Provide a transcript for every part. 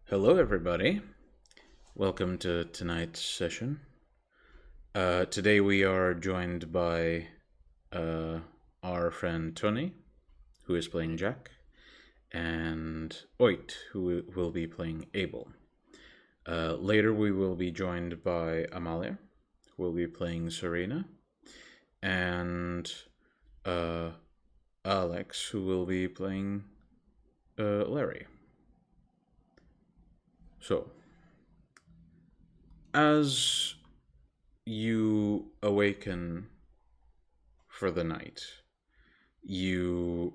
Hello, everybody. Welcome to tonight's session. Today we are joined by uh, our friend Tony, who is playing Jack, and Oit, who will be playing Abel. Later we will be joined by Amalia, who will be playing Serena, and uh, Alex, who will be playing Larry. So, as you awaken for the night, you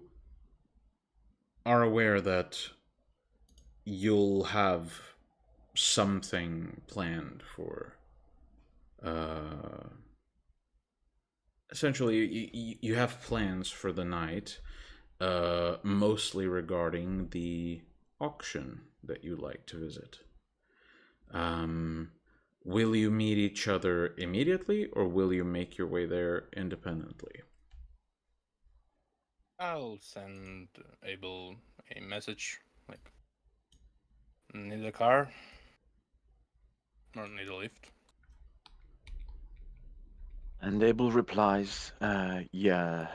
are aware that you'll have something planned for. Uh, Essentially, you have plans for the night, mostly regarding the auction that you like to visit. Um, will you meet each other immediately, or will you make your way there independently? I'll send Abel a message like, need a car or need a lift. And Abel replies, yeah,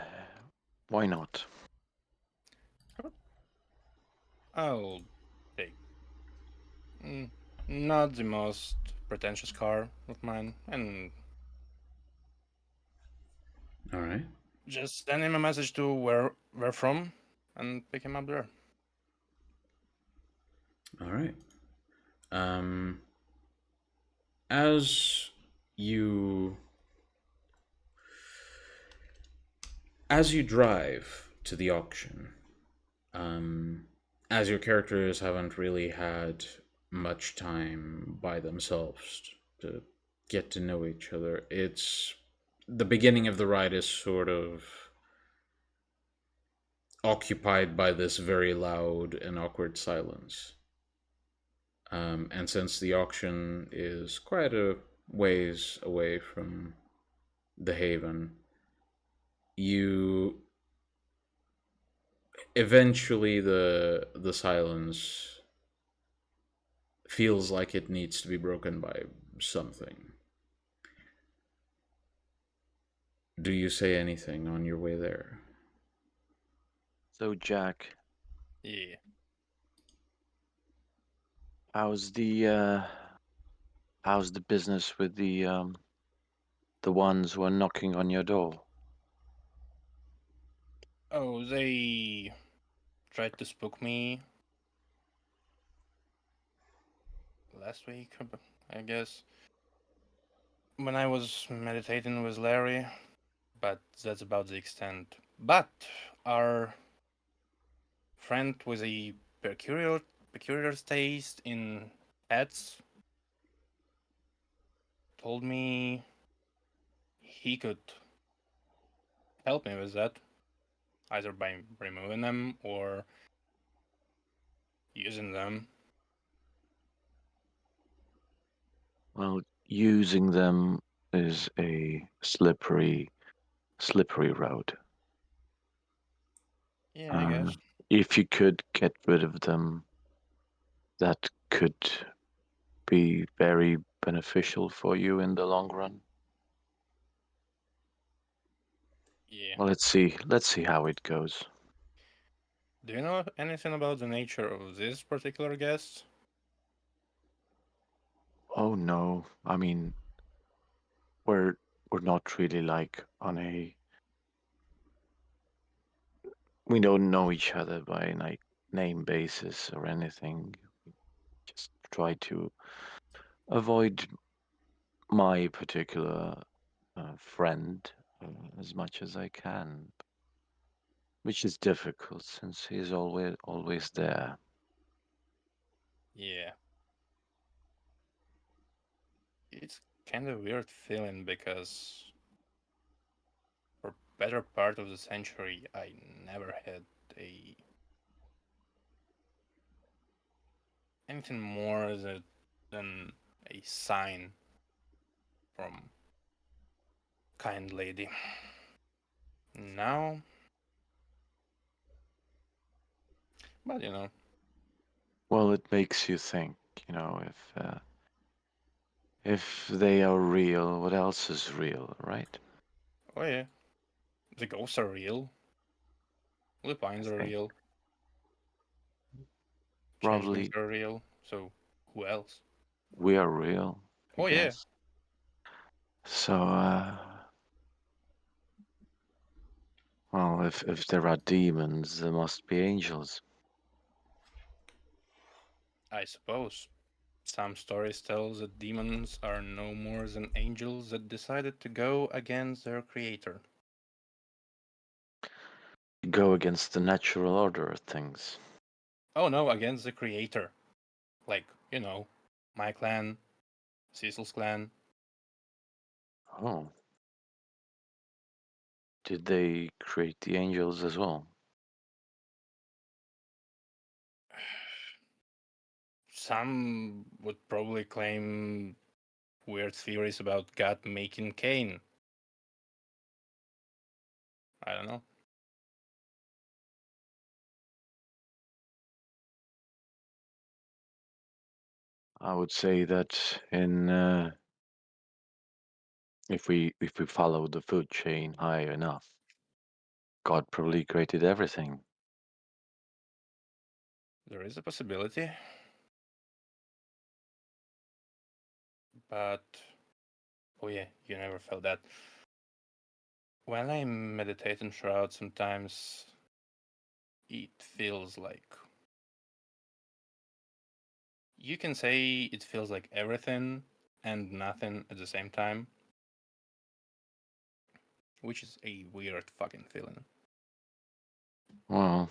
why not? I'll take mm, not the most pretentious car of mine, and All right. just send him a message to where we're from and pick him up there. All right. Um, as you as you drive to the auction, um, as your characters haven't really had much time by themselves to get to know each other, it's the beginning of the ride is sort of occupied by this very loud and awkward silence. And since the auction is quite a ways away from the haven, you eventually the silence feels like it needs to be broken by something. Do you say anything on your way there? So, Jack, Yeah. how's the uh, how's the business with the ones who are knocking on your door? Oh, they tried to spook me last week, I guess, when I was meditating with Larry, but that's about the extent. But our friend with a peculiar taste in pets told me he could help me with that, either by removing them or using them. Well, using them is a slippery road. Yeah, I guess. Um, if you could get rid of them, that could be very beneficial for you in the long run. Yeah. Well, let's see how it goes. Do you know anything about the nature of this particular guest? Oh no, I mean, we're we're not really like on a we don't know each other by like name basis or anything. Just try to avoid my particular friend as much as I can, which is difficult since he's always there. Yeah. It's kind of weird feeling because for better part of the century I never had a anything more than a sign from kind lady. Now, but Well, it makes you think, if they are real, what else is real, right? Oh yeah, the ghosts are real. I Lupines are think real. Changelings probably are real. So who else? we are real, I Oh yeah, guess. So, well, if there are demons, there must be angels. I suppose. Some stories tell that demons are no more than angels that decided to go against their creator. Go against the natural order of things. Oh no, against the creator. Like, my clan, Cecil's clan. Oh, did they create the angels as well? Some would probably claim weird theories about God making Cain. I don't know. I would say that if we follow the food chain high enough, God probably created everything. There is a possibility, but oh yeah, you never felt that. When I meditate in shroud, sometimes it feels like you can say it feels like everything and nothing at the same time, which is a weird fucking feeling. Well,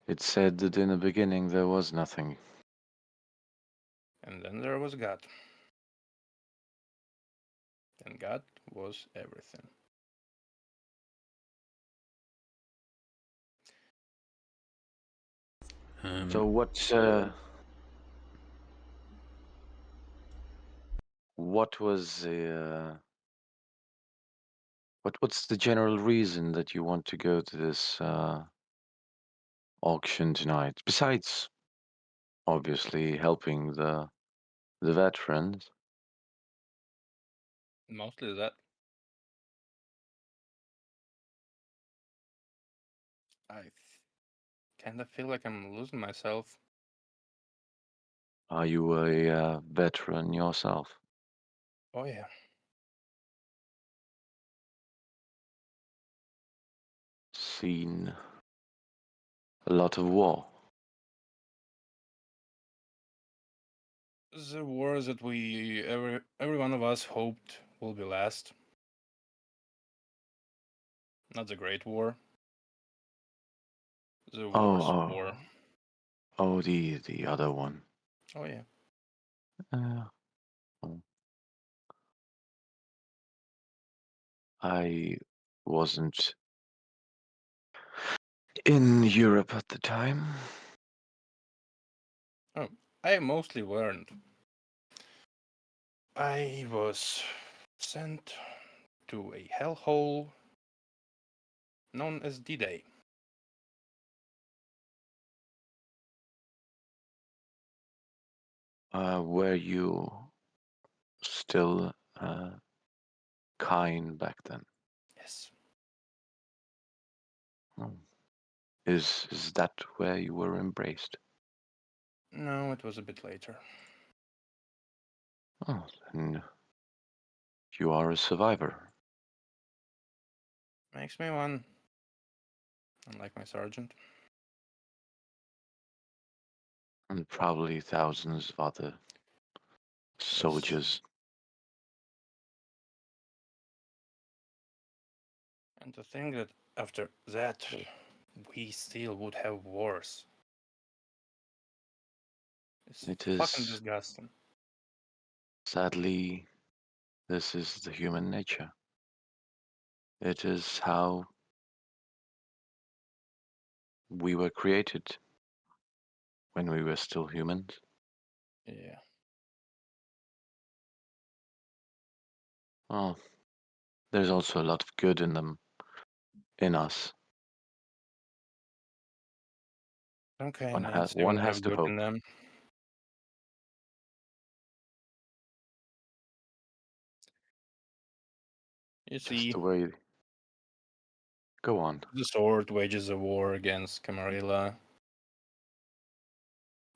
it said that in the beginning there was nothing. And then there was God, and God was everything. So Um, what was what's the general reason that you want to go to this auction tonight? Besides obviously helping the veterans. Mostly that. I kind of feel like I'm losing myself. Are you a veteran yourself? Oh yeah, Seen a lot of war. the war that we every one of us hoped will be last. Not the Great War, the Oh, Worst oh, War. oh, the other one. Oh yeah, Uh, oh, I wasn't in Europe at the time. oh, I mostly weren't. I was sent to a hellhole known as D-Day. Were you still kind back then? Yes. Oh. Is that where you were embraced? No, it was a bit later. Oh, then you are a survivor. Makes me one, unlike my sergeant. And probably thousands of other Yes. soldiers. And to think that after that, we still would have wars. It's It fucking is, disgusting. sadly, this is the human nature. It is how we were created when we were still humans. Yeah. Oh, there's also a lot of good in them, in us. Okay, One, let's see one what has I've to got hope. in them. You Just see, the way. Go on. the sword wages a war against Camarilla,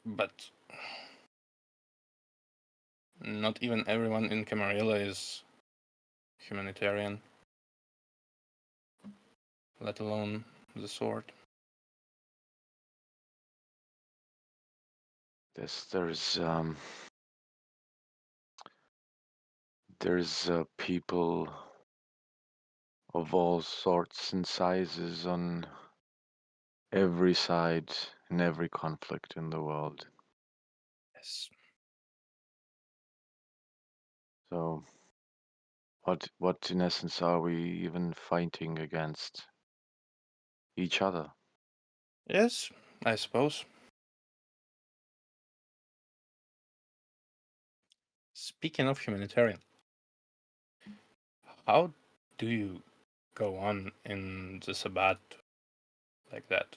but not even everyone in Camarilla is humanitarian, let alone the sword. There's people of all sorts and sizes on every side in every conflict in the world. Yes. So what in essence are we even fighting against each other? Yes, I suppose. Speaking of humanitarian, how do you go on in the Sabbat like that?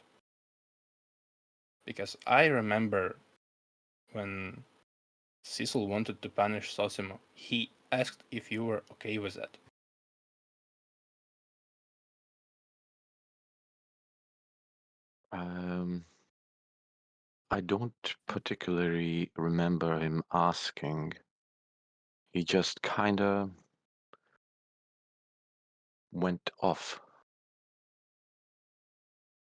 Because I remember when Cecil wanted to punish Sosimo, he asked if you were okay with that. I don't particularly remember him asking. He just kinda went off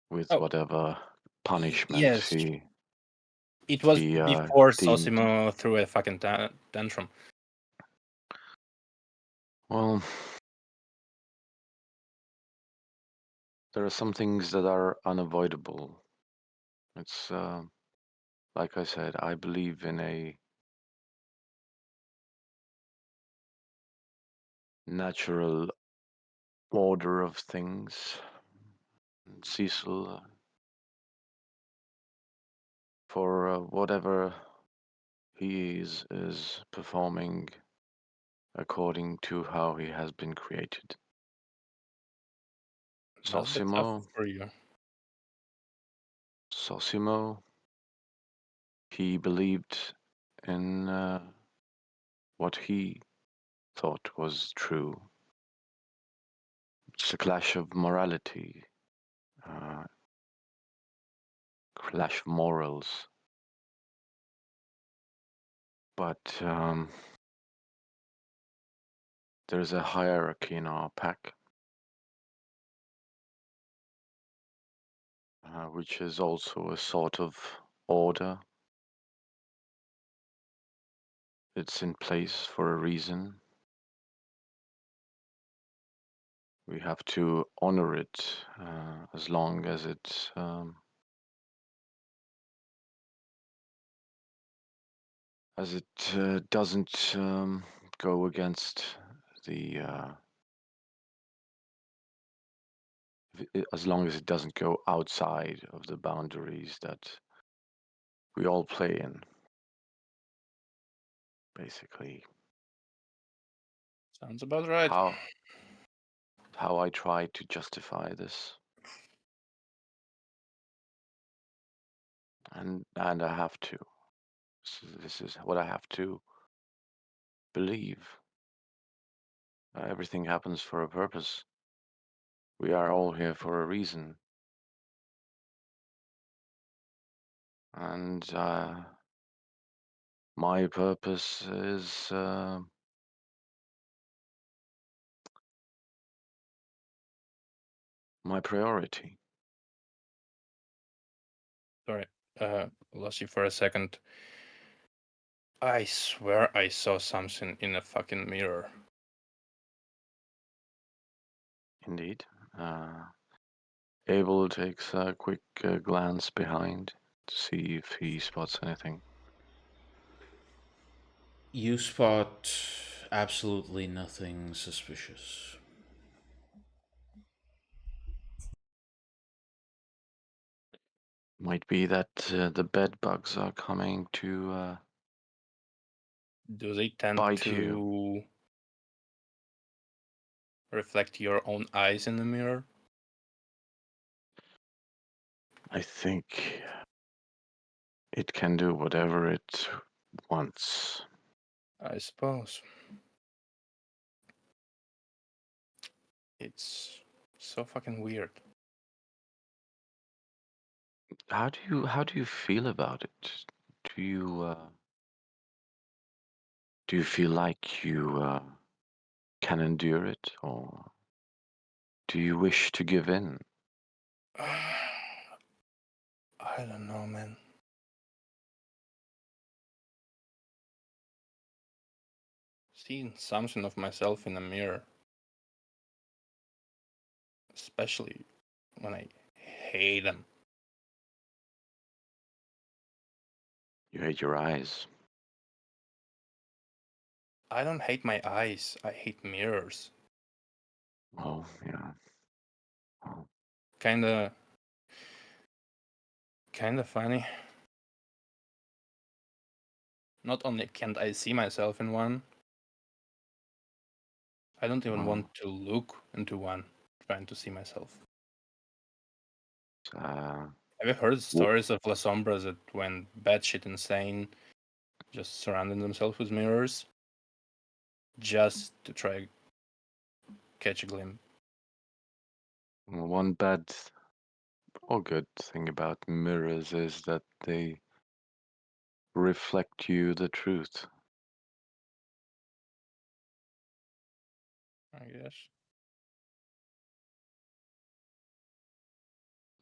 with Oh, whatever punishment yes. he It was he before deemed. Sosimo threw a fucking tantrum. Well, there are some things that are unavoidable. It's like I said, I believe in a natural order of things. Cecil, for whatever he is performing according to how he has been created. Must be tough Sosimo, for you. Sosimo, he believed in what he thought was true. It's a clash of morality, uh, clash of morals. But there's a hierarchy in our pack, which is also a sort of order. It's in place for a reason. We have to honor it as long as it doesn't go against the as long as it doesn't go outside of the boundaries that we all play in, basically. Sounds about right. How I try to justify this, and I have to. This is what I have to believe. Everything happens for a purpose. We are all here for a reason, and my purpose is my priority. Sorry, lost you for a second. I swear I saw something in a fucking mirror. Indeed. Abel takes a quick glance behind to see if he spots anything. You spot absolutely nothing suspicious. Might be that the bed bugs are coming to Do they tend bite you. to reflect your own eyes in the mirror? I think It can do whatever it wants. I suppose. It's so fucking weird. How do you feel about it? Do you do you feel like you can endure it, or do you wish to give in? I don't know, man. Seeing something of myself in a mirror, especially when I hate them. You hate your eyes. I don't hate my eyes. I hate mirrors. Oh, yeah. Oh. Kinda funny. Not only can't I see myself in one, I don't even Oh. want to look into one, trying to see myself. Have you heard stories of La Sombras that went batshit insane, just surrounding themselves with mirrors, just to try catch a glimpse? One bad or good thing about mirrors is that they reflect you the truth. I guess.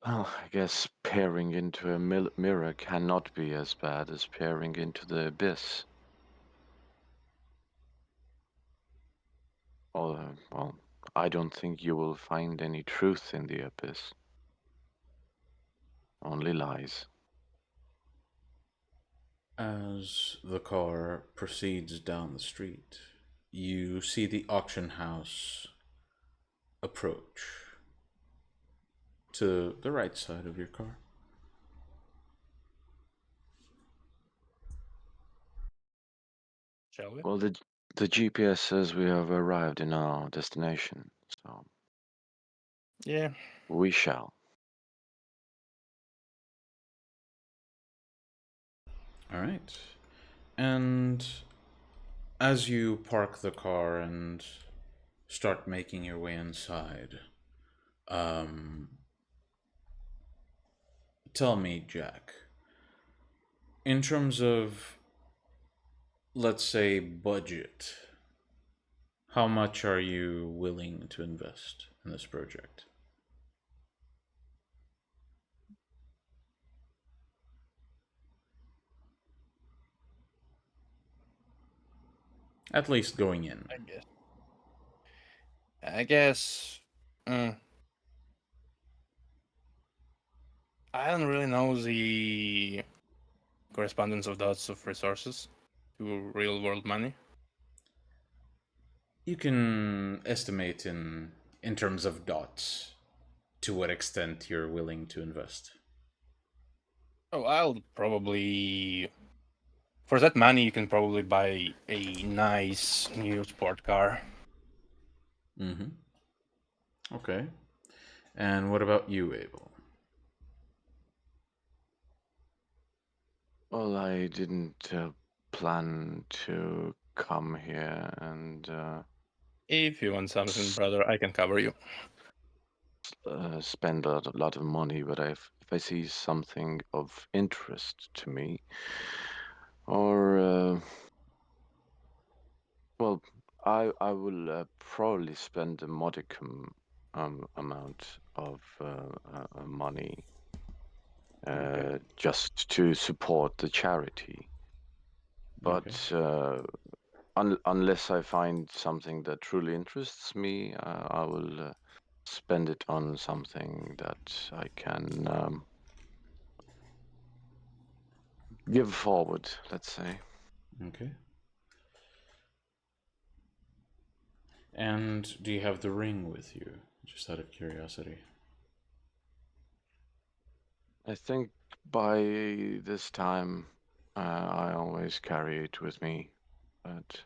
Well, I guess peering into a mirror cannot be as bad as peering into the abyss. Well, I don't think you will find any truth in the abyss. Only lies. As the car proceeds down the street, you see the auction house approach to the right side of your car. Shall we? Well, the GPS says we have arrived in our destination, so Yeah. we shall. All right. And as you park the car and start making your way inside, tell me, Jack, in terms of, let's say, budget, how much are you willing to invest in this project? At least going in. I guess. I don't really know the correspondence of dots of resources to real world money. You can estimate in terms of dots to what extent you're willing to invest. Oh, I'll probably. For that money, you can probably buy a nice new sport car. Mm-hmm. Okay. And what about you, Abel? Well, I didn't plan to come here and If you want something, brother, I can cover you. spend a lot of money, but if I see something of interest to me, or well, I will probably spend a modicum amount of money Okay. just to support the charity. Okay. But unless I find something that truly interests me, I will spend it on something that I can give forward, let's say. Okay. And do you have the ring with you? Just out of curiosity. I think by this time I always carry it with me, but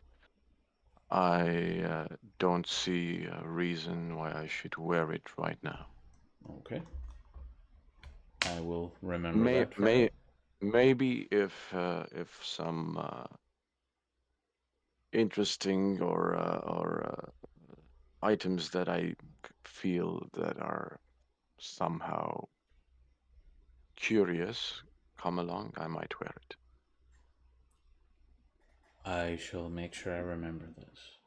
I don't see a reason why I should wear it right now. Okay. I will remember that for now. Maybe if some interesting or items that I feel that are somehow curious come along, I might wear it. I shall make sure I remember this.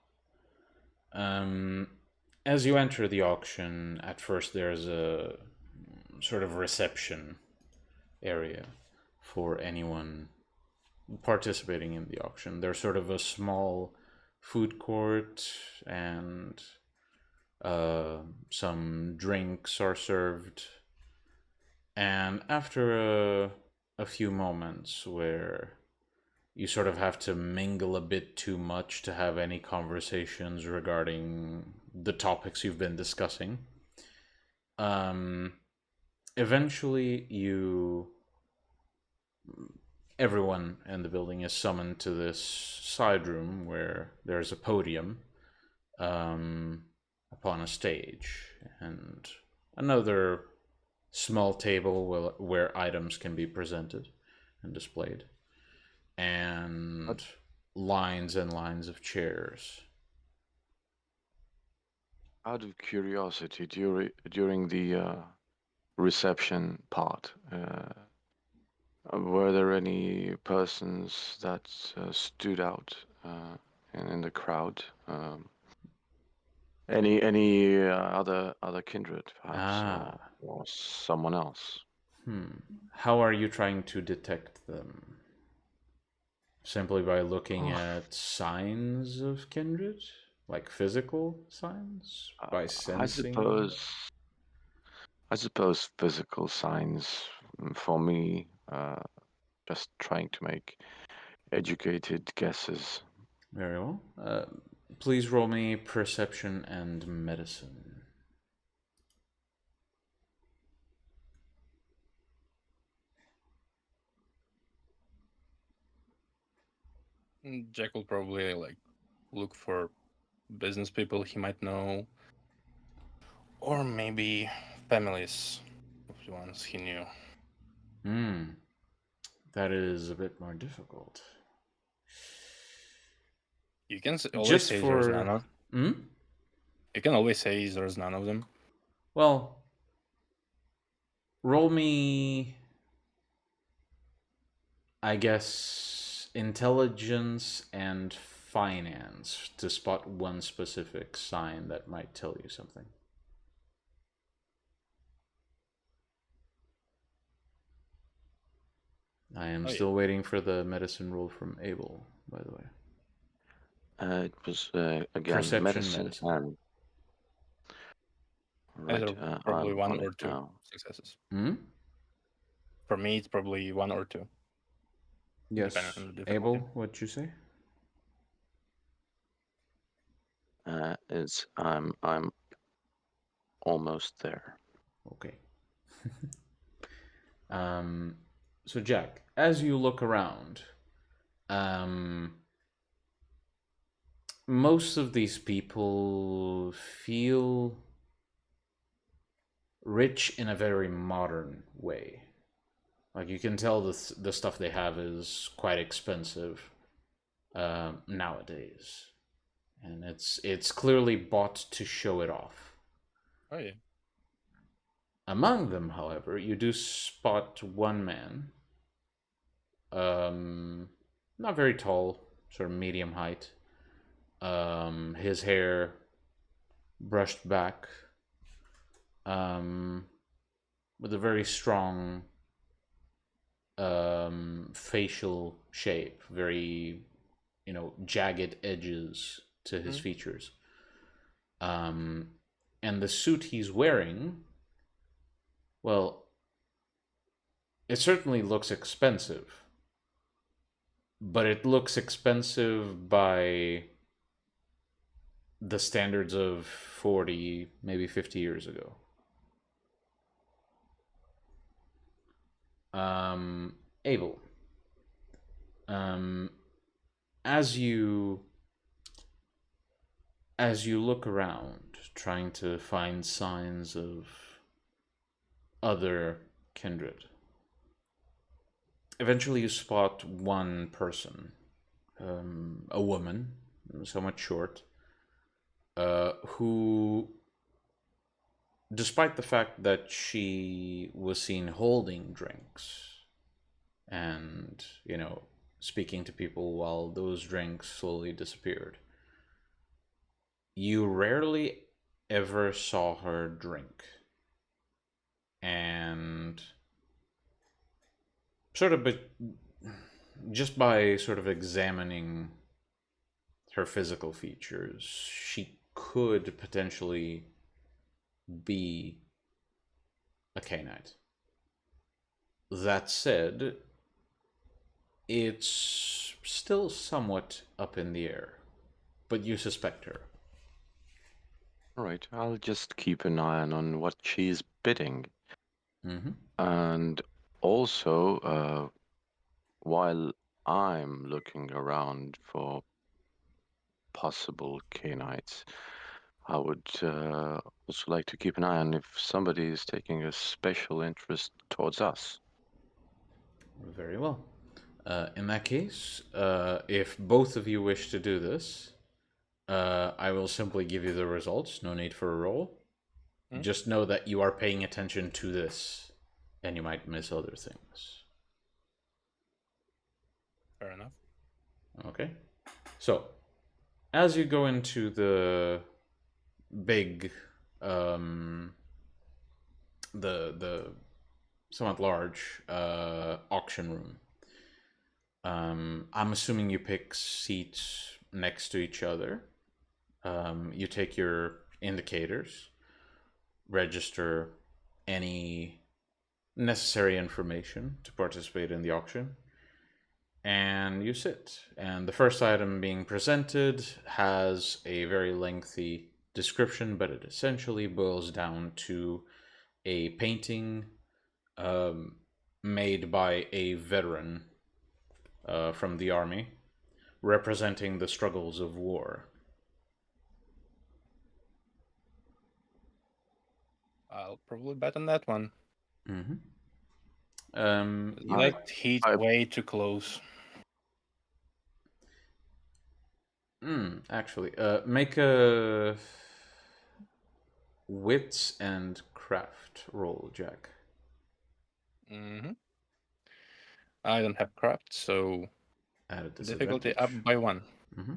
As you enter the auction, at first there's a sort of reception area for anyone participating in the auction. There's sort of a small food court, and some drinks are served. And after a few moments where you sort of have to mingle a bit too much to have any conversations regarding the topics you've been discussing, eventually everyone in the building is summoned to this side room where there's a podium upon a stage, and another small table where items can be presented and displayed, and lines and lines of chairs. Out of curiosity, during the reception part, were there any persons that stood out in the crowd? Any other kindred, perhaps, or someone else? How are you trying to detect them? Simply by looking at signs of kindred? Like physical signs? By sensing? I suppose physical signs for me, just trying to make educated guesses. Very well. Please roll me perception and medicine. Jack will probably like look for business people he might know, or maybe families of the ones he knew. That is a bit more difficult. You can always Just say for... there's none of. You can always say there's none of them. Well, roll me, I guess, intelligence and finance to spot one specific sign that might tell you something. I am still waiting for the medicine roll from Abel, by the way. It was again Perception, medicine. medicine. Right, probably I'm one on or it two now. successes. For me, it's probably one or two. Yes. Abel, what'd you say? I'm almost there. Okay. So Jack, as you look around, most of these people feel rich in a very modern way. Like, you can tell the stuff they have is quite expensive nowadays, and it's clearly bought to show it off. Oh yeah. Among them, however, you do spot one man, not very tall, sort of medium height. His hair brushed back, with a very strong facial shape, very, jagged edges to his features. And the suit he's wearing, well, it certainly looks expensive, but it looks expensive by the standards of 40, maybe 50 years ago. Abel, as you look around, trying to find signs of other kindred, eventually you spot one person, a woman, somewhat short, who, despite the fact that she was seen holding drinks and, speaking to people while those drinks slowly disappeared, you rarely ever saw her drink. And just by sort of examining her physical features, she could potentially be a Cainite. That said, it's still somewhat up in the air, but you suspect her. Alright, I'll just keep an eye on what she's bidding. Mm-hmm. And also, while I'm looking around for possible Cainites, I would also like to keep an eye on if somebody is taking a special interest towards us. Very well. In that case, if both of you wish to do this, I will simply give you the results. No need for a roll. Just know that you are paying attention to this, and you might miss other things. Fair enough. Okay. So, as you go into the big, the somewhat large auction room, I'm assuming you pick seats next to each other. You take your indicators, register any necessary information to participate in the auction, and you sit. And the first item being presented has a very lengthy description, but it essentially boils down to a painting made by a veteran from the army, representing the struggles of war. I'll probably bet on that one. Mm-hmm. He's way too close. Actually, make a wits and craft roll, Jack. Mm-hmm. I don't have craft, so At a difficulty disadvantage. up by 1. Mm-hmm.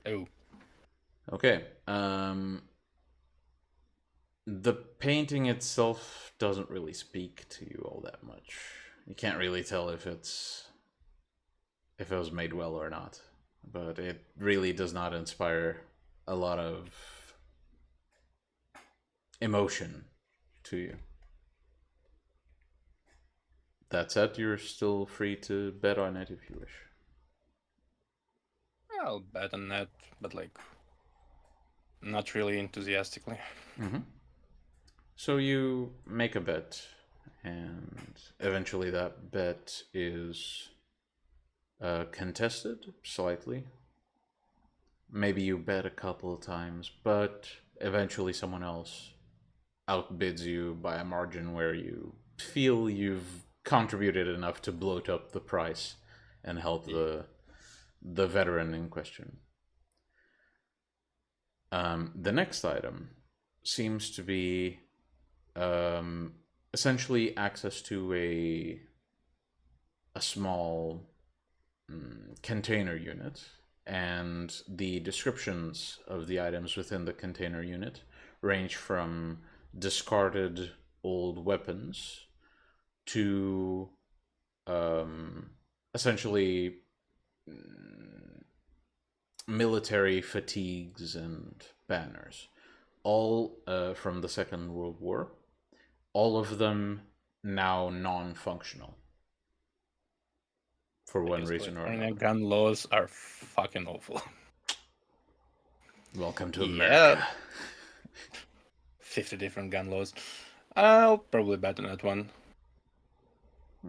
Oh. Okay. The painting itself doesn't really speak to you all that much. You can't really tell if it was made well or not, but it really does not inspire a lot of emotion to you. That said, you're still free to bet on it if you wish. I'll bet on that, but not really enthusiastically. Mm-hmm. So you make a bet, and eventually that bet is contested slightly. Maybe you bet a couple of times, but eventually someone else outbids you by a margin where you feel you've contributed enough to bloat up the price and help the veteran in question. The next item seems to be essentially access to a small container unit, and the descriptions of the items within the container unit range from discarded old weapons to essentially military fatigues and banners, all from the Second World War, all of them now non-functional for one reason or California another. gun laws are fucking awful. Welcome to America. 50 different gun laws. I'll probably bet on that one.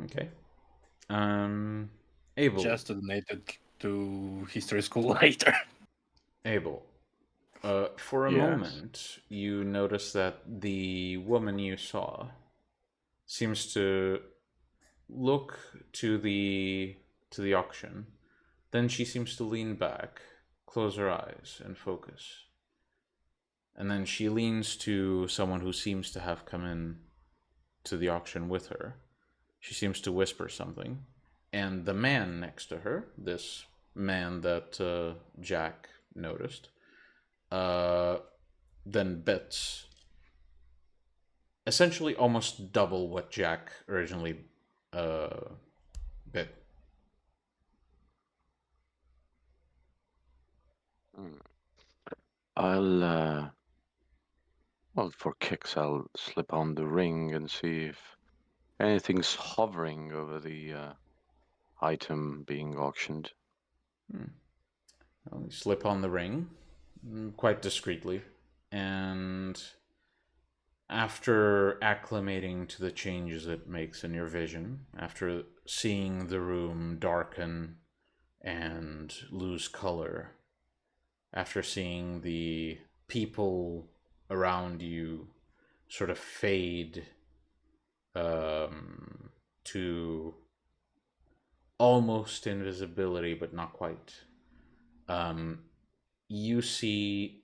Okay. Abel. Just to donate it to history school later. Abel. For a moment, you notice that the woman you saw seems to look to the auction. Then she seems to lean back, close her eyes, and focus. And then she leans to someone who seems to have come in to the auction with her. She seems to whisper something. And the man next to her, this man that Jack noticed, then bets essentially almost double what Jack originally bet. I'll, well, for kicks, I'll slip on the ring and see if anything's hovering over the item being auctioned. Well, you slip on the ring quite discreetly, and after acclimating to the changes it makes in your vision, after seeing the room darken and lose color, after seeing the people around you sort of fade to almost invisibility, but not quite, you see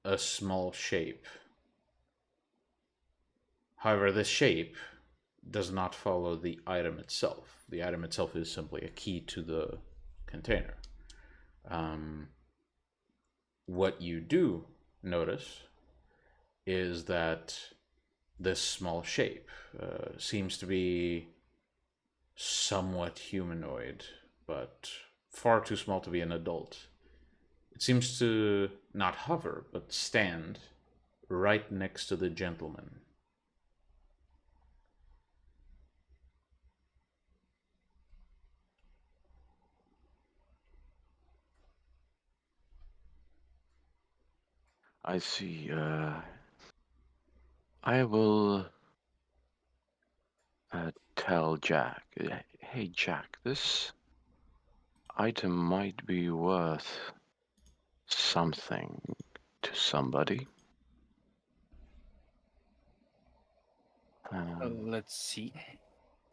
a small shape. However, this shape does not follow the item itself. The item itself is simply a key to the container. What you do notice is that this small shape seems to be somewhat humanoid, but far too small to be an adult. It seems to not hover, but stand right next to the gentleman. I see. I will tell Jack. Hey, Jack, this item might be worth something to somebody. Let's see.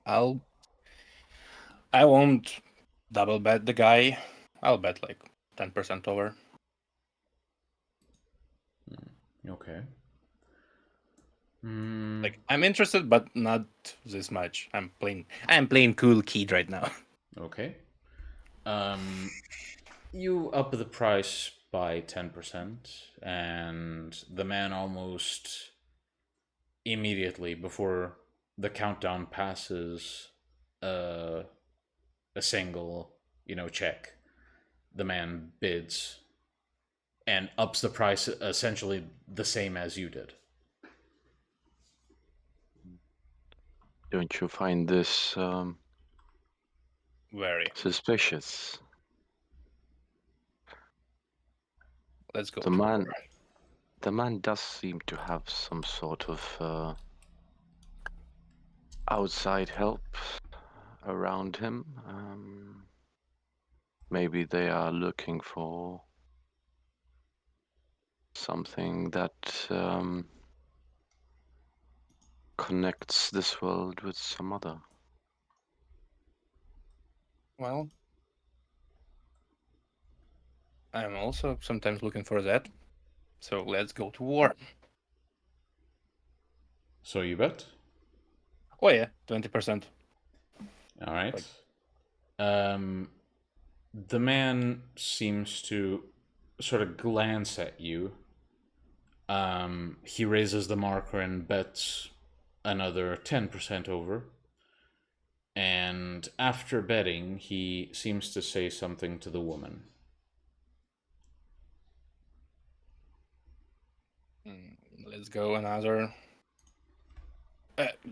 I won't double bet the guy. I'll bet like 10% over. Okay. Like I'm interested, but not this much. I'm playing cool kid right now. Okay. You up the price by 10%, and the man almost immediately before the countdown passes a single, check, the man bids and ups the price essentially the same as you did. Don't you find this Very. suspicious? Let's go. The man does seem to have some sort of outside help around him. Maybe they are looking for something that connects this world with some other. Well, I'm also sometimes looking for that. So let's go to war. So you bet? Oh yeah, 20%. All right. The man seems to sort of glance at you. He raises the marker and bets another 10% over. And after betting, he seems to say something to the woman. Let's go another.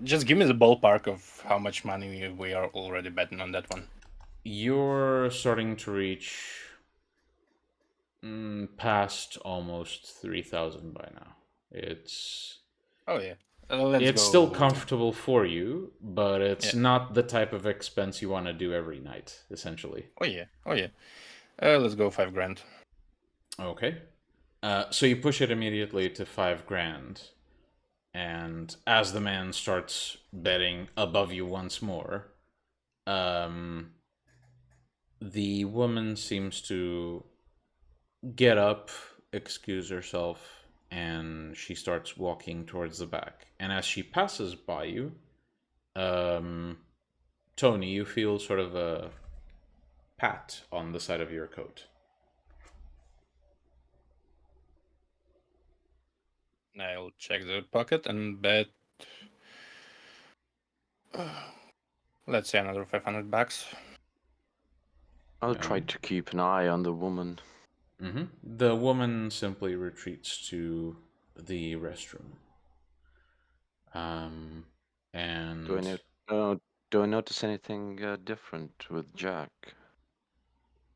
Just give me the ballpark of how much money we are already betting on that one. You're starting to reach past almost 3,000 by now. It's Oh yeah. It's still comfortable for you, but it's not the type of expense you want to do every night, essentially. Oh yeah. Let's go 5 grand. Okay. So you push it immediately to 5 grand, and as the man starts betting above you once more, The woman seems to get up, excuse herself, and she starts walking towards the back. And as she passes by you, Tony, you feel sort of a pat on the side of your coat. I'll check the pocket and bet. Let's say another $500. I'll try to keep an eye on the woman. The woman simply retreats to the restroom. And Do I notice anything different with Jack?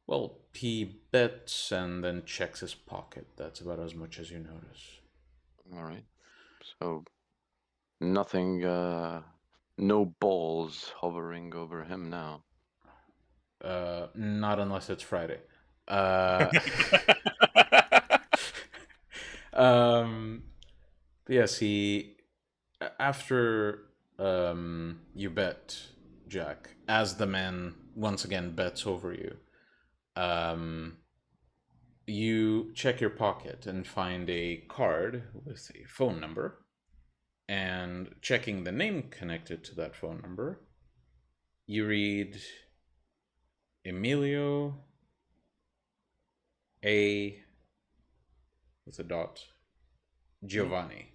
well, he bets and then checks his pocket. That's about as much as you notice. All right. So nothing, no balls hovering over him now. Not unless it's Friday. Yes, he after you bet, Jack, as the man once again bets over you, you check your pocket and find a card with a phone number, and checking the name connected to that phone number, you read Emilio A with a dot Giovanni.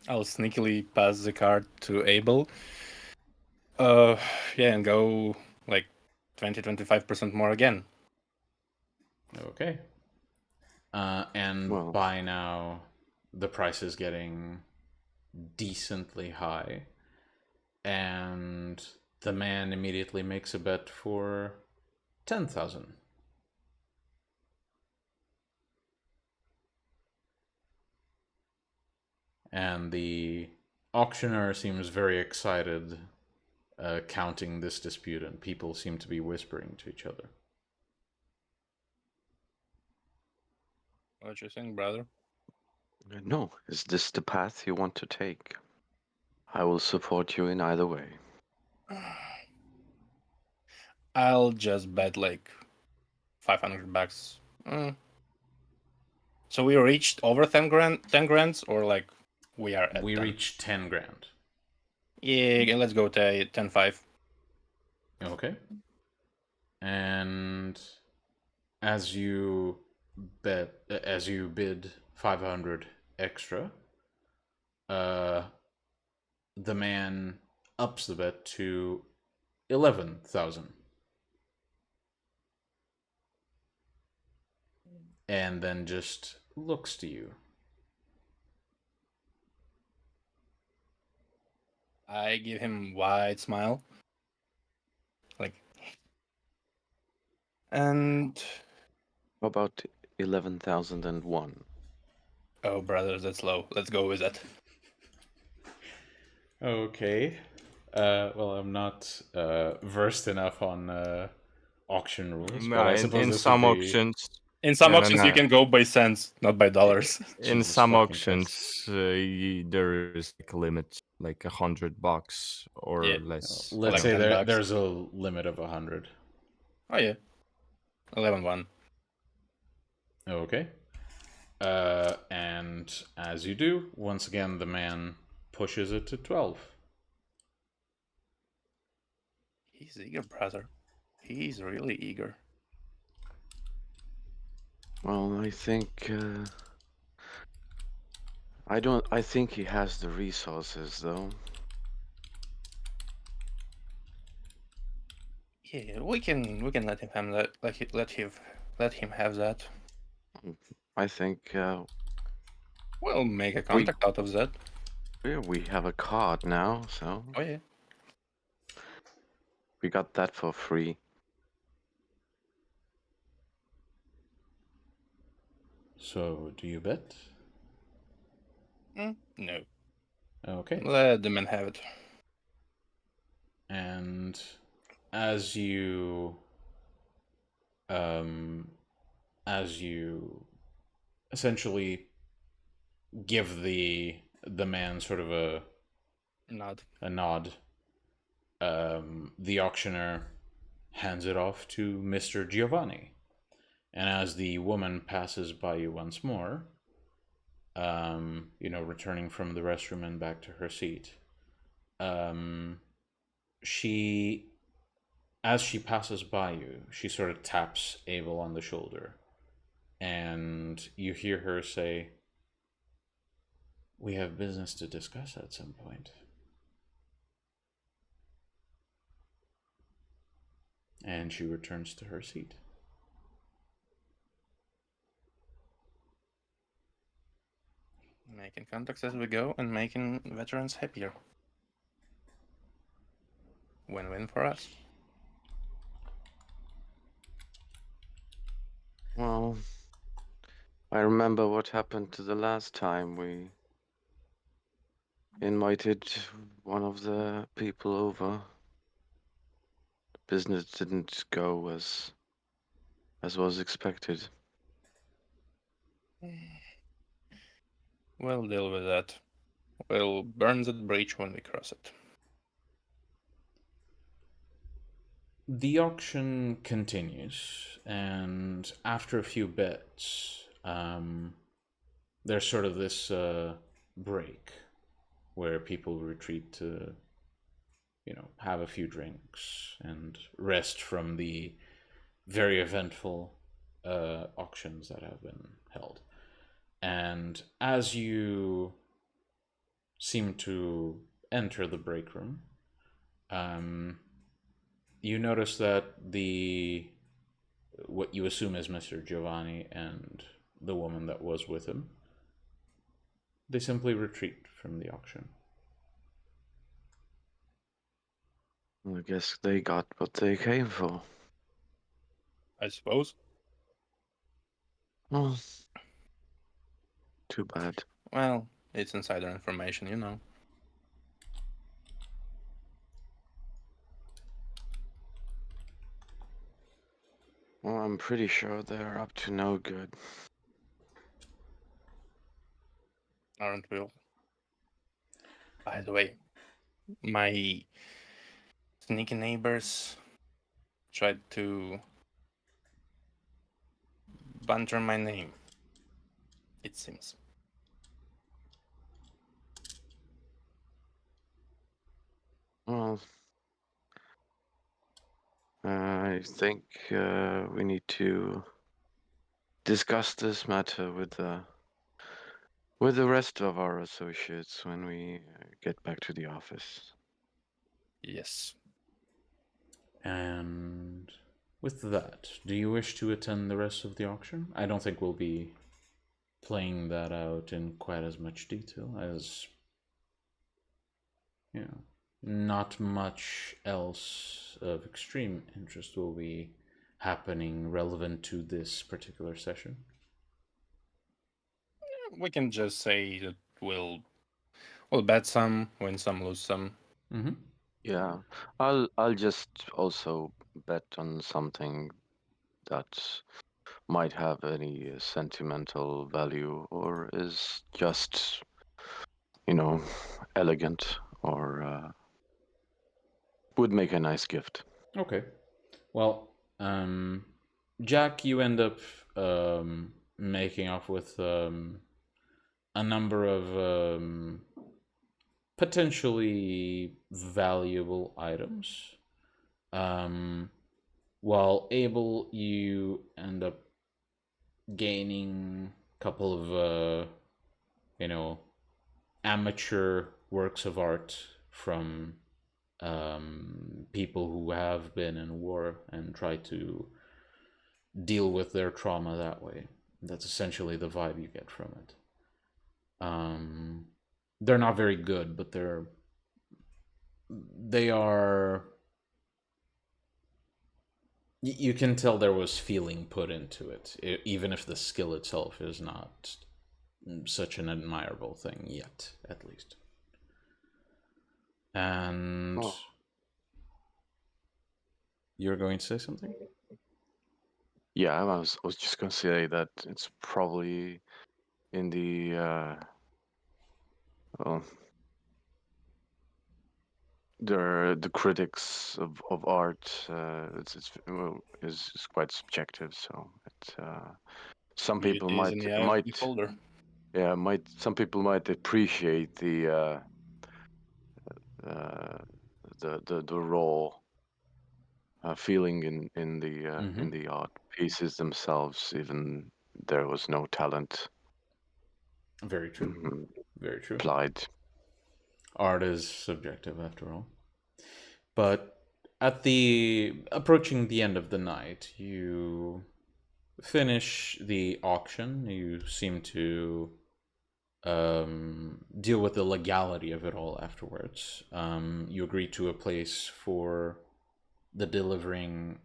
I'll sneakily pass the card to Abel. Yeah, and go like 20-25% more again. Okay. And Well. by now, the price is getting decently high, and the man immediately makes a bet for 10,000. And the auctioneer seems very excited, counting this dispute, and people seem to be whispering to each other. What you think, brother? No, is this the path you want to take? I will support you in either way. I'll just bet like $500. So we reached over 10 grands, or like we are at We 10? reached 10 grand. Yeah, let's go to 10.5. Okay. And as you bid 500 extra, the man ups the bet to 11,000. And then just looks to you. I give him a wide smile. Like, and How about 11,001? oh, brother, that's low. Let's go with that. Okay. Well, I'm not versed enough on auction rules, but I suppose in this some would be... auctions, In some No, auctions, no. you can go by cents, not by dollars. in Jesus some fucking auctions, there is like a limit, like $100 or Yeah. less. Let's Like say $10. there's a limit of 100. Oh yeah, 11.1. Okay. And as you do, once again, the man pushes it to 12. He's eager, brother. He's really eager. Well, I think I think he has the resources, though. Yeah, we can let him have that. Let him have that. I think We'll make a contact out of that. we have a card now, so Oh yeah. we got that for free. So, do you bet? No. Okay. Let the man have it. And as you essentially give the man sort of Nod. A nod. The auctioneer hands it off to Mr. Giovanni. And as the woman passes by you once more, returning from the restroom and back to her seat, she, as she passes by you, she sort of taps Abel on the shoulder. And you hear her say, "We have business to discuss at some point." And she returns to her seat. Making contacts as we go and making veterans happier. Win-win for us. Well, I remember what happened to the last time we invited one of the people over. Business didn't go as was expected. We'll deal with that. We'll burn the bridge when we cross it. The auction continues, and after a few bits, there's sort of this break where people retreat to, have a few drinks and rest from the very eventful auctions that have been held. And as you seem to enter the break room, you notice that what you assume is Mr. Giovanni and the woman that was with him, they simply retreat from the auction. I guess they got what they came for. I suppose. Oh, too bad. Well, it's insider information, you know. Well, I'm pretty sure they're up to no good. Aren't we all? By the way, my sneaky neighbors tried to banter my name, it seems. Well, I think we need to discuss this matter with the rest of our associates when we get back to the office. Yes. And with that, do you wish to attend the rest of the auction? I don't think we'll be playing that out in quite as much detail as, not much else of extreme interest will be happening relevant to this particular session. We can just say that we'll bet some, win some, lose some. Mm-hmm. Yeah, I'll just also bet on something that might have any sentimental value or is just, elegant or would make a nice gift. Okay. Well, Jack, you end up making off with a number of potentially valuable items. While Abel, you end up gaining a couple of, amateur works of art from people who have been in war and try to deal with their trauma that way. That's essentially the vibe you get from it. They're not very good, but they are. You can tell there was feeling put into it, even if the skill itself is not such an admirable thing yet, at least. And you're going to say something? Yeah, I was just gonna say that it's probably in the well, the critics of art. Is quite subjective. So some people Beauty is in the eye of the beholder. some people might appreciate uh, the raw feeling in the art pieces themselves, even there was no talent Very true. Very true. applied. Art is subjective after all. But approaching the end of the night, you finish the auction. You seem to deal with the legality of it all afterwards. You agree to a place for the deliverance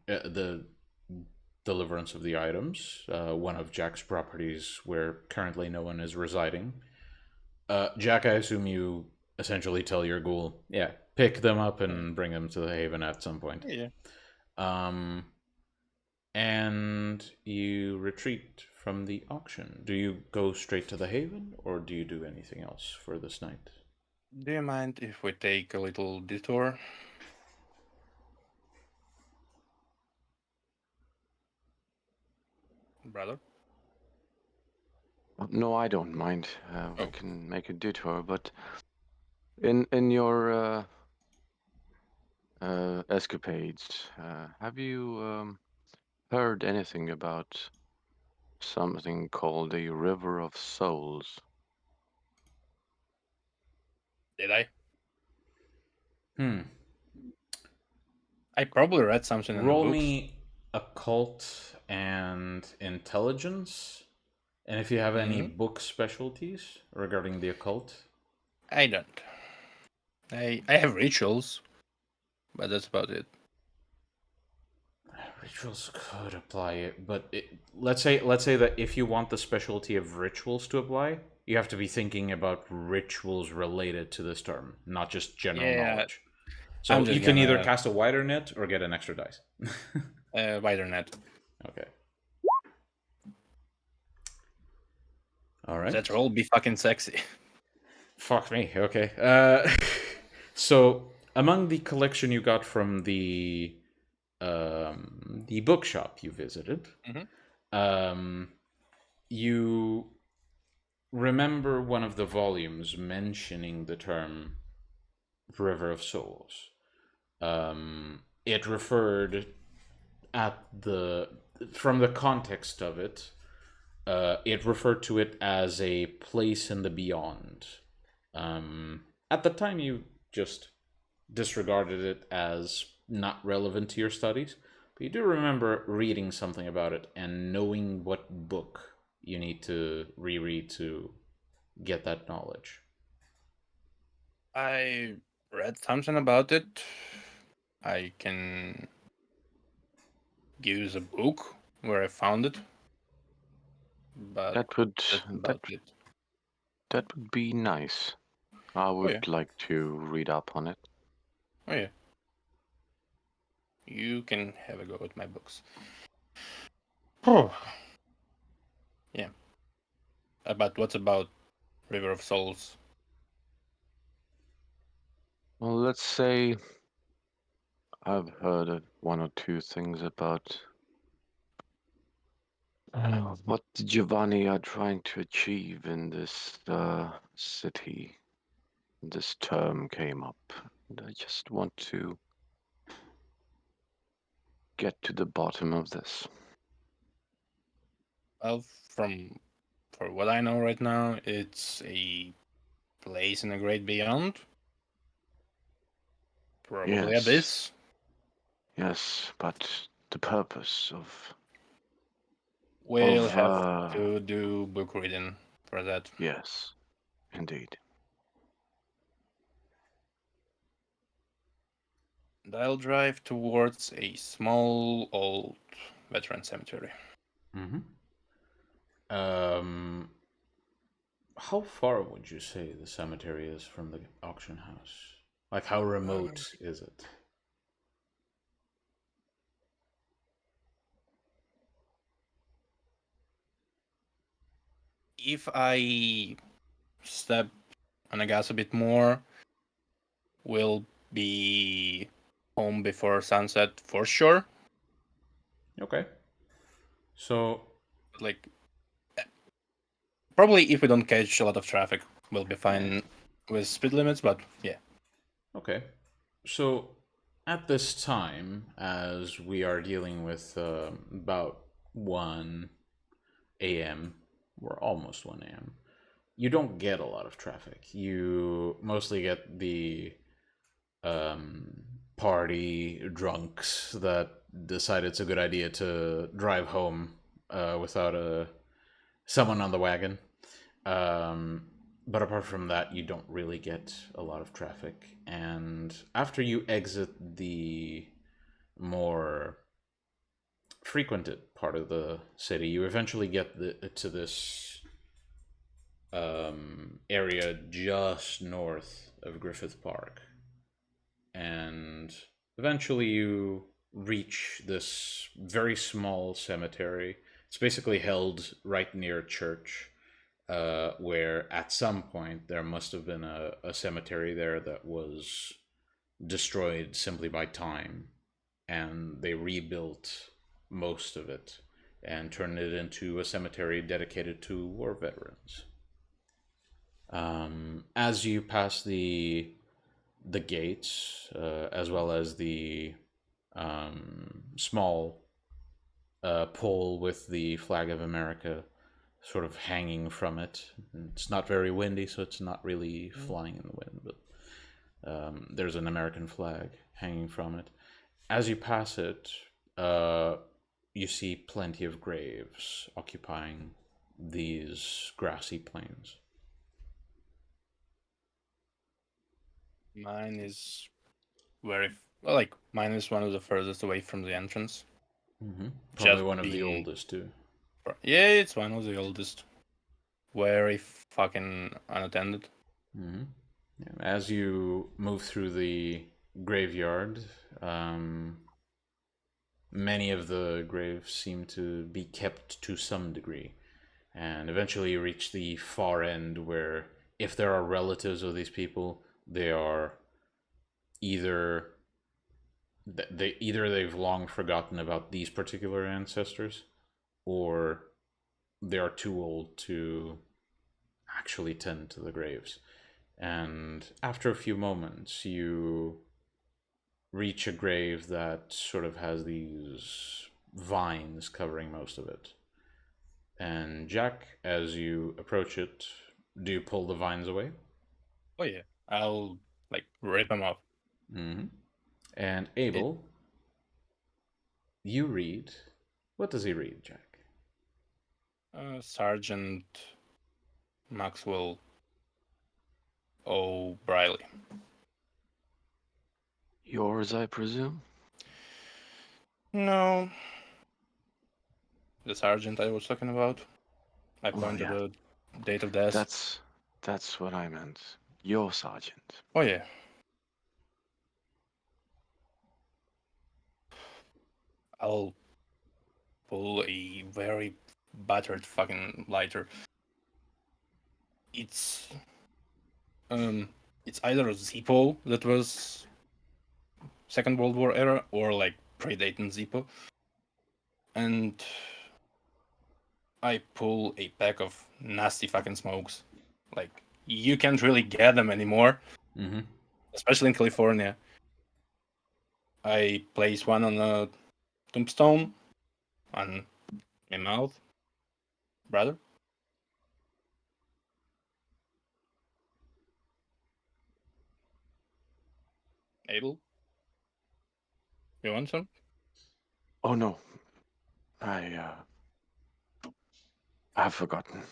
of the items. One of Jack's properties where currently no one is residing. Jack, I assume you essentially tell your ghoul, yeah, pick them up and bring them to the Haven at some point. Yeah. And you retreat from the auction. Do you go straight to the Haven, or do you do anything else for this night? Do you mind if we take a little detour? Brother? No, I don't mind. We Oh. can make a detour, but in your escapades, have you heard anything about something called a River of Souls? Did I? Hmm. I probably read something in the Roll books. me occult and intelligence. And if you have any book specialties regarding the occult. I don't. I have rituals, but that's about it. Rituals could apply it, but let's say that if you want the specialty of rituals to apply, you have to be thinking about rituals related to this term, not just general knowledge. So I'm just you can either gonna cast a wider net or get an extra dice. wider net. Okay. All right. That roll be fucking sexy. Fuck me. Okay. So among the collection you got from the bookshop you visited, you remember one of the volumes mentioning the term River of Souls. It referred from the context of it, it referred to it as a place in the beyond. At the time, you just disregarded it as not relevant to your studies, but you do remember reading something about it and knowing what book you need to reread to get that knowledge. I read something about it. I can use a book where I found it, but That would that's about it. that would be nice. I would like to read up on it. Oh yeah. You can have a go at my books. Yeah. But what's about River of Souls? Well, let's say I've heard one or two things about what the Giovanni are trying to achieve in this city. This term came up, and I just want to get to the bottom of this. Well, for what I know right now, it's a place in the great beyond. Probably Yes. abyss. Yes, but the purpose of We'll have to do book reading for that. Yes, indeed. And I'll drive towards a small old veteran cemetery. How far would you say the cemetery is from the auction house? Like, how remote is it? If I step on the gas a bit more, we'll be home before sunset for sure. Okay. So Like, probably if we don't catch a lot of traffic, we'll be fine with speed limits, but yeah. okay. So at this time, as we are dealing with about 1 a.m., we're almost 1 a.m., you don't get a lot of traffic. You mostly get the party drunks that decide it's a good idea to drive home without someone on the wagon. But apart from that, you don't really get a lot of traffic. And after you exit the more frequented part of the city, you eventually get to this area just north of Griffith Park. And eventually you reach this very small cemetery. It's basically held right near a church, where at some point there must have been a cemetery there that was destroyed simply by time, and they rebuilt most of it and turned it into a cemetery dedicated to war veterans. As you pass the gates, as well as the small pole with the flag of America sort of hanging from it. It's not very windy, so it's not really flying in the wind, but there's an American flag hanging from it. As you pass it, you see plenty of graves occupying these grassy plains. Mine is mine is one of the furthest away from the entrance. Probably Just one of the oldest too. Yeah, it's one of the oldest. Very fucking unattended. Yeah, as you move through the graveyard, many of the graves seem to be kept to some degree. And eventually you reach the far end where, if there are relatives of these people, they are either they've long forgotten about these particular ancestors, or they are too old to actually tend to the graves. And after a few moments, you reach a grave that sort of has these vines covering most of it. And Jack, as you approach it, do you pull the vines away? Oh yeah, I'll rip them off. And Abel, you read. What does he read, Jack? Sergeant Maxwell O'Briley. Yours, I presume? No. The sergeant I was talking about. I pointed yeah. the date of death. That's what I meant. Your sergeant. Oh yeah. I'll pull a very battered fucking lighter. It's either a Zippo that was Second World War era, or pre-Dayton Zippo. And I pull a pack of nasty fucking smokes. You can't really get them anymore. Especially in California. I place one on a tombstone on my mouth. Brother? Abel? You want some? Oh no. I've forgotten.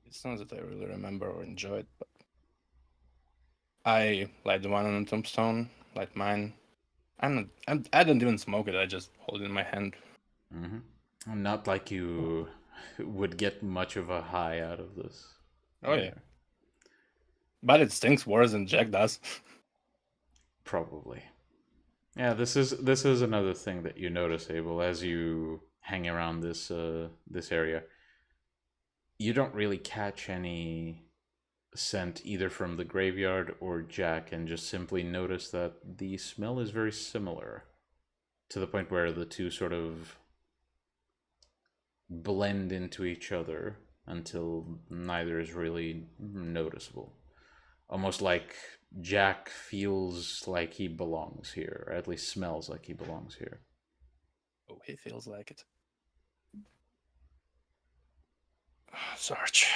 It's not that I really remember or enjoy it, but I light the one on the tombstone, light mine. I don't even smoke it, I just hold it in my hand. Not like you would get much of a high out of this. Oh yeah. But it stinks worse than Jack does. Probably. Yeah, this is another thing that you notice, Abel, as you hang around this area. You don't really catch any scent either from the graveyard or Jack, and just simply notice that the smell is very similar to the point where the two sort of blend into each other until neither is really noticeable. Almost like Jack feels like he belongs here, or at least smells like he belongs here. Oh, he feels like it. Sarge.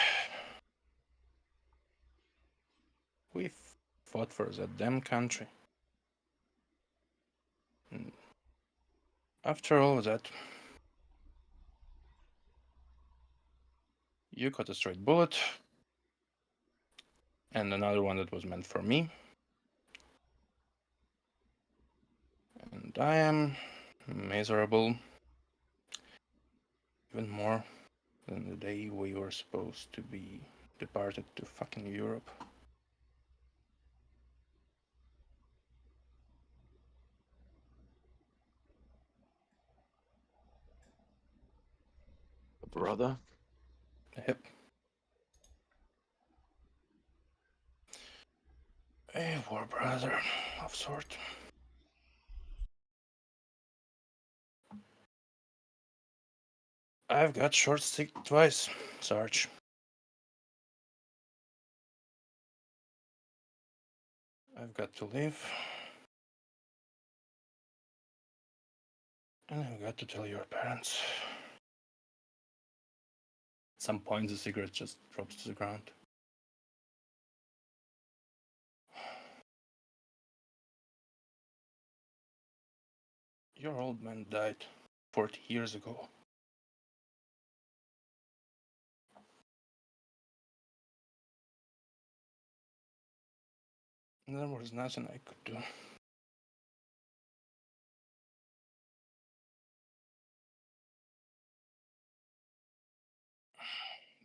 We fought for that damn country. And after all of that, you got a straight bullet, and another one that was meant for me. And I am miserable even more than the day we were supposed to be departed to fucking Europe. Brother? Yep. A war brother of sort. I've got short stick twice, Sarge. I've got to live. And I've got to tell your parents. At some point, the cigarette just drops to the ground. Your old man died 40 years ago. And there was nothing I could do.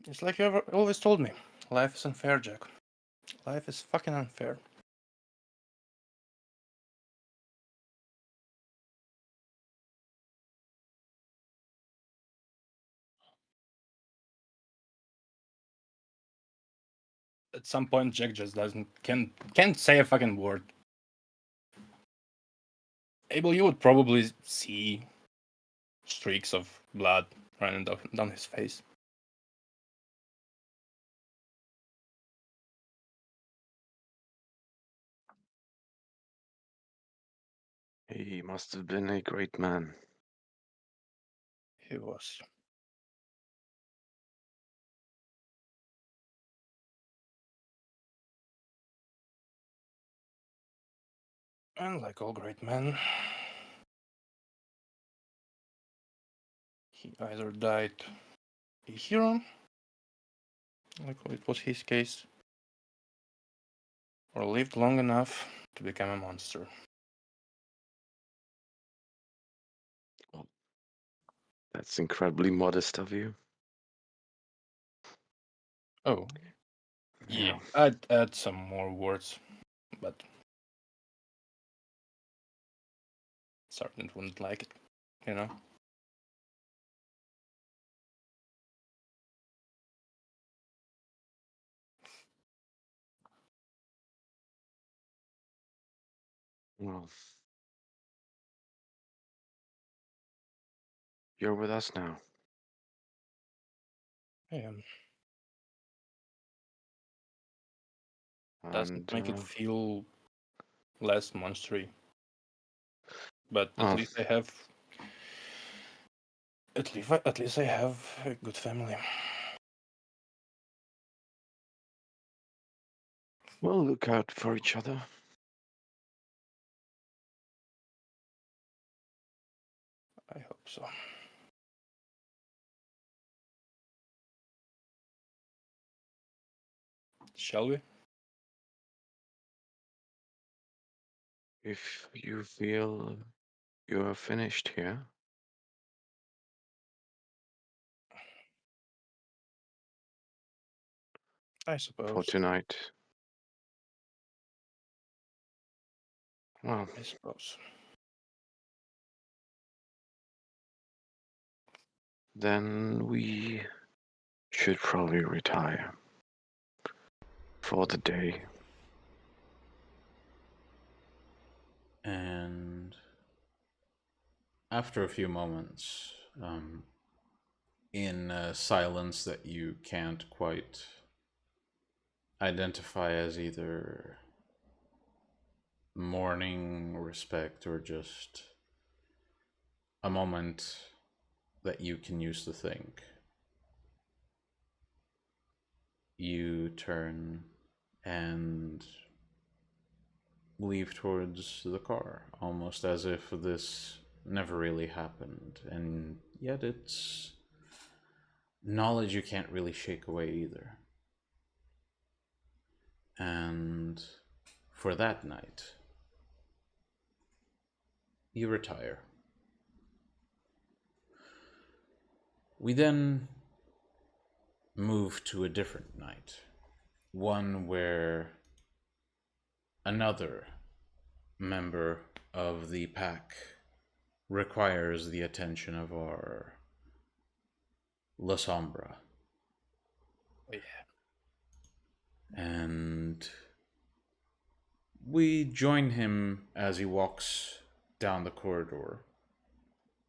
It's like you ever always told me. Life is unfair, Jack. Life is fucking unfair. At some point, Jack just can't say a fucking word. Abel, you would probably see streaks of blood running down his face. He must have been a great man. He was. And like all great men, he either died a hero, like it was his case, or lived long enough to become a monster. That's incredibly modest of you. Oh, yeah. I'd add some more words, but Sergeant wouldn't like it, you know? Well, you're with us now. Doesn't And, make it feel less monstery. But at well, least I have. At least I have a good family. we'll look out for each other. I hope so. Shall we? If you feel you are finished here, I for suppose. tonight, well, I suppose. then we should probably retire. for the day. And after a few moments, in silence that you can't quite identify as either mourning, respect, or just a moment that you can use to think, you turn and leave towards the car, almost as if this never really happened, and yet it's knowledge you can't really shake away either. And for that night, you retire. We then move to a different night, one where another member of the pack requires the attention of our La Sombra. Oh, yeah. And we join him as he walks down the corridor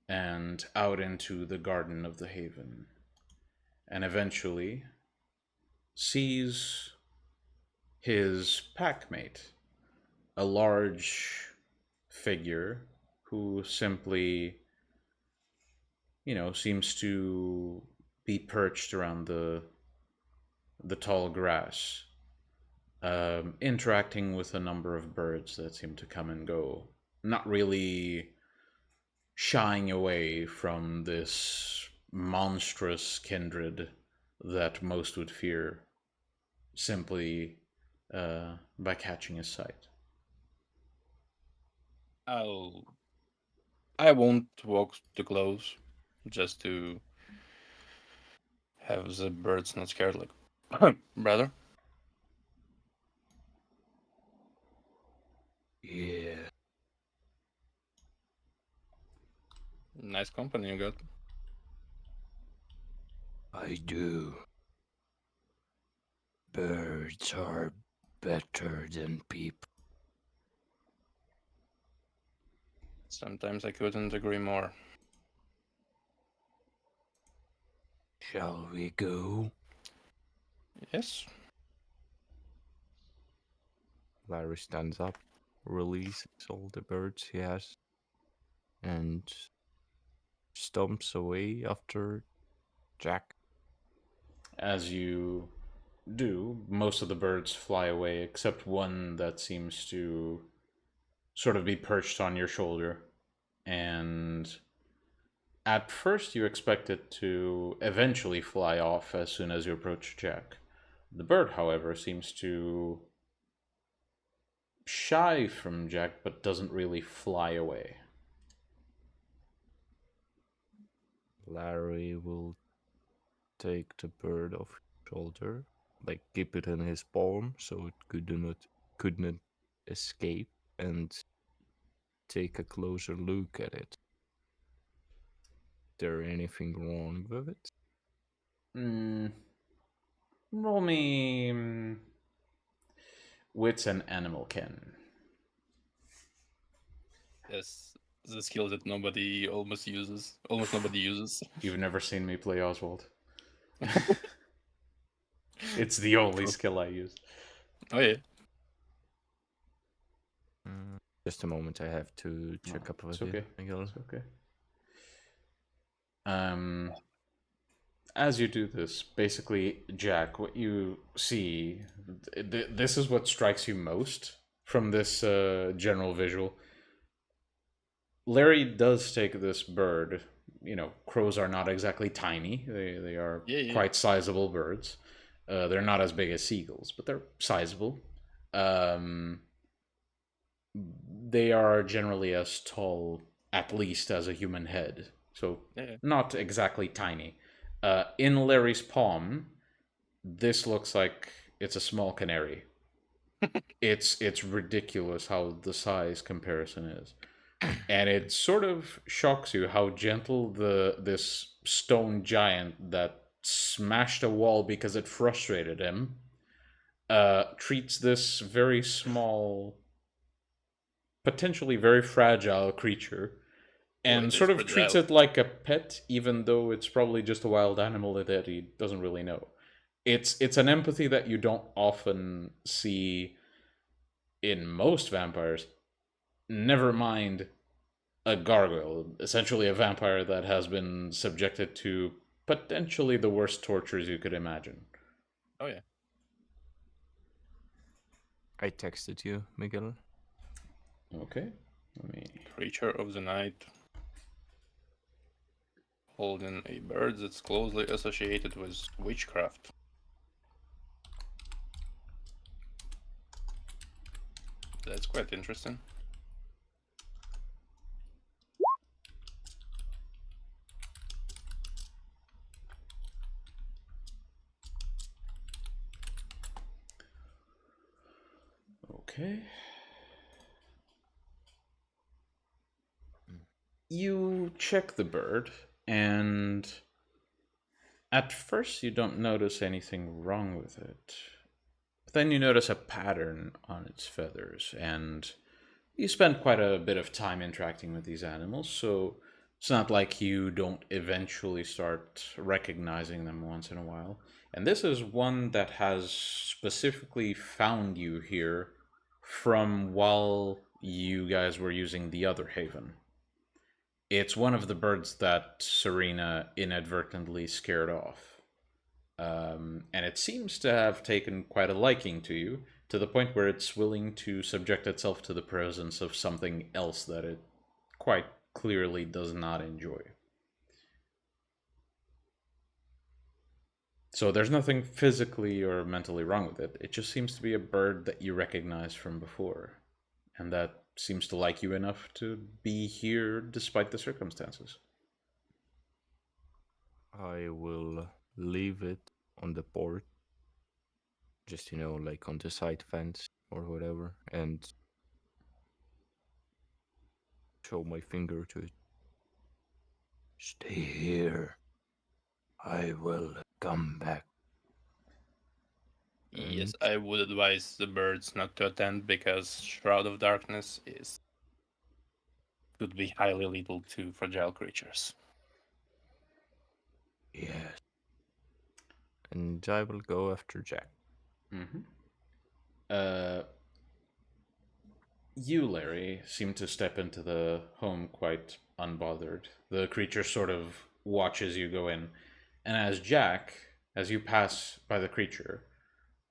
and out into the garden of the Haven, and eventually sees his packmate, a large figure who simply, seems to be perched around the tall grass, interacting with a number of birds that seem to come and go, not really shying away from this monstrous kindred that most would fear simply by catching his sight. I won't walk too close, just to have the birds not scared. Like, brother. Yeah. Nice company you got. I do. Birds are better than people. Sometimes I couldn't agree more. Shall we go? Yes. Larry stands up, releases all the birds he has, and stomps away after Jack. As you do, most of the birds fly away, except one that seems to sort of be perched on your shoulder. And at first, you expect it to eventually fly off as soon as you approach Jack. The bird, however, seems to shy from Jack, but doesn't really fly away. Larry will take the bird off his shoulder, like keep it in his palm so it couldn't escape, and take a closer look at it. Is there anything wrong with it? Roll me wits and animal ken. Yes. The skill that almost nobody uses. You've never seen me play Oswald. It's the only skill I use. Oh yeah. Just a moment, I have to check up with It's okay. Miguel. It's okay. As you do this, basically, Jack, what you see, this is what strikes you most from this general visual. Larry does take this bird. Crows are not exactly tiny. They are quite sizable birds. They're not as big as seagulls, but they're sizable. They are generally as tall, at least, as a human head. So not exactly tiny. In Larry's palm, this looks like it's a small canary. It's ridiculous how the size comparison is. And it sort of shocks you how gentle this stone giant that smashed a wall because it frustrated him treats this very small, potentially very fragile creature, and sort of treats it like a pet, even though it's probably just a wild animal that he doesn't really know. It's an empathy that you don't often see in most vampires. Never mind a gargoyle, essentially a vampire that has been subjected to potentially the worst tortures you could imagine. Oh yeah. I texted you, Miguel. Okay, let me. Creature of the night. Holding a bird that's closely associated with witchcraft. That's quite interesting. Okay. You check the bird, and at first you don't notice anything wrong with it. But then you notice a pattern on its feathers, and you spend quite a bit of time interacting with these animals, so it's not like you don't eventually start recognizing them once in a while. And this is one that has specifically found you here from while you guys were using the other haven. It's one of the birds that Serena inadvertently scared off. And it seems to have taken quite a liking to you, to the point where it's willing to subject itself to the presence of something else that it quite clearly does not enjoy. So there's nothing physically or mentally wrong with it. It just seems to be a bird that you recognize from before, and that seems to like you enough to be here despite the circumstances. I will leave it on the port, just like on the side fence or whatever, and show my finger to it. Stay here. I will come back. Yes, I would advise the birds not to attend because Shroud of Darkness could be highly lethal to fragile creatures. Yes. And I will go after Jack. Mm-hmm. You, Larry, seem to step into the home quite unbothered. The creature sort of watches you go in. And as Jack, as you pass by the creature,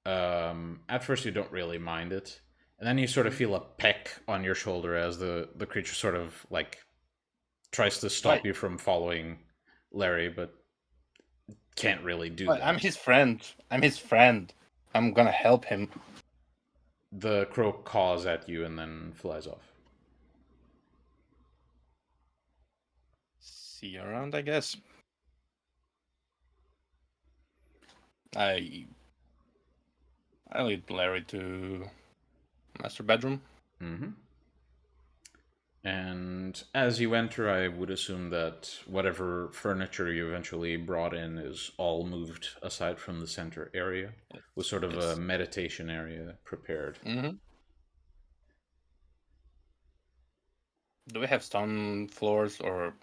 at first you don't really mind it. And then you sort of feel a peck on your shoulder as the creature sort of like tries to stop you from following Larry, but can't really do that. I'm his friend. I'm gonna help him. The crow caws at you and then flies off. See you around, I guess. I lead Larry to master bedroom. Mm-hmm. And as you enter, I would assume that whatever furniture you eventually brought in is all moved aside from the center area, with sort of a meditation area prepared. Mm-hmm. Do we have stone floors or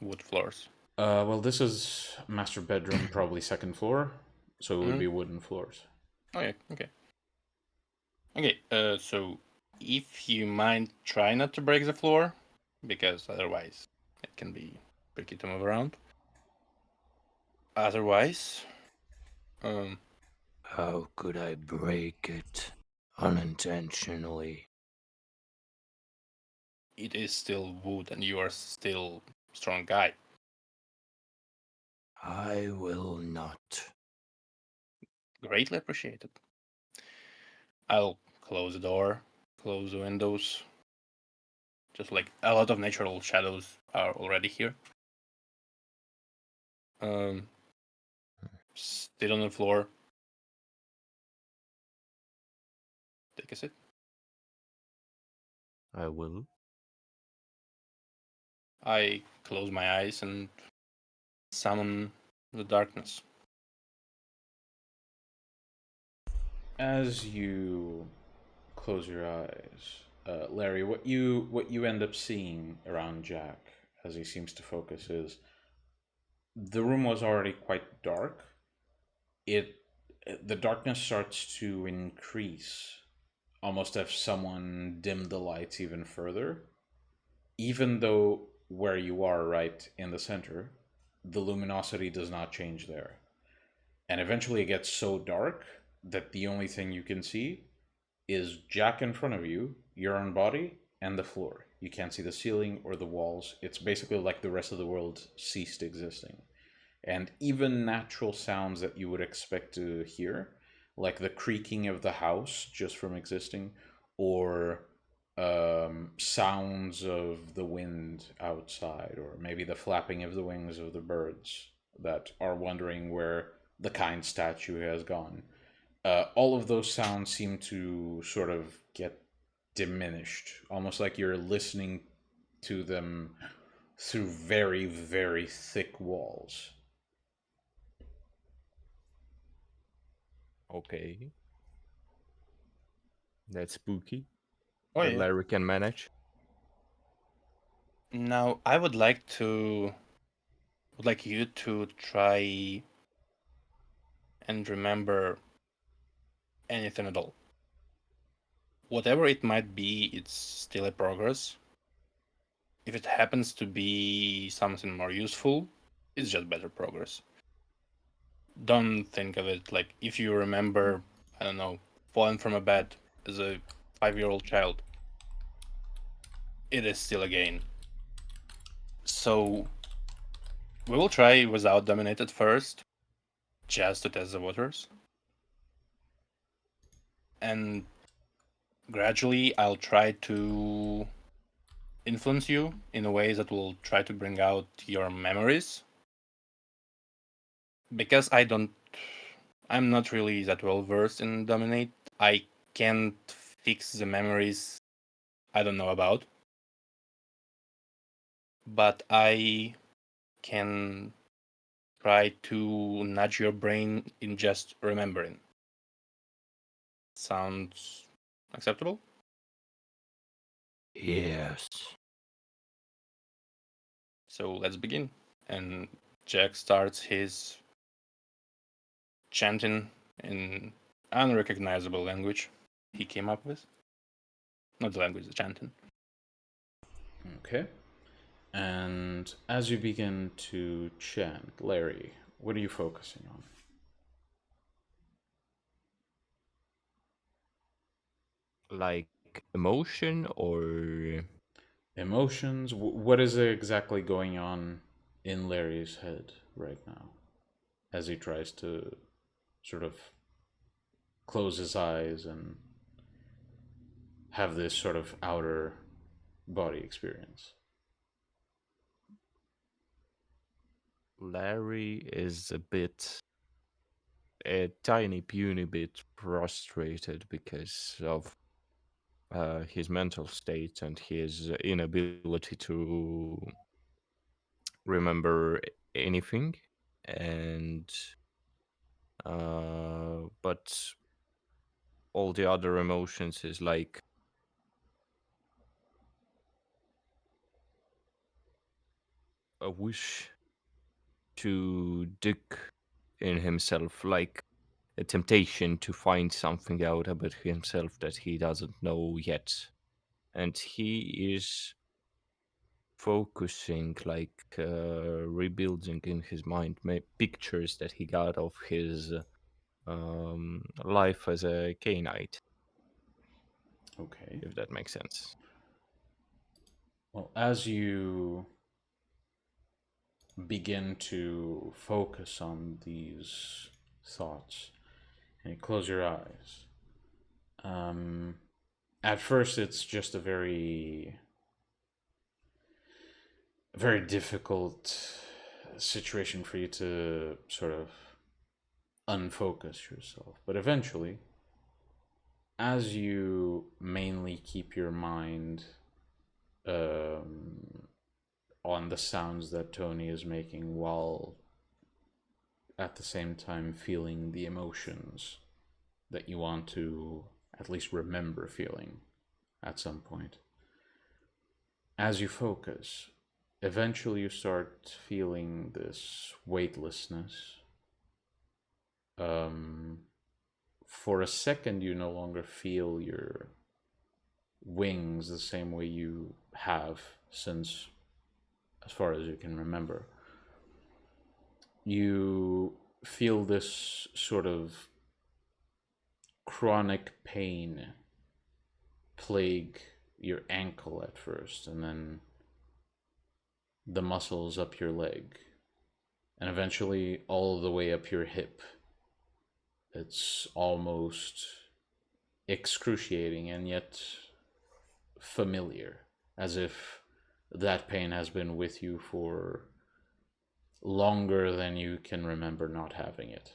wood floors? Well, this is master bedroom, probably second floor, so it would be wooden floors. Okay. So if you mind, try not to break the floor, because otherwise it can be tricky to move around. Otherwise, How could I break it unintentionally? it is still wood, and you are still a strong guy. I will not. Greatly appreciated. I'll close the door, close the windows. Just like a lot of natural shadows are already here. Sit on the floor. Take a sit. I will. I close my eyes and summon the darkness. As you close your eyes, Larry, what you end up seeing around Jack as he seems to focus is the room was already quite dark. It the darkness starts to increase, almost as someone dimmed the lights even further. Even though where you are, right in the center, the luminosity does not change there. And eventually it gets so dark that the only thing you can see is Jack in front of you, your own body, and the floor. You can't see the ceiling or the walls. It's basically like the rest of the world ceased existing. And even natural sounds that you would expect to hear, like the creaking of the house just from existing, or sounds of the wind outside, or maybe the flapping of the wings of the birds that are wondering where the kind statue has gone. All of those sounds seem to sort of get diminished, almost like you're listening to them through very, very thick walls. Okay, that's spooky, Oh but yeah. Larry can manage. Now I would like you to try and remember anything at all. Whatever it might be, it's still a progress. If it happens to be something more useful, it's just better progress. Don't think of it like if you remember, I don't know, falling from a bed as a 5-year-old child, it is still a gain. So we will try without dominated first, just to test the waters. And gradually I'll try to influence you in a way that will try to bring out your memories. Because I'm not really that well versed in dominate. I can't fix the memories I don't know about. But I can try to nudge your brain in just remembering. Sounds acceptable? Yes. So let's begin. And Jack starts his chanting in unrecognizable language he came up with. Not the language, the chanting. Okay. And as you begin to chant, Larry, what are you focusing on? Like emotion or Emotions? What is exactly going on in Larry's head right now as he tries to sort of close his eyes and have this sort of outer body experience? Larry is a tiny puny bit frustrated because of his mental state and his inability to remember anything, and but all the other emotions is like a wish to dig in himself, like a temptation to find something out about himself that he doesn't know yet. And he is focusing, like rebuilding in his mind pictures that he got of his life as a Cainite, Okay. if that makes sense. Well, as you begin to focus on these thoughts and you close your eyes, um, at first it's just a very difficult situation for you to sort of unfocus yourself. But eventually, as you mainly keep your mind um, on the sounds that Tony is making while at the same time feeling the emotions that you want to at least remember feeling at some point. As you focus, eventually you start feeling this weightlessness. For a second, you no longer feel your wings the same way you have since, as far as you can remember. You feel this sort of chronic pain plague your ankle at first, and then the muscles up your leg, and eventually all the way up your hip. It's almost excruciating and yet familiar, as if that pain has been with you for longer than you can remember not having it.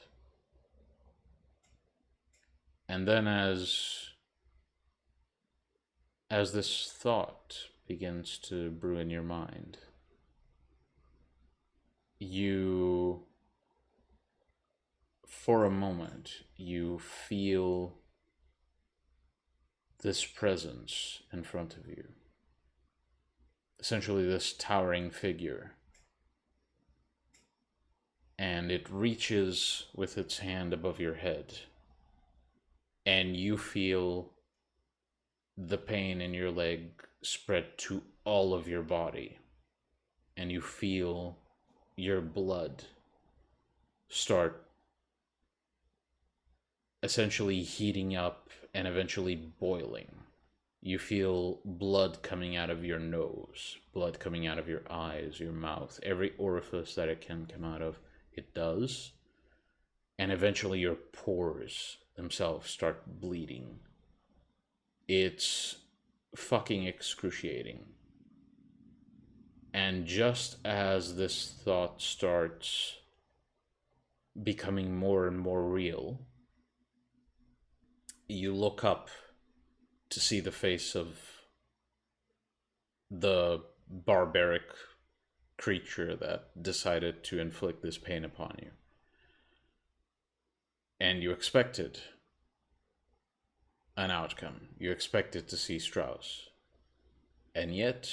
And then as this thought begins to brew in your mind, you, for a moment, you feel this presence in front of you. Essentially this towering figure. And it reaches with its hand above your head. And you feel the pain in your leg spread to all of your body. And you feel your blood start essentially heating up and eventually boiling. You feel blood coming out of your nose, blood coming out of your eyes, your mouth, every orifice that it can come out of, it does. And eventually your pores themselves start bleeding. It's fucking excruciating. And just as this thought starts becoming more and more real, you look up to see the face of the barbaric creature that decided to inflict this pain upon you. And you expected an outcome. You expected to see Strauss. And yet,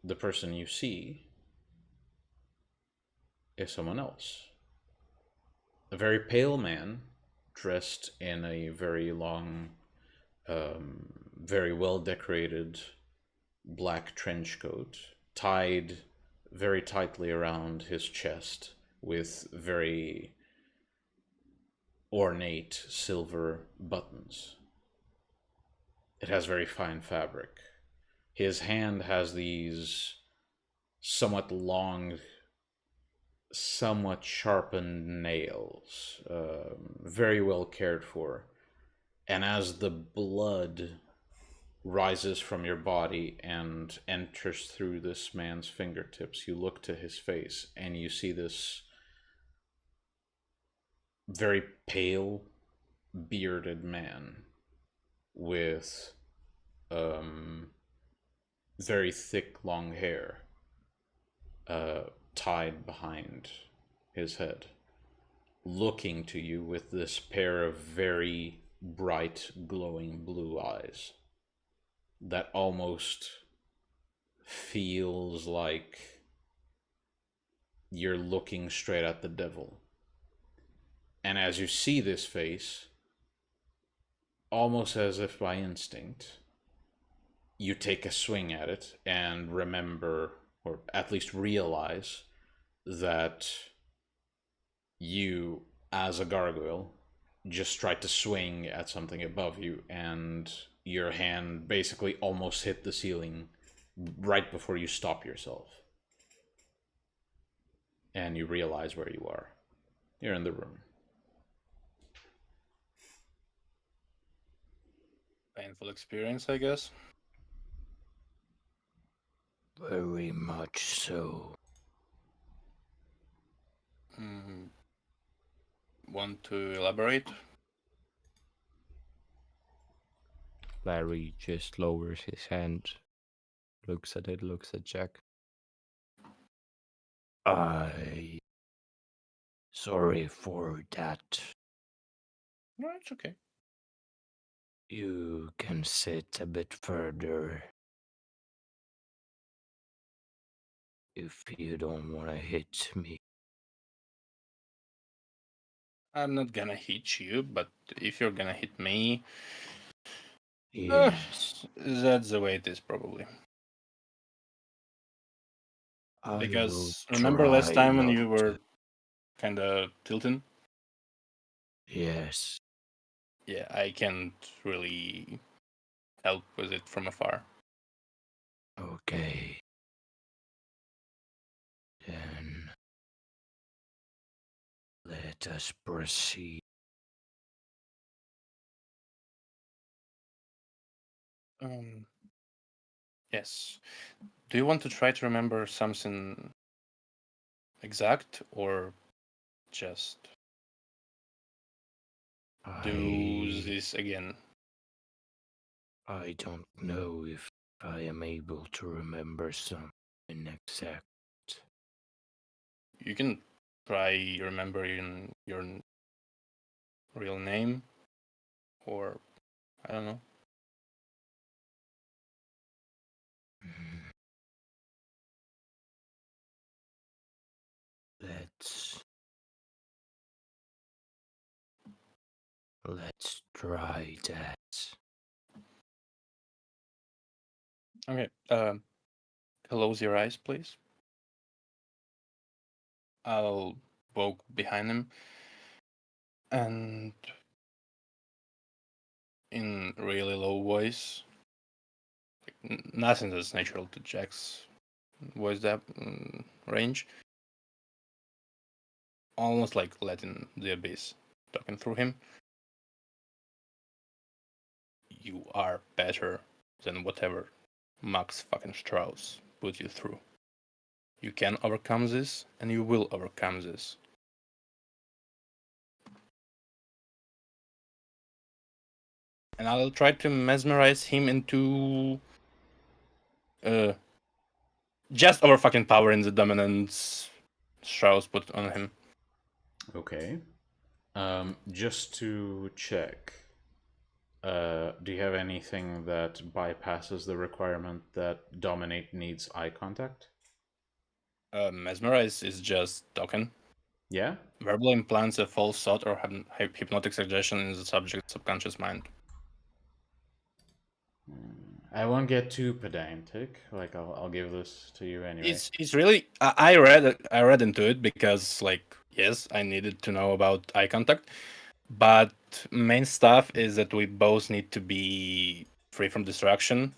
the person you see is someone else. A very pale man, dressed in a very long, very well decorated black trench coat, tied very tightly around his chest with very ornate silver buttons. It has very fine fabric. His hand has these somewhat long, somewhat sharpened nails, very well cared for. And as the blood rises from your body and enters through this man's fingertips, you look to his face and you see this very pale, bearded man with very thick, long hair tied behind his head, looking to you with this pair of very bright, glowing blue eyes that almost feels like you're looking straight at the devil. And as you see this face, almost as if by instinct, you take a swing at it and remember, or at least realize, that you, as a gargoyle, just tried to swing at something above you, and your hand basically almost hit the ceiling right before you stop yourself. And you realize where you are. You're in the room. Painful experience, I guess. Very much so. Want to elaborate? Larry just lowers his hand, looks at it, looks at Jack. Sorry for that. No, it's okay. You can sit a bit further if you don't want to hit me. I'm not gonna hit you, but if you're gonna hit me, Yes, that's the way it is probably. I will Because remember last try time when not you were to. kind of tilting? Yes, Yeah, I can't really help with it from afar. okay. Then let us proceed. Yes. Do you want to try to remember something exact or just do this again? I don't know if I am able to remember something exact. You can try remembering your real name, or I don't know. Mm. Let's try that. Okay. Close your eyes, please. I'll walk behind him, and in really low voice, nothing that's natural to Jack's voice that range, almost like letting the abyss talking through him. You are better than whatever Max fucking Strauss put you through. You can overcome this, and you will overcome this. And I'll try to mesmerize him into just our fucking power in the dominance Strauss put on him. Okay. Just to check, do you have anything that bypasses the requirement that dominate needs eye contact? Mesmerize is just token. Yeah? Verbal implants a false thought or hypnotic suggestion in the subject's subconscious mind. I won't get too pedantic. Like I'll give this to you anyway. It's really I read into it because like yes I needed to know about eye contact, but main stuff is that we both need to be free from distraction.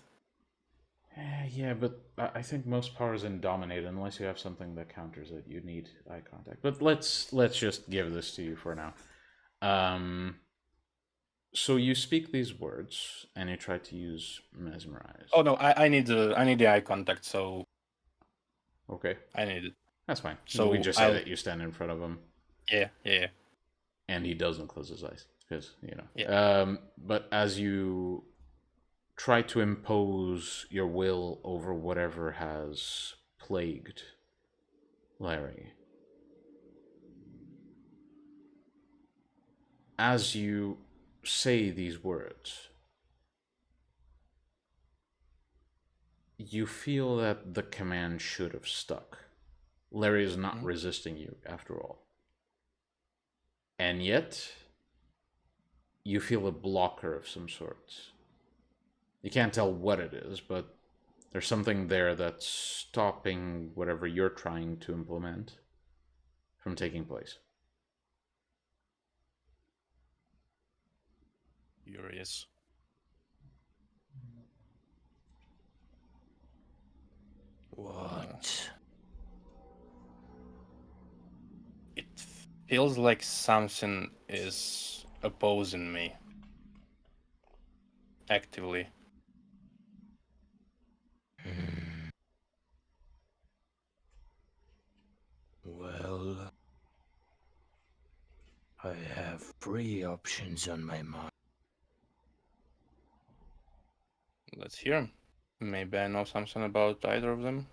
Yeah, but I think most powers in dominate, unless you have something that counters it, you need eye contact. But let's just give this to you for now. So you speak these words and you try to use mesmerize. Oh no, I need the eye contact, so Okay, I need it. that's fine. So We just say that you stand in front of him yeah. and he doesn't close his eyes because you know. Yeah. But as you try to impose your will over whatever has plagued Larry, as you say these words, you feel that the command should have stuck. Larry is not resisting you after all. And yet, you feel a blocker of some sort. You can't tell what it is, but there's something there that's stopping whatever you're trying to implement from taking place. Furious. What? It feels like something is opposing me actively. Hmm. Well, I have 3 options on my mind. Let's hear 'em. Maybe I know something about either of them.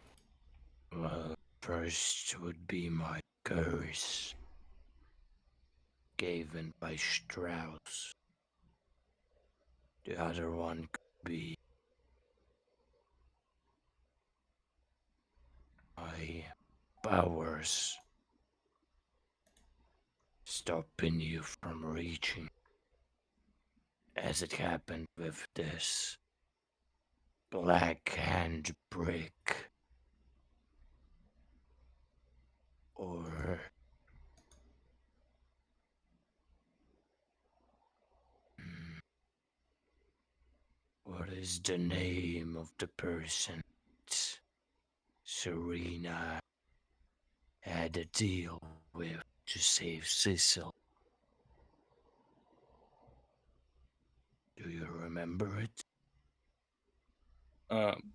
Well, first would be my curse, given by Strauss. The other one could be my powers stopping you from reaching, as it happened with this black hand brick. Or what is the name of the person Serena had a deal with to save Cecil? Do you remember it?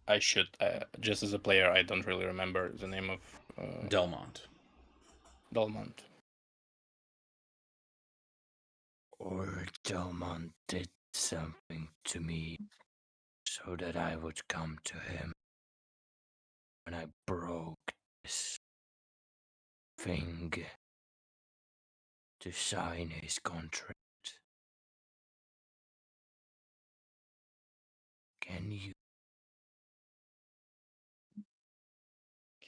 I should. Just as a player, I don't really remember the name of Delmont. Belmont. Or Delmont did something to me so that I would come to him when I broke this thing to sign his contract. Can you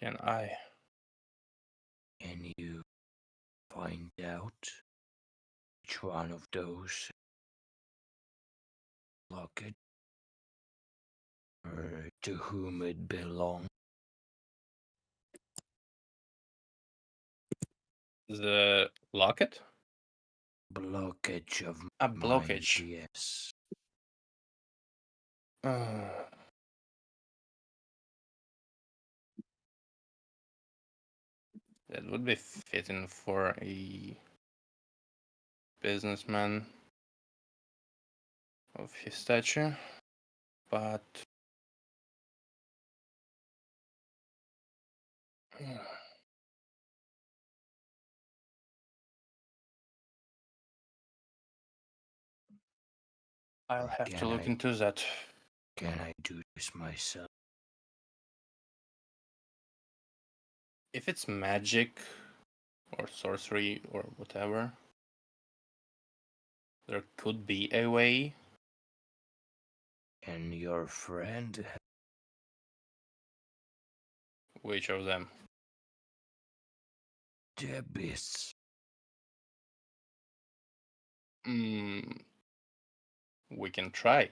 Can I? find out which one of those locket or to whom it belonged? The locket? Blockage of A mind, blockage. yes. That would be fitting for a businessman of his stature, but I'll have to look into that. Can I do this myself? If it's magic or sorcery or whatever, there could be a way. And your friend? Which of them? The Abyss. We can try.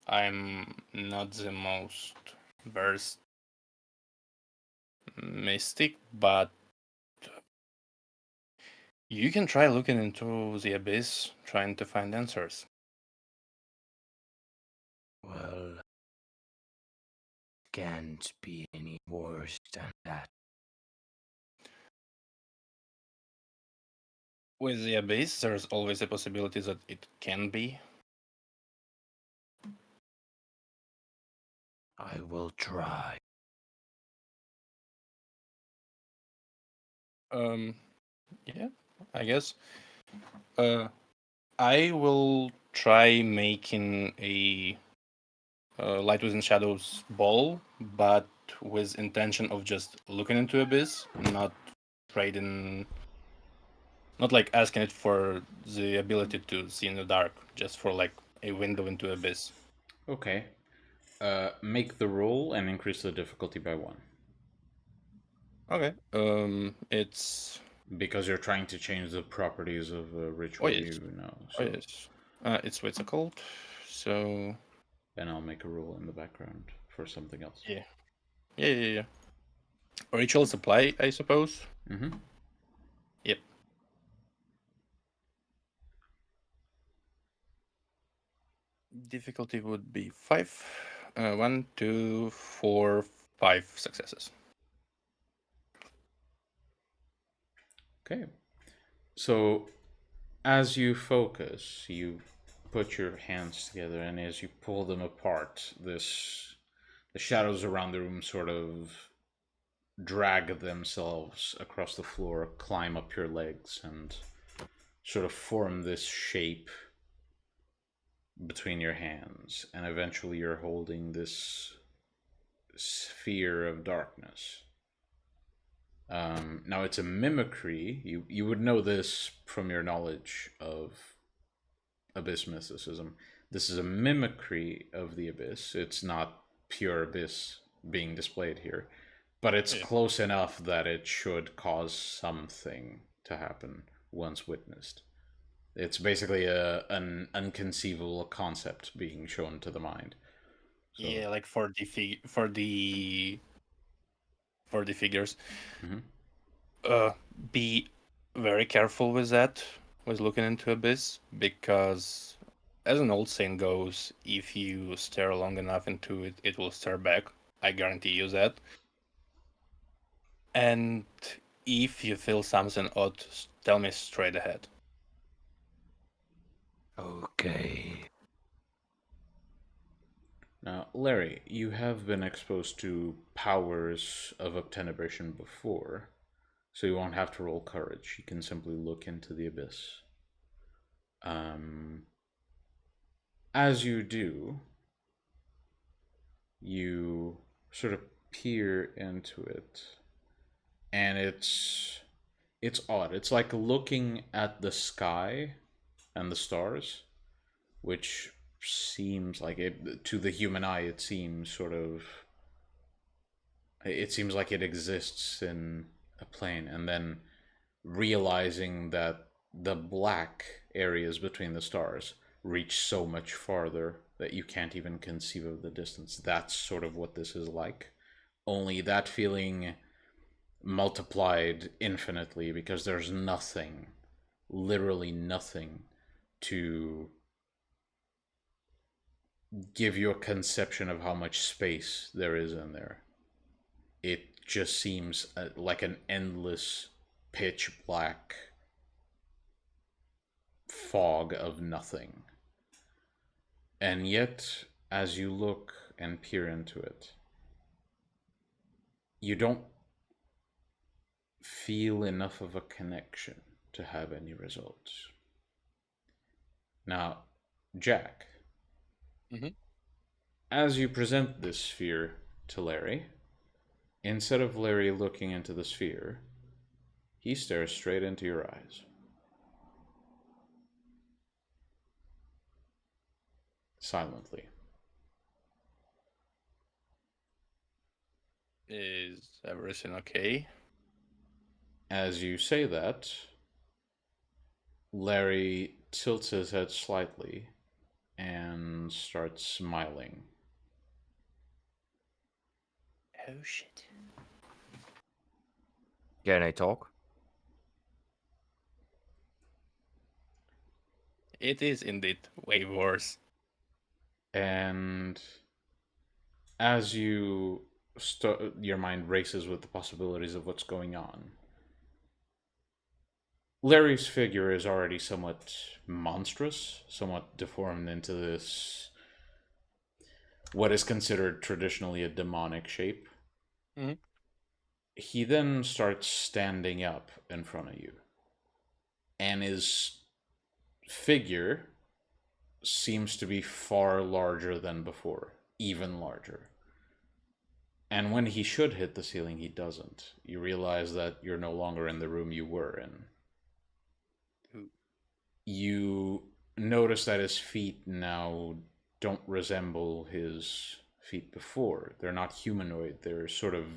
I'm not the most versed mystic, but you can try looking into the abyss, trying to find answers. Well, can't be any worse than that. With the abyss, there's always a possibility that it can be. I will try. Yeah, I guess. I will try making a Light Within Shadows ball, but with intention of just looking into abyss, not trading, not like asking it for the ability to see in the dark, just for like a window into abyss. Okay. Make the roll and increase the difficulty by 1. Okay. It's Because you're trying to change the properties of a ritual, yes. you know. Oh So. yes. It's what's it called? So. Then I'll make a rule in the background for something else. Yeah. Ritual supply, I suppose. Mm-hmm. Yep. Difficulty would be 5. 1, 2, 4, 5 successes. Okay. So as you focus, you put your hands together, and as you pull them apart, the shadows around the room sort of drag themselves across the floor, climb up your legs, and sort of form this shape between your hands, and eventually you're holding this sphere of darkness. Now it's a mimicry. You would know this from your knowledge of abyss mysticism. This is a mimicry of the abyss. It's not pure abyss being displayed here, but it's close enough that it should cause something to happen once witnessed. It's basically an inconceivable concept being shown to the mind. So, yeah, like for the figures. Mhm. Be very careful with that, with looking into abyss, because as an old saying goes, if you stare long enough into it, it will stare back. I guarantee you that. And if you feel something odd, tell me straight ahead. Okay. Now, Larry, you have been exposed to powers of obtenebration before, so you won't have to roll courage. You can simply look into the abyss. As you do, you sort of peer into it, and it's odd. It's like looking at the sky and the stars, which seems like it to the human eye. It seems sort of. It seems like it exists in a plane, and then realizing that the black areas between the stars reach so much farther that you can't even conceive of the distance. That's sort of what this is like. Only that feeling multiplied infinitely because there's nothing, literally nothing, to give you a conception of how much space there is in there. It just seems like an endless pitch black fog of nothing. And yet, as you look and peer into it, you don't feel enough of a connection to have any results. Now, Jack, as you present this sphere to Larry, instead of Larry looking into the sphere, he stares straight into your eyes. Silently. Is everything okay? As you say that, Larry tilts his head slightly and starts smiling. Oh shit. Can I talk? It is indeed way worse. And as you your mind races with the possibilities of what's going on, Larry's figure is already somewhat monstrous, somewhat deformed into this what is considered traditionally a demonic shape. Mm-hmm. He then starts standing up in front of you, and his figure seems to be far larger than before, even larger. And when he should hit the ceiling, he doesn't. You realize that you're no longer in the room you were in. You notice that his feet now don't resemble his feet before. They're not humanoid, they're sort of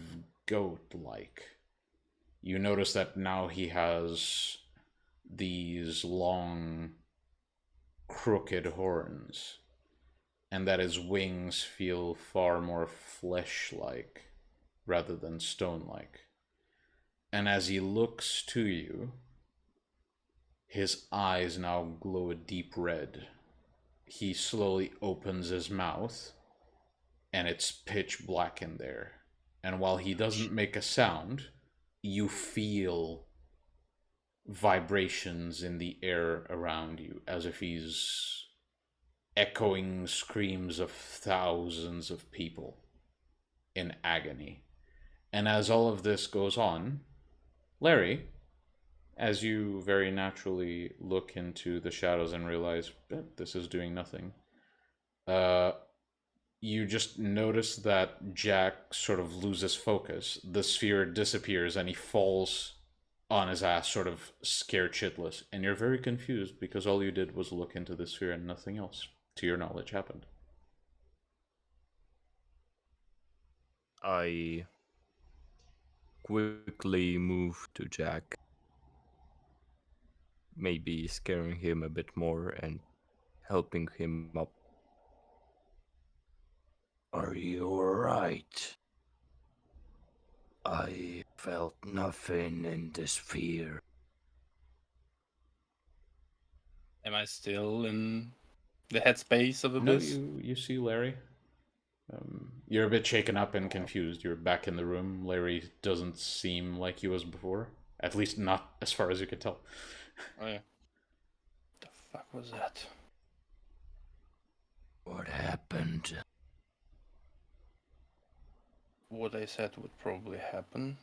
goat-like. You notice that now he has these long, crooked horns, and that his wings feel far more flesh-like rather than stone-like. And as he looks to you, his eyes now glow a deep red. He slowly opens his mouth, and it's pitch black in there. And while he doesn't make a sound, you feel vibrations in the air around you, as if he's echoing screams of thousands of people in agony. And as all of this goes on, Larry, as you very naturally look into the shadows and realize that this is doing nothing, you just notice that Jack sort of loses focus. The sphere disappears and he falls on his ass, sort of scared shitless. And you're very confused because all you did was look into the sphere and nothing else. to your knowledge, happened? I quickly move to Jack, maybe scaring him a bit more and helping him up. Are you alright? I felt nothing in the sphere. Am I still in the headspace of No, Abyss? you see Larry. You're a bit shaken up and confused. You're back in the room. Larry doesn't seem like he was before. At least not as far as you could tell. Oh yeah. The fuck was that? What happened? What I said would probably happen,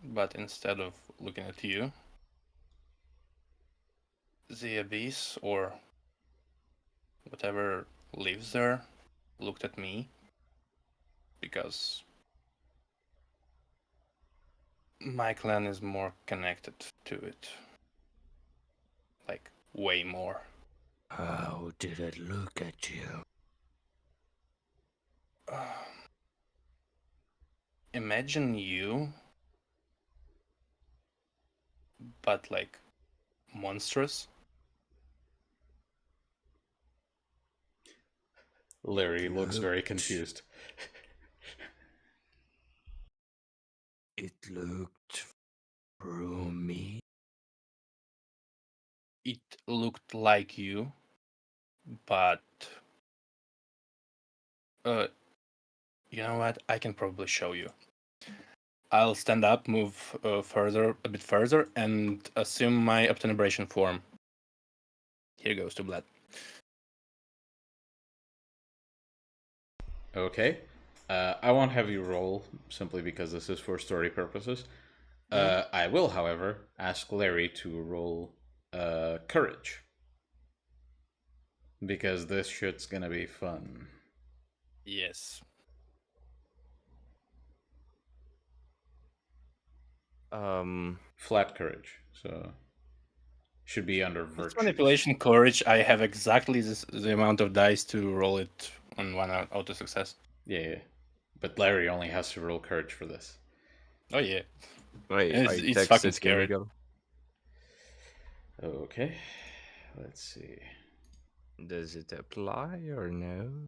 but instead of looking at you, the Abyss or whatever lives there looked at me because my clan is more connected to it. Like, way more. How did it look at you? Imagine you, but like monstrous. Larry looks very confused. It looked through me. It looked like you, but you know what? I can probably show you. I'll stand up, move a bit further, and assume my obtenebration form. Here goes to blood. Okay. I won't have you roll, simply because this is for story purposes. I will, however, ask Larry to roll courage. Because this shit's gonna be fun. Yes. Flat courage, so should be under virtue. Manipulation courage. I have exactly the amount of dice to roll it on one auto success. Yeah, but Larry only has to roll courage for this. Oh yeah. It's fucking scary. Okay, let's see. Does it apply or no?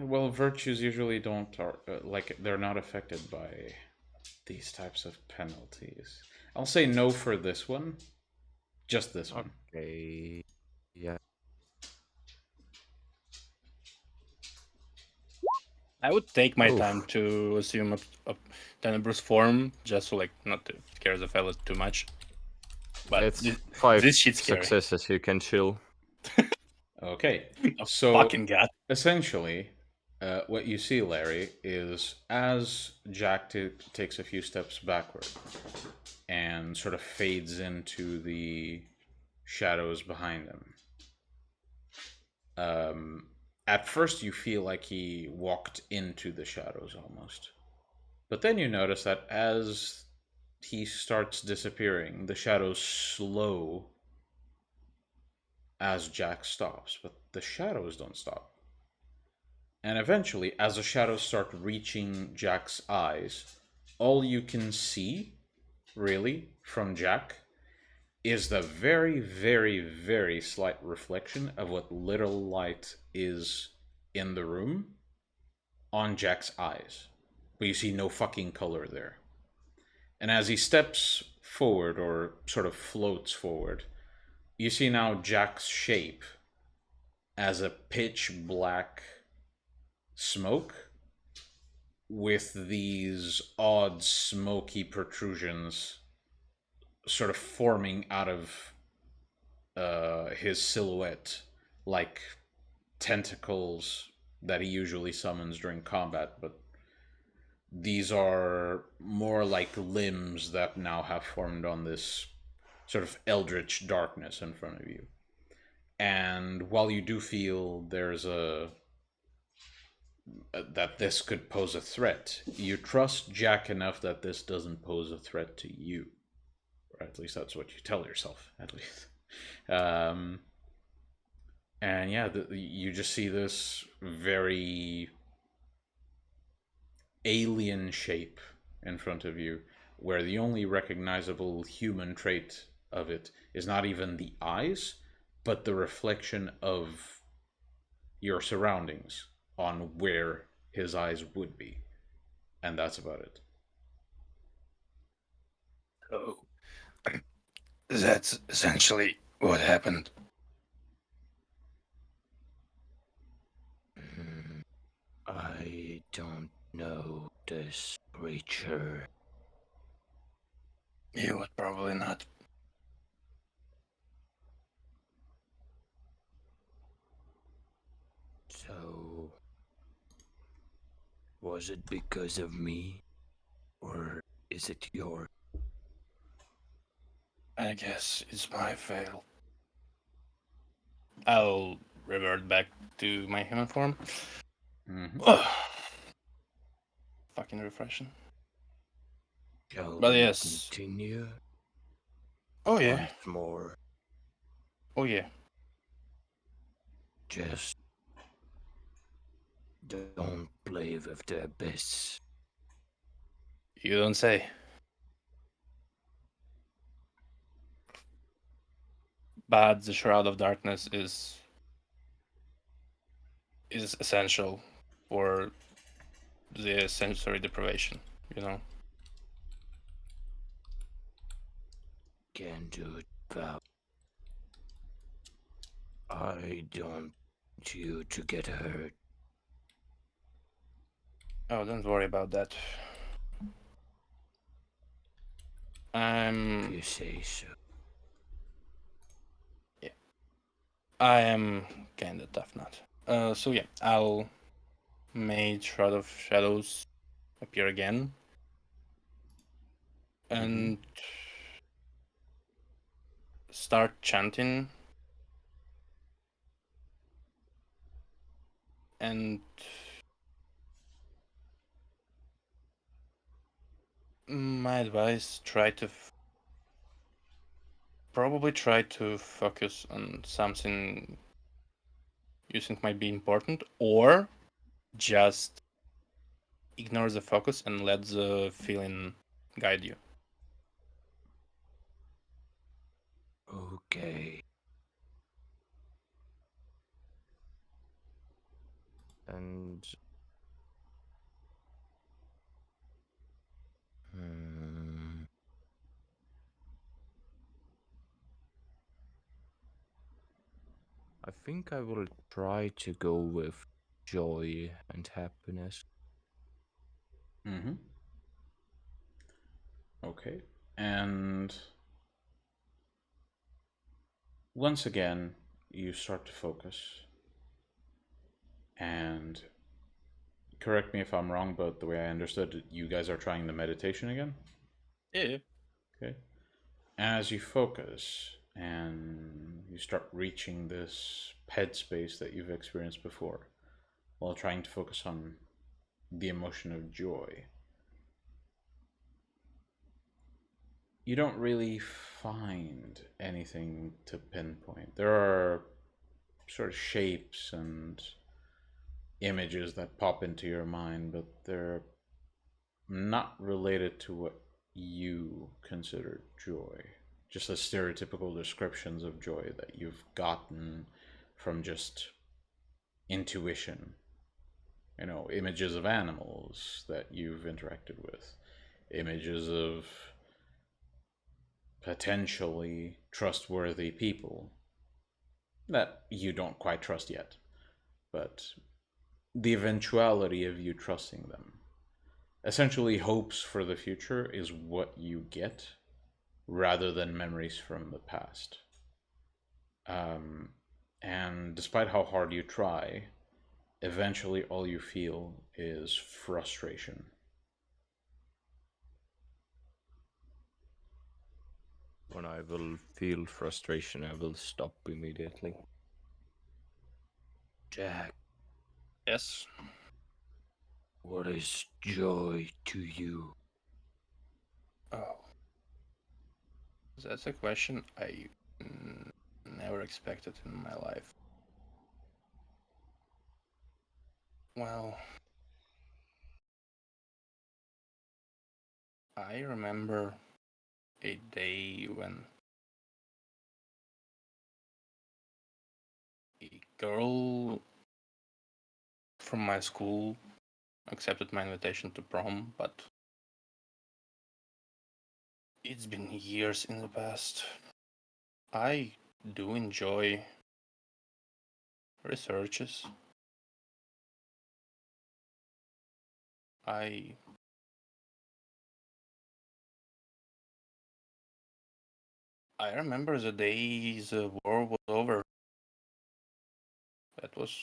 Well, virtues usually don't like they're not affected by these types of penalties. I'll say no for this one. Just this one. Okay. Yeah. I would take my Oof. time to assume a tenebrous form, just so like not to scare the fella too much. But It's 5 this shit's scary. successes, you can chill. Okay, Oh, so fucking god. essentially, what you see, Larry, is as Jack takes a few steps backward and sort of fades into the shadows behind him. At first, you feel like he walked into the shadows almost. But then you notice that as he starts disappearing, the shadows slow as Jack stops, but the shadows don't stop. And eventually, as the shadows start reaching Jack's eyes, all you can see, really, from Jack, is the very, very, very slight reflection of what little light is in the room on Jack's eyes. But you see no fucking color there. And as he steps forward, or sort of floats forward, you see now Jack's shape as a pitch black smoke with these odd smoky protrusions sort of forming out of his silhouette, like tentacles that he usually summons during combat, but these are more like limbs that now have formed on this sort of eldritch darkness in front of you. And while you do feel there's that this could pose a threat, you trust Jack enough that this doesn't pose a threat to you. Or at least that's what you tell yourself, at least. And yeah, you just see this very alien shape in front of you, where the only recognizable human trait of it is not even the eyes, but the reflection of your surroundings on where his eyes would be. And that's about it. So that's essentially what happened. I don't know this creature. You would probably not. So, was it because of me? Or is it your... I guess it's my fail. I'll revert back to my human form. Mm-hmm. Fucking refreshing. Shall But we yes. continue? Oh yeah. Once more. Oh yeah. Just don't play with the abyss. You don't say. But the Shroud of Darkness is essential for the sensory deprivation, you know? Can do it, pal. I don't want you to get hurt. Oh, don't worry about that. If you say so. Yeah. I am kinda tough nut. So yeah, I'll make Shroud of Shadows appear again. And start chanting. And my advice, probably try to focus on something you think might be important, or just ignore the focus and let the feeling guide you. Okay. And... I think I will try to go with joy and happiness. Mm-hmm. Okay. And once again, you start to focus. And correct me if I'm wrong, but the way I understood it, you guys are trying the meditation again? Yeah. Okay. As you focus and you start reaching this headspace that you've experienced before, while trying to focus on the emotion of joy, you don't really find anything to pinpoint. There are sort of shapes and images that pop into your mind, but they're not related to what you consider joy. Just the stereotypical descriptions of joy that you've gotten from just intuition. You know, images of animals that you've interacted with, images of potentially trustworthy people that you don't quite trust yet, but the eventuality of you trusting them. Essentially, hopes for the future is what you get rather than memories from the past. Um, and despite how hard you try, eventually all you feel is frustration. When I will feel frustration, I will stop immediately. Jack, Yes. what is joy to you? Oh. That's a question I never expected in my life. Well, I remember a day when a girl from my school accepted my invitation to prom, but it's been years in the past. I do enjoy researches. I remember the day the war was over. That was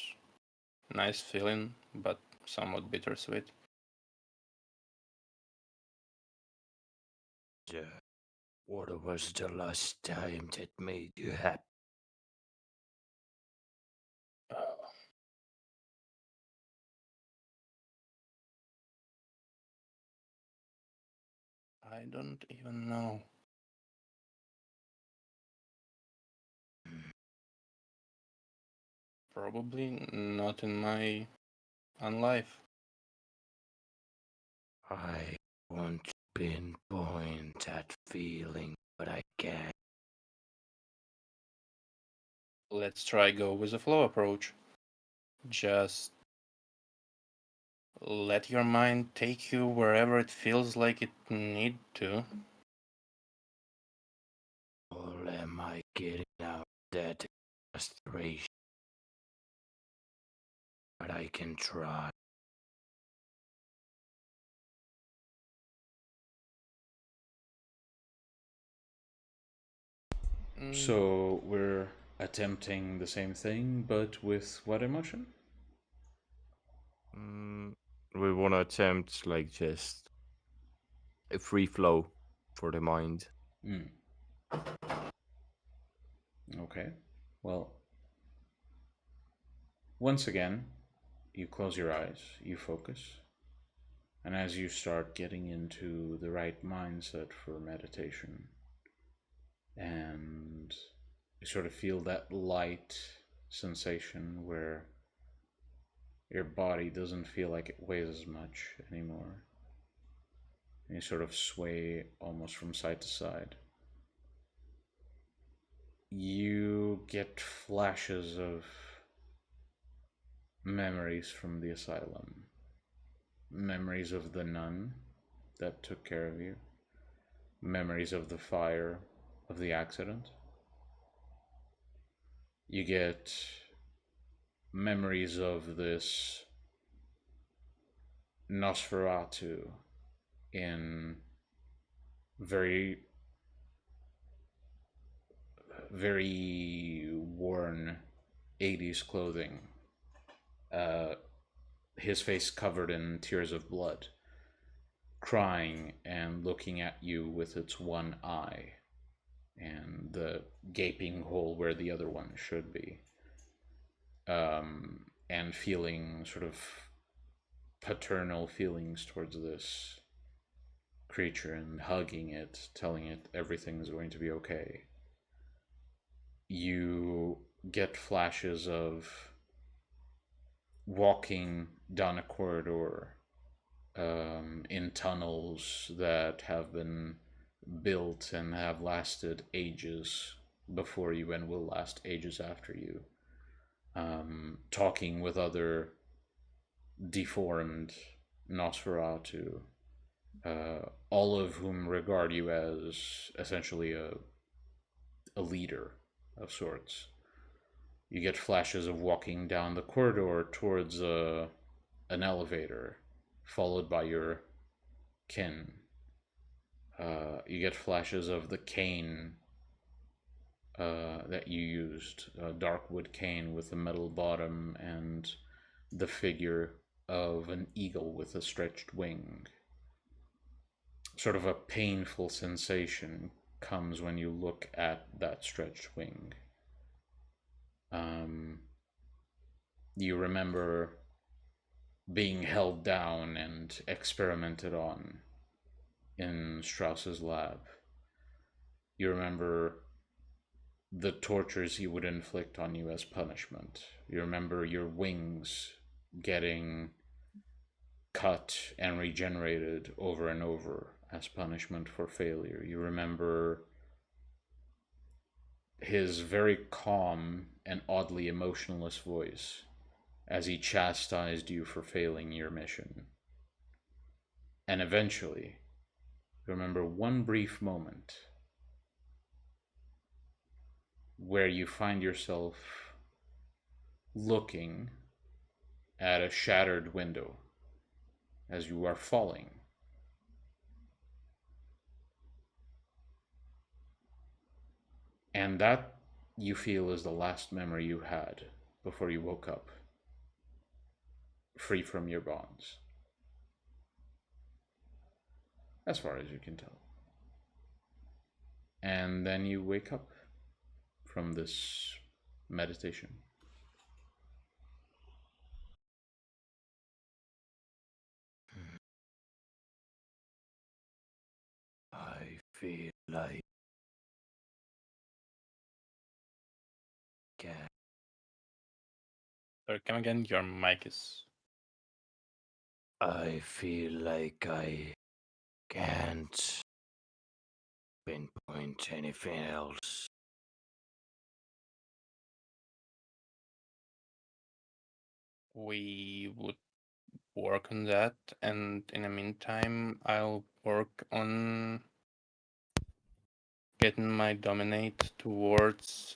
a nice feeling, but somewhat bittersweet. What was the last time that made you happy? I don't even know. Probably not in my own life. I want to pinpoint that feeling, but I can't. Let's try go with the flow approach. Just let your mind take you wherever it feels like it need to. Or am I getting out that frustration? But I can try. So we're attempting the same thing, but with what emotion? We want to attempt like just a free flow for the mind. Mm. Okay. Well, once again, you close your eyes, you focus, and as you start getting into the right mindset for meditation, and you sort of feel that light sensation where your body doesn't feel like it weighs as much anymore. And you sort of sway almost from side to side. You get flashes of memories from the asylum, memories of the nun that took care of you, memories of the fire, of the accident. You get memories of this Nosferatu in very, very worn 80s clothing, uh, his face covered in tears of blood, crying and looking at you with its one eye and the gaping hole where the other one should be, and feeling sort of paternal feelings towards this creature and hugging it, telling it everything's going to be okay. You get flashes of walking down a corridor, in tunnels that have been built and have lasted ages before you and will last ages after you. Talking with other deformed Nosferatu, all of whom regard you as essentially a leader of sorts. You get flashes of walking down the corridor towards an elevator, followed by your kin. You get flashes of the cane that you used, a dark wood cane with a metal bottom and the figure of an eagle with a stretched wing. Sort of a painful sensation comes when you look at that stretched wing. You remember being held down and experimented on in Strauss's lab. You remember the tortures he would inflict on you as punishment. You remember your wings getting cut and regenerated over and over as punishment for failure. You remember his very calm and oddly emotionless voice as he chastised you for failing your mission. And eventually, you remember one brief moment where you find yourself looking at a shattered window as you are falling. And that, you feel, is the last memory you had before you woke up, free from your bonds. As far as you can tell. And then you wake up from this meditation. I feel like Sorry, come again. Your mic is. I feel like I can't pinpoint anything else. We would work on that, and in the meantime, I'll work on getting my dominate towards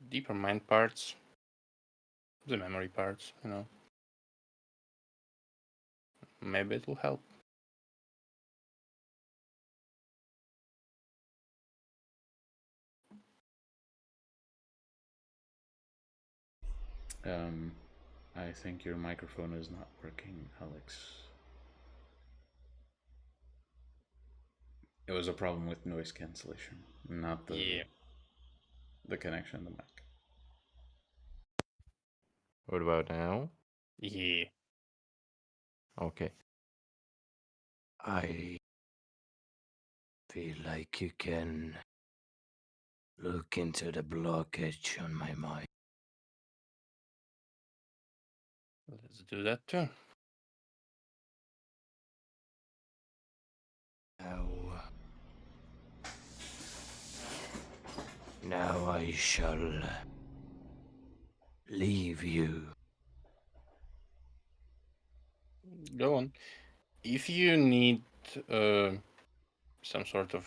deeper mind parts, the memory parts, Maybe it will help. I think your microphone is not working, Alex. It was a problem with noise cancellation, not the connection of the mic. What about now? Yeah. Okay. I feel like you can look into the blockage on my mind. Let's do that too. Now I shall leave you. Go on. If you need some sort of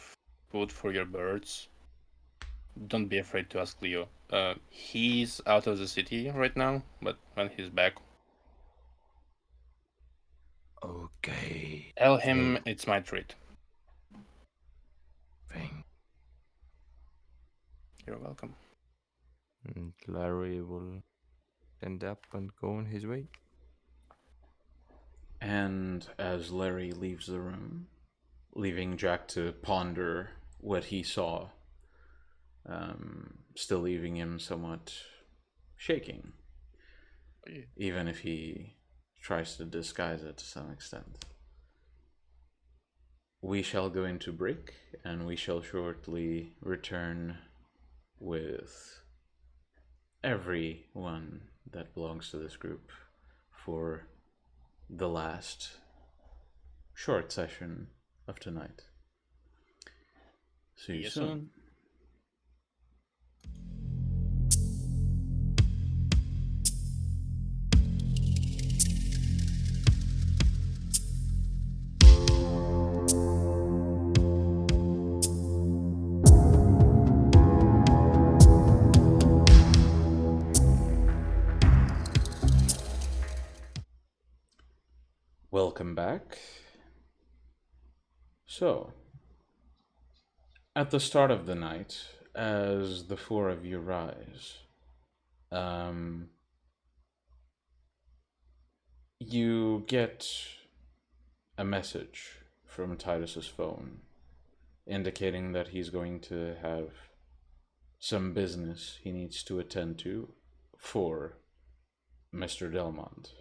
food for your birds, don't be afraid to ask Leo. He's out of the city right now, but when he's back, Okay. tell him it's my treat. Thank. You're welcome. And Larry will stand up and go on his way. And as Larry leaves the room, leaving Jack to ponder what he saw, still leaving him somewhat shaking, even if he tries to disguise it to some extent. We shall go into break, and we shall shortly return with everyone that belongs to this group for the last short session of tonight. See you soon. Welcome back. So, at the start of the night, as the four of you rise, you get a message from Titus's phone indicating that he's going to have some business he needs to attend to for Mr. Delmont.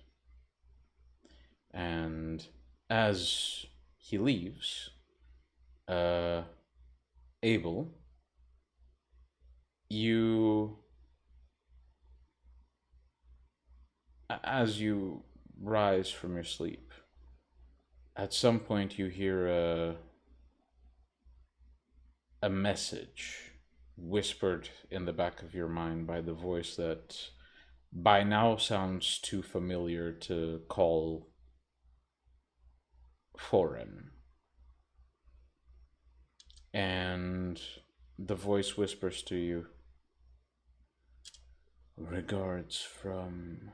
And as he leaves, Abel, you as you rise from your sleep, at some point you hear a message whispered in the back of your mind by the voice that by now sounds too familiar to call foreign. And the voice whispers to you, "Regards from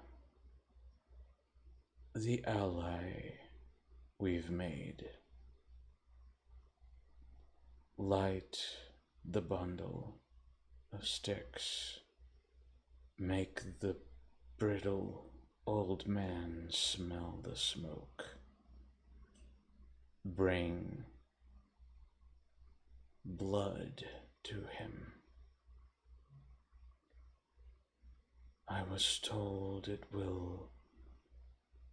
the ally we've made. Light the bundle of sticks. Make the brittle old man smell the smoke. Bring blood to him. I was told it will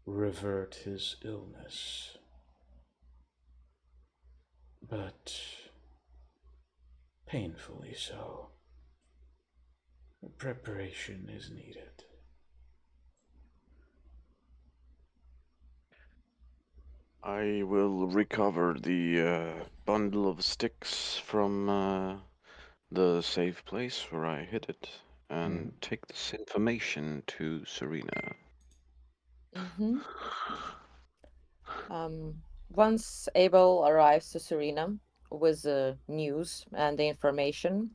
revert his illness, but painfully so. Preparation is needed." I will recover the bundle of sticks from the safe place where I hid it and take this information to Serena. Mm-hmm. Once Abel arrives to Serena with the news and the information,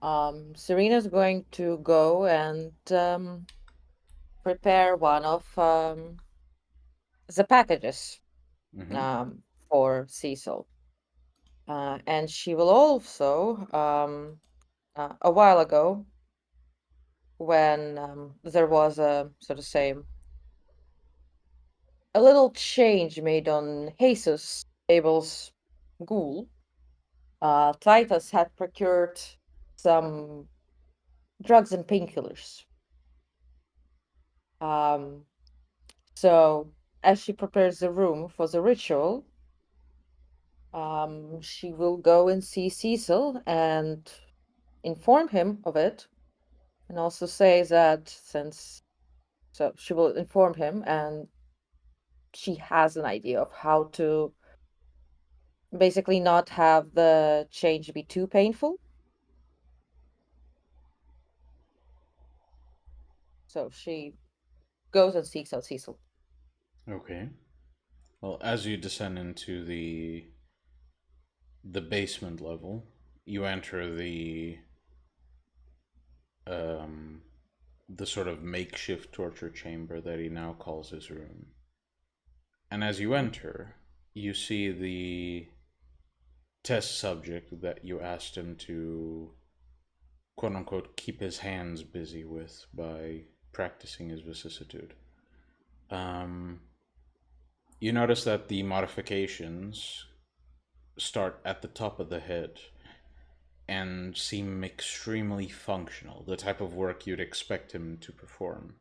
Serena's going to go and prepare one of the packages for Cecil. And she will also, a while ago, when there was a, so to say, a little change made on Jesus, Abel's ghoul, Titus had procured some drugs and painkillers. Um, so as she prepares the room for the ritual, she will go and see Cecil and inform him of it, and also say that so she will inform him, and she has an idea of how to basically not have the change be too painful. So she goes and seeks out Cecil. Okay. Well, as you descend into the basement level, you enter um the sort of makeshift torture chamber that he now calls his room. And as you enter, you see the test subject that you asked him to, quote unquote, keep his hands busy with by practicing his vicissitude. You notice that the modifications start at the top of the head and seem extremely functional, the type of work you'd expect him to perform.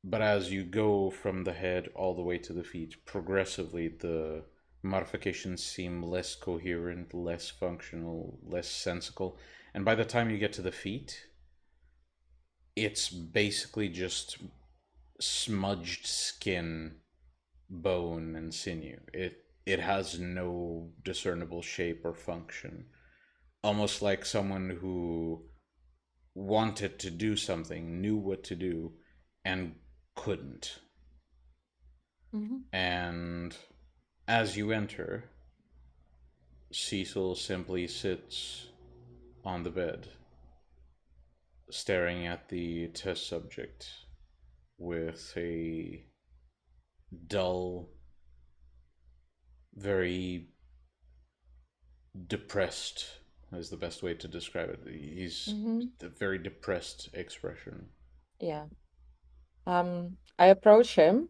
But as you go from the head all the way to the feet, progressively the modifications seem less coherent, less functional, less sensical. And by the time you get to the feet, it's basically just smudged skin, bone, and sinew. It has no discernible shape or function. Almost like someone who wanted to do something, knew what to do, and couldn't. And as you enter, Cecil simply sits on the bed, staring at the test subject with a dull, very depressed, is the best way to describe it. He's a very depressed expression. Yeah. I approach him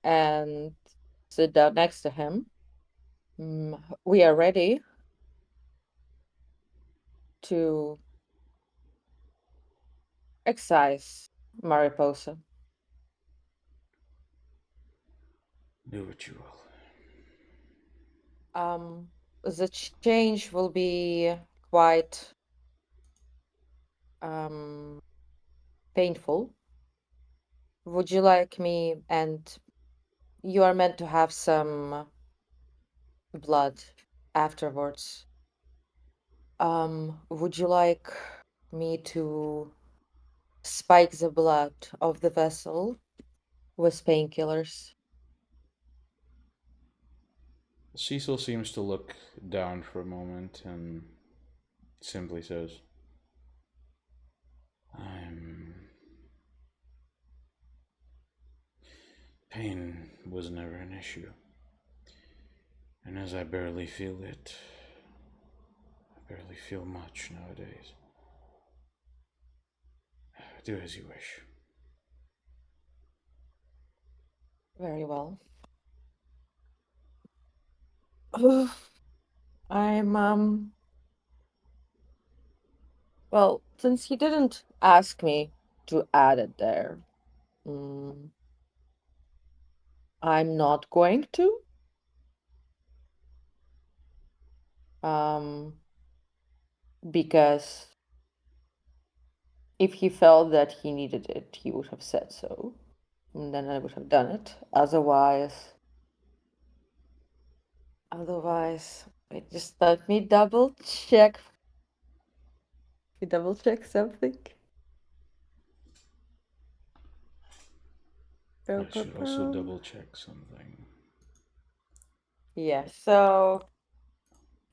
and sit down next to him. We are ready to excise Mariposa. Do what you will. The change will be quite painful. would you like me, and you are meant to have some blood afterwards. Would you like me to spike the blood of the vessel with painkillers? Cecil seems to look down for a moment and simply says, Pain was never an issue. And as I barely feel it, I barely feel much nowadays. Do as you wish. Very well. I'm, well, since he didn't ask me to add it there, I'm not going to. Because if he felt that he needed it, he would have said so, and then I would have done it. Otherwise, wait, just let me double check. Double check something. I should also double check something. Yeah, so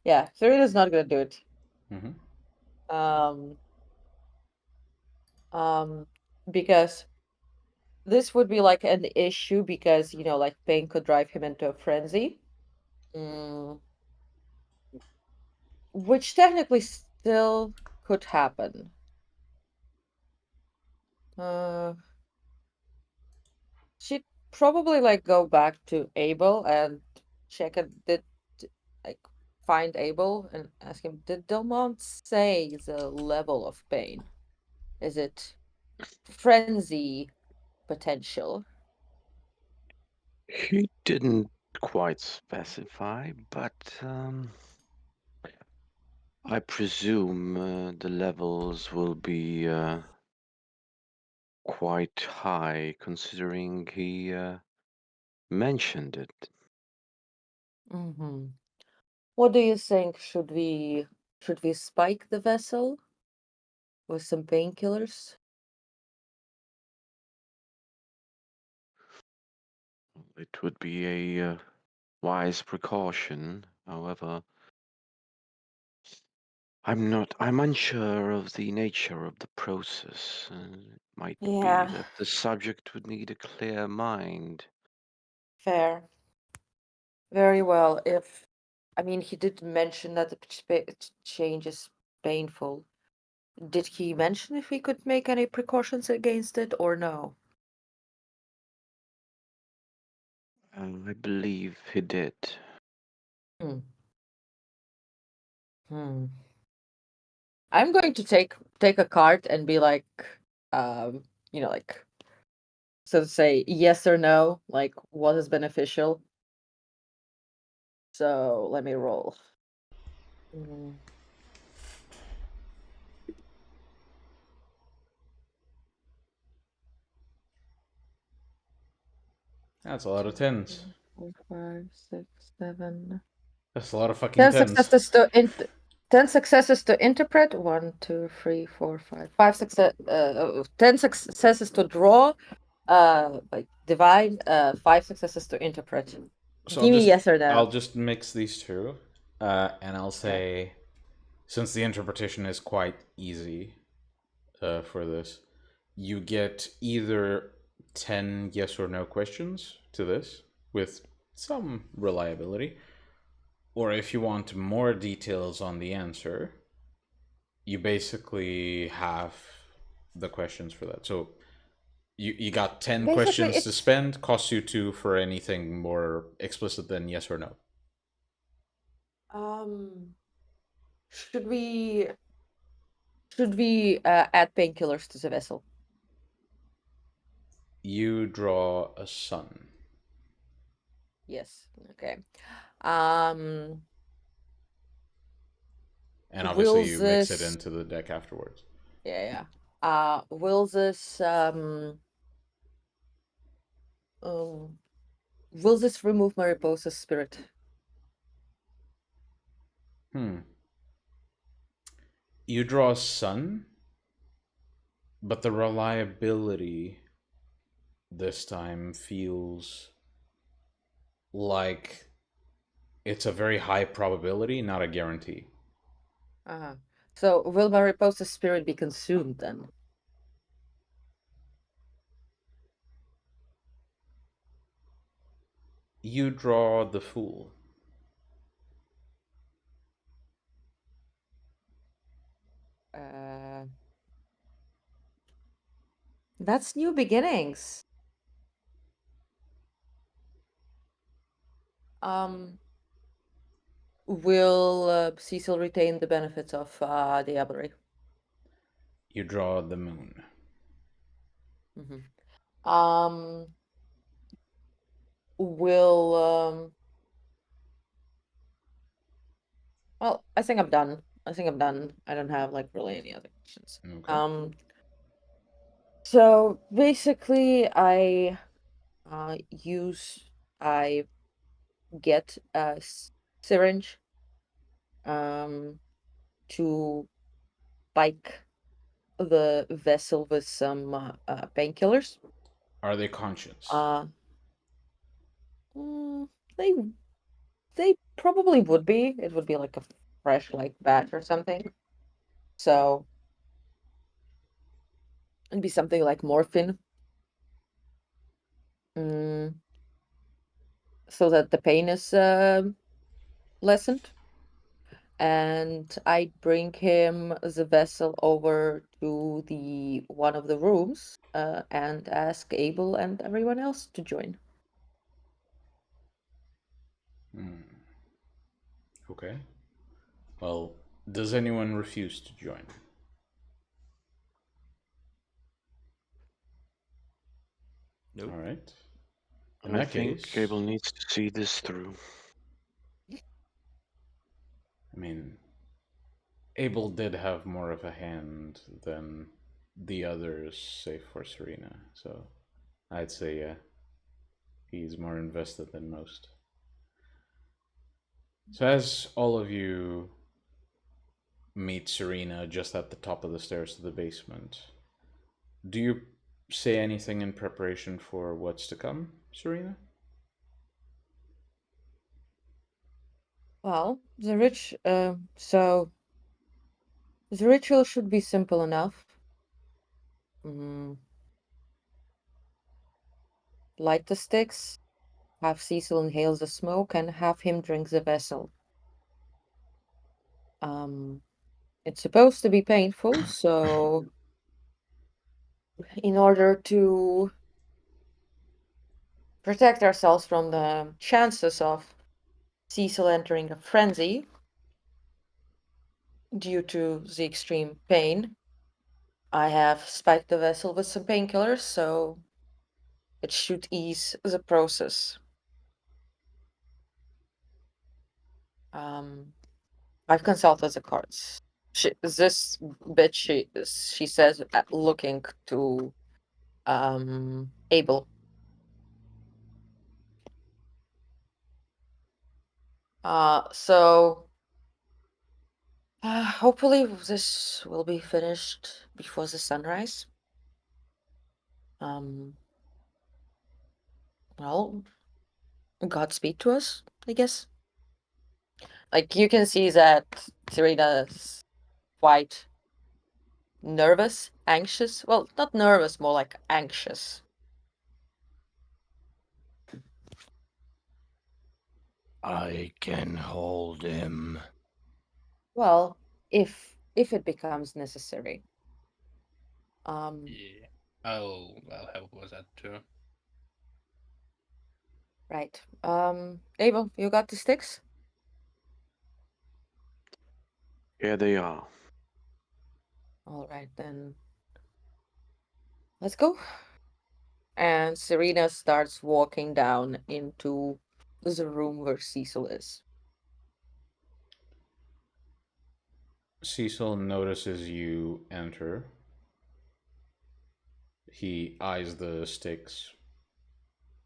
yeah, Serena's not gonna do it. Mm-hmm. Because this would be like an issue because, you know, like pain could drive him into a frenzy. Which technically still could happen. She'd probably like go back to Abel and check it. Like find Abel and ask him, did Delmont say the level of pain? Is it frenzy potential? He didn't quite specify, but I presume the levels will be quite high, considering he mentioned it. What do you think? Should we spike the vessel with some painkillers? It would be a wise precaution. However, I'm unsure of the nature of the process. It might be Yeah, that the subject would need a clear mind. fair. Very well. I mean, he did mention that the change is painful. Did he mention if we could make any precautions against it or no? I believe he did. Hmm. I'm going to take a card and be like, you know, like, so to say yes or no, like what is beneficial. So let me roll. That's a lot of tens. 4, 5, 6, 7. That's a lot of fucking 10 tens. successes to 10 successes to interpret. 1, 2, 3, 4, 5. 5 success. 10 successes to draw. Like divine. 5 successes to interpret. So Give me yes or no. I'll just mix these two, and I'll say, since the interpretation is quite easy, for this, you get either 10 yes or no questions to this with some reliability, or if you want more details on the answer, you basically have the questions for that. So you got 10 Basically, questions to spend, costs you 2 for anything more explicit than yes or no. Should we add painkillers to the vessel? You draw a sun. Yes. Okay. And obviously you mix it into the deck afterwards. Yeah. Will this Will this remove Mariposa's spirit? You draw sun, but the reliability this time feels like it's a very high probability, not a guarantee. Uh-huh. So will Mariposa's spirit be consumed then? You draw the fool. That's new beginnings. Will Cecil retain the benefits of Diablerie? You draw the moon. Will well, I think I'm done. I don't have like really any other questions. Okay. So basically, I get a syringe to spike the vessel with some painkillers. Are they conscious? They they probably would be. It would be like a fresh like batch or something. So it'd be something like morphine. So that the pain is lessened. And I bring him the vessel over to the one of the rooms and ask Abel and everyone else to join. Okay. Well, does anyone refuse to join? Nope. All right. And I think Abel needs to see this through. I mean, Abel did have more of a hand than the others, save for Serena. So I'd say, yeah, he's more invested than most. So as all of you meet Serena just at the top of the stairs to the basement, do you say anything in preparation for what's to come, Serena? Well, so the ritual should be simple enough. Light the sticks, have Cecil inhale the smoke, and have him drink the vessel. It's supposed to be painful, so in order to protect ourselves from the chances of Cecil entering a frenzy due to the extreme pain, I have spiked the vessel with some painkillers, so it should ease the process. I've consulted the cards. This bitch, she says, looking to Abel. So hopefully this will be finished before the sunrise. Well, Godspeed to us, I guess. Like you can see that Serena's quite nervous, anxious. Well, not nervous, more like anxious. I can hold him. Well, if it becomes necessary. Yeah, I'll help with that too. Right. Abel, you got the sticks? Here they are. All right, then. Let's go. And Serena starts walking down into the room where Cecil is. Cecil notices you enter. He eyes the sticks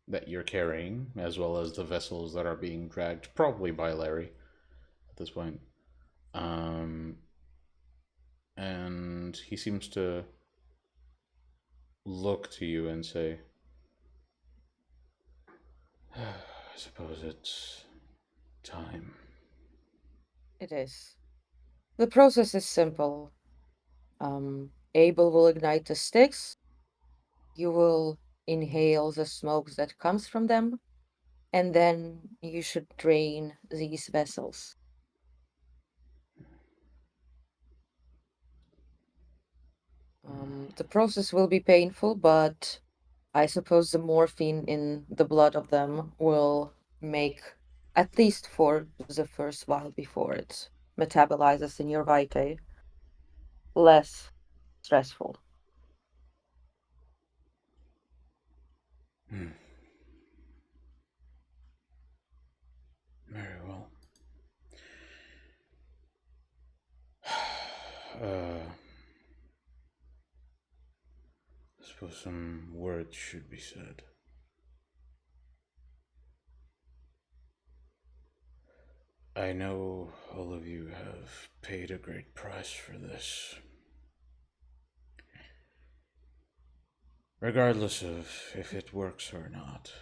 that you're carrying, as well as the vessels that are being dragged, probably by Larry at this point. And he seems to look to you and say, I suppose it's time. It is. The process is simple. Abel will ignite the sticks. You will inhale the smoke that comes from them, and then you should drain these vessels. The process will be painful, but I suppose the morphine in the blood of them will make, at least for the first while before it metabolizes in your vitae, less stressful. Very well. I suppose some words should be said. I know all of you have paid a great price for this. Regardless of if it works or not,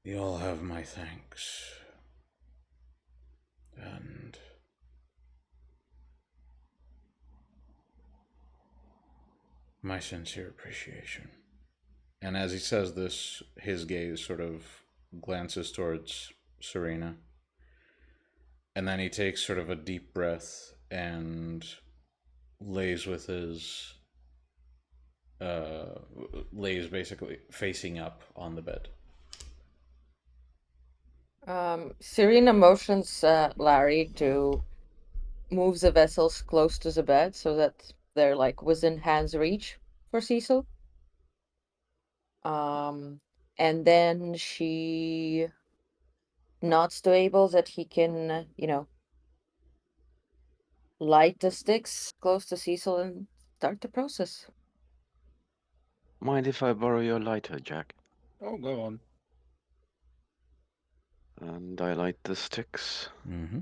you all have my thanks. And my sincere appreciation. And as he says this, his gaze sort of glances towards Serena. And then he takes sort of a deep breath and lays with his lays basically facing up on the bed. Serena motions Larry to move the vessels close to the bed so that they're like within hand's reach for Cecil. And then she nods to Abel that he can, light the sticks close to Cecil and start the process. Mind if I borrow your lighter, Jack? Oh, go on. And I light the sticks. Mm-hmm.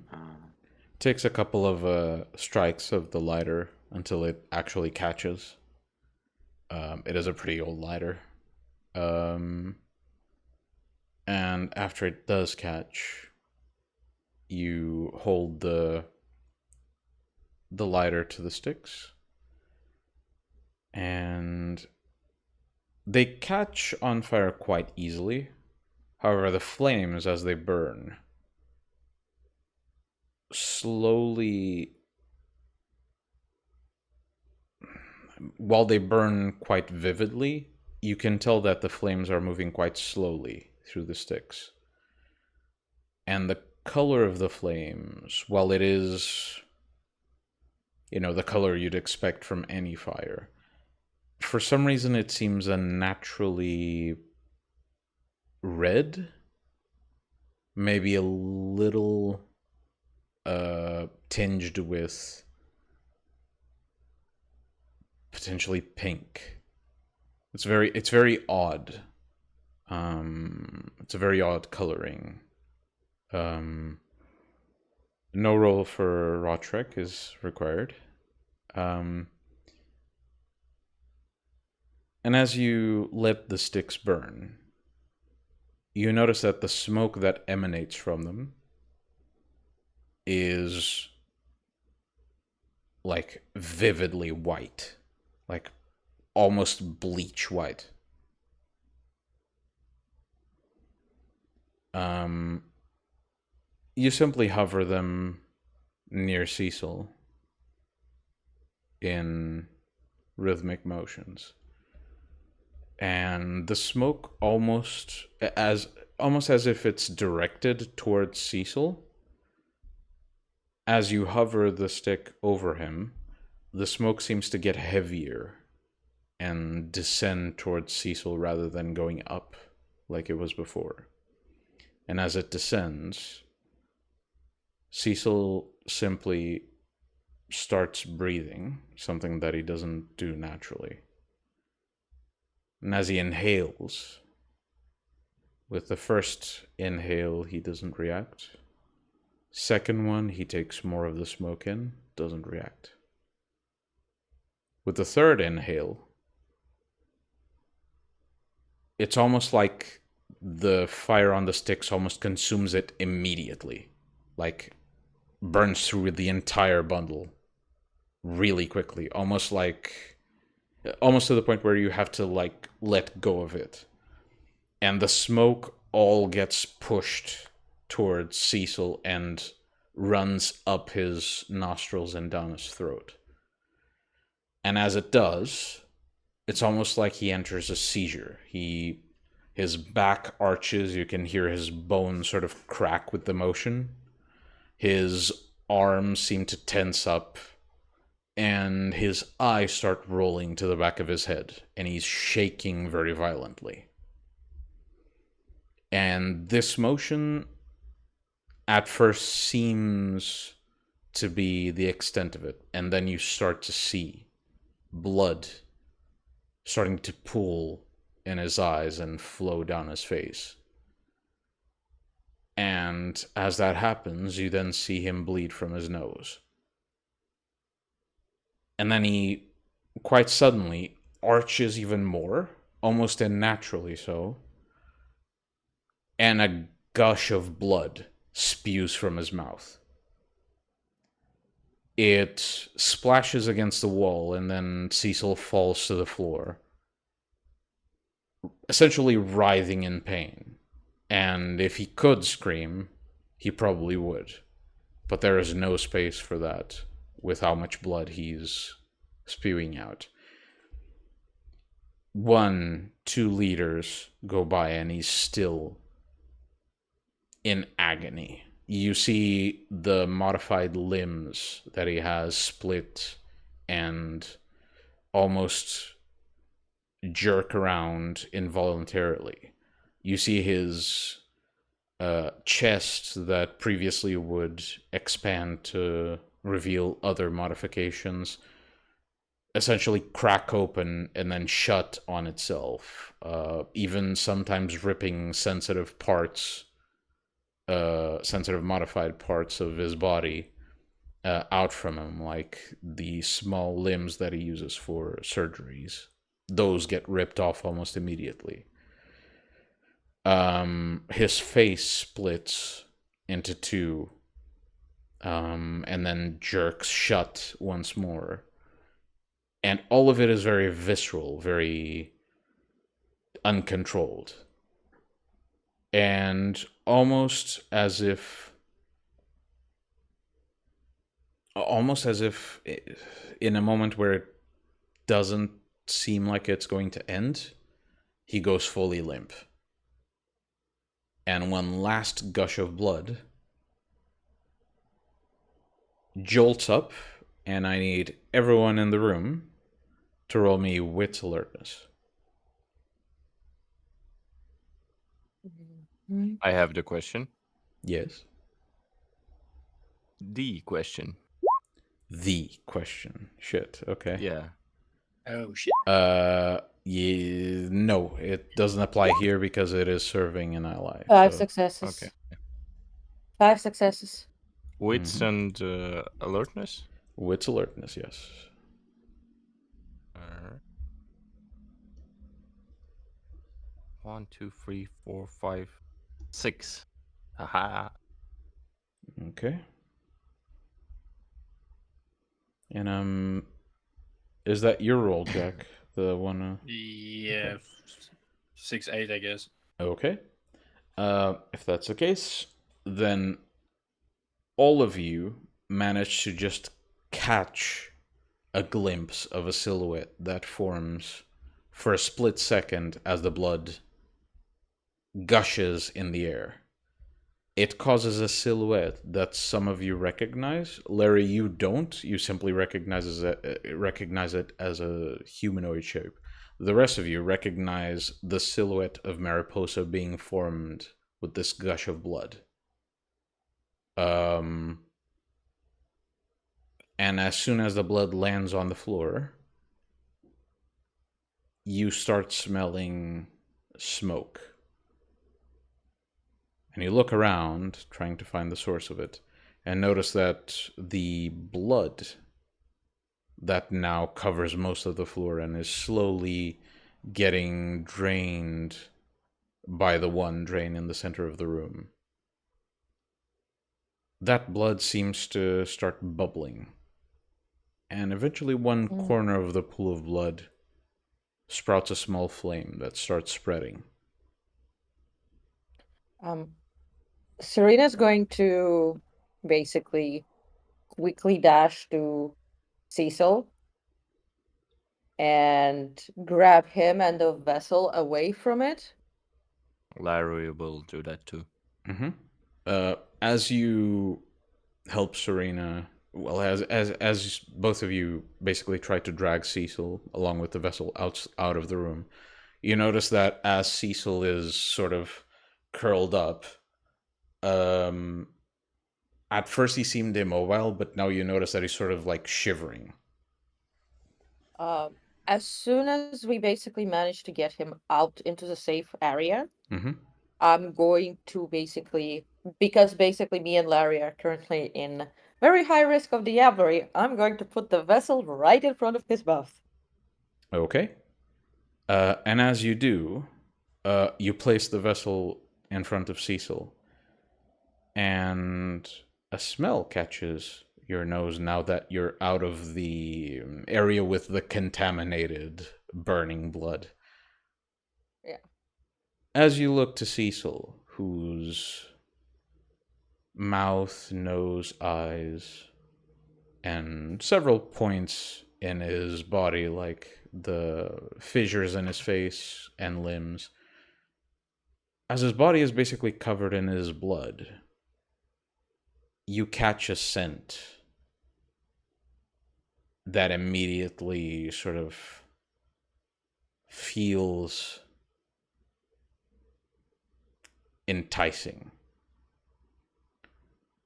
Takes a couple of strikes of the lighter until it actually catches. It is a pretty old lighter. And after it does catch, you hold the lighter to the sticks, and they catch on fire quite easily. However, the flames, as they burn, slowly, while they burn quite vividly, you can tell that the flames are moving quite slowly through the sticks. And the color of the flames, while it is, the color you'd expect from any fire, for some reason it seems unnaturally red, maybe a little tinged with potentially pink. It's very odd. It's a very odd coloring. No roll for Rotrek is required. And as you let the sticks burn, you notice that the smoke that emanates from them is like vividly white, like almost bleach white. You simply hover them near Cecil in rhythmic motions, and the smoke almost as if it's directed towards Cecil. As you hover the stick over him, the smoke seems to get heavier and descend towards Cecil rather than going up like it was before. And as it descends, Cecil simply starts breathing, something that he doesn't do naturally. And as he inhales, with the first inhale, he doesn't react. Second one, he takes more of the smoke in, doesn't react. With the third inhale, it's almost like the fire on the sticks almost consumes it immediately. Like, burns through the entire bundle really quickly. Almost to the point where you have to, like, let go of it. And the smoke all gets pushed towards Cecil and runs up his nostrils and down his throat. And as it does, it's almost like he enters a seizure. His back arches, you can hear his bones sort of crack with the motion. His arms seem to tense up, and his eyes start rolling to the back of his head, and he's shaking very violently. And this motion at first seems to be the extent of it, and then you start to see blood starting to pool in his eyes and flow down his face. And as that happens, you then see him bleed from his nose. And then he, quite suddenly, arches even more, almost unnaturally so, and a gush of blood spews from his mouth. It splashes against the wall, and then Cecil falls to the floor, essentially writhing in pain. And if he could scream, he probably would. But there is no space for that with how much blood he's spewing out. 1, 2 liters go by, and he's still in agony. You see the modified limbs that he has split and almost jerk around involuntarily. You see his chest that previously would expand to reveal other modifications essentially crack open and then shut on itself, even sometimes ripping sensitive modified parts of his body out from him, like the small limbs that he uses for surgeries. Those get ripped off almost immediately. His face splits into 2, and then jerks shut once more. And all of it is very visceral, very uncontrolled. And almost as if in a moment where it doesn't seem like it's going to end, he goes fully limp. And one last gush of blood jolts up, and I need everyone in the room to roll me wit alertness. I have the question. Yes. The question. The question. Shit. Okay. Yeah. Oh shit. Yeah, no, it doesn't apply here because it is serving an ally. 5 so- successes. Okay. 5 successes. Wits and alertness. Wit's alertness, yes. Alright. 1, 2, 3, 4, 5, 6. Haha. Okay. And is that your roll, Jack? The one. Yeah, 6, 8, I guess. Okay. If that's the case, then all of you manage to just catch a glimpse of a silhouette that forms for a split second as the blood gushes in the air. It causes a silhouette that some of you recognize. Larry, you don't. You simply recognize it as a humanoid shape. The rest of you recognize the silhouette of Mariposa being formed with this gush of blood. And as soon as the blood lands on the floor, you start smelling smoke. And you look around, trying to find the source of it, and notice that the blood that now covers most of the floor and is slowly getting drained by the one drain in the center of the room. That blood seems to start bubbling. And eventually one corner of the pool of blood sprouts a small flame that starts spreading. Serena's going to basically quickly dash to Cecil and grab him and the vessel away from it. Larry will do that too. As you help Serena, well, as both of you basically try to drag Cecil along with the vessel out of the room, you notice that as Cecil is sort of curled up, at first he seemed immobile, but now you notice that he's sort of like shivering. As soon as we basically manage to get him out into the safe area, I'm going to basically, because basically me and Larry are currently in very high risk of diablerie, I'm going to put the vessel right in front of his mouth. Okay. And as you do, you place the vessel in front of Cecil, and a smell catches your nose now that you're out of the area with the contaminated, burning blood. Yeah. As you look to Cecil, whose mouth, nose, eyes, and several points in his body, like the fissures in his face and limbs, as his body is basically covered in his blood, you catch a scent that immediately sort of feels enticing.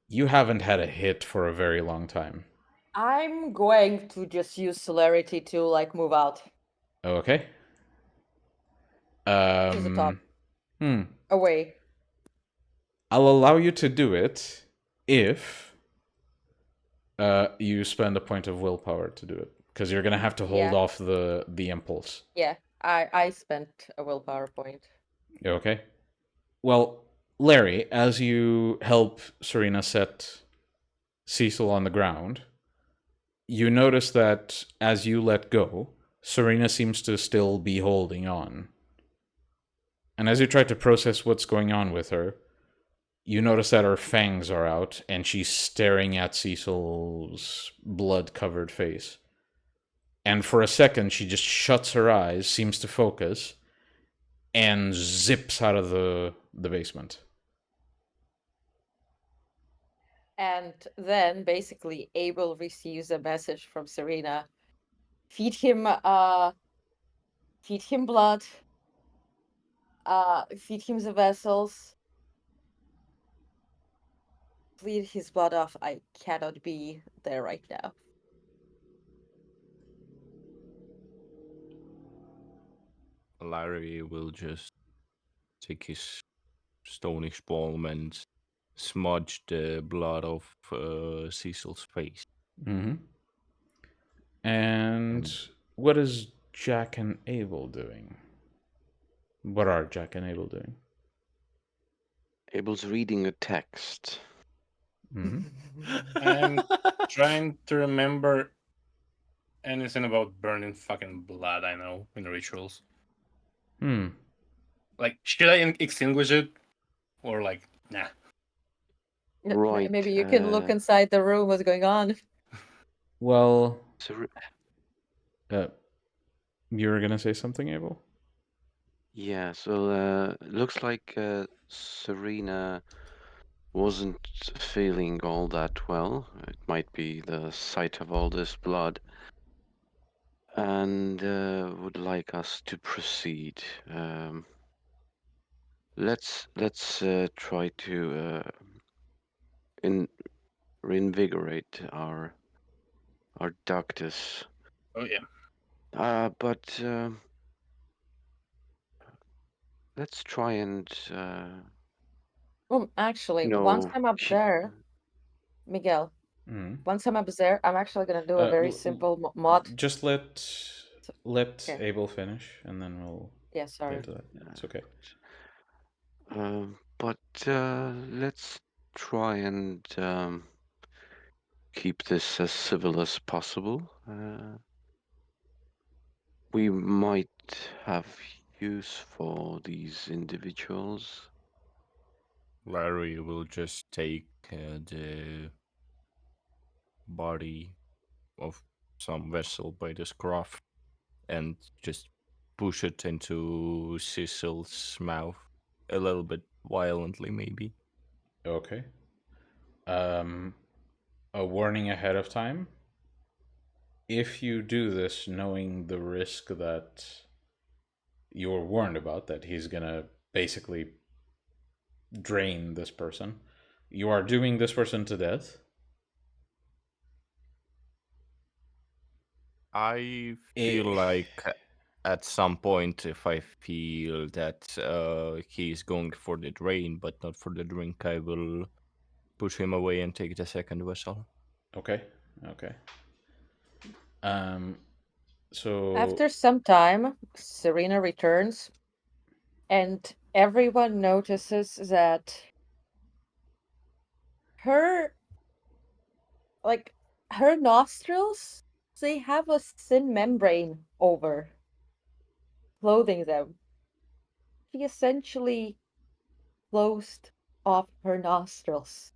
You haven't had a hit for a very long time. I'm going to just use celerity to like move out Okay. to the top. Away. I'll allow you to do it if you spend a point of willpower to do it, because you're gonna have to hold off the impulse. Yeah, I spent a willpower point. Okay. Well, Larry, as you help Serena set Cecil on the ground, you notice that as you let go, Serena seems to still be holding on. And as you try to process what's going on with her, you notice that her fangs are out and she's staring at Cecil's blood-covered face. And for a second, she just shuts her eyes, seems to focus, and zips out of the basement. And then basically Abel receives a message from Serena. Feed him blood. Feed him the vessels. Bleed his blood off. I cannot be there right now. Larry will just take his stony palm and smudge the blood of Cecil's face. And what is Jack and Abel doing? What are Jack and Abel doing? Abel's reading a text. I'm trying to remember anything about burning fucking blood I know in rituals. Like, should I extinguish it? Or like, nah. Right. Maybe you can look inside the room, what's going on. Well, you were gonna say something, Abel? Yeah, so looks like Serena wasn't feeling all that well. It might be the sight of all this blood. And would like us to proceed. Let's try to reinvigorate our Ductus. Oh yeah. But let's try and Actually, you once know I'm up there, Miguel, Mhm. once I'm up there, I'm actually gonna do a very simple mod. Just let Okay. Abel finish, and then we'll Yeah, get sorry. into that. It's okay. But let's try and keep this as civil as possible. We might have use for these individuals. Larry will just take the body of some vessel by the scruff and just push it into Cecil's mouth a little bit violently, maybe. Okay. A warning ahead of time. If you do this knowing the risk that you're warned about, that he's gonna basically drain this person, you are dooming this person to death. I feel like at some point, if I feel that he's going for the drain but not for the drink, I will push him away and take the second vessel. Okay. So After some time, Serena returns, and everyone notices that her her nostrils, they have a thin membrane over clothing them. She essentially closed off her nostrils.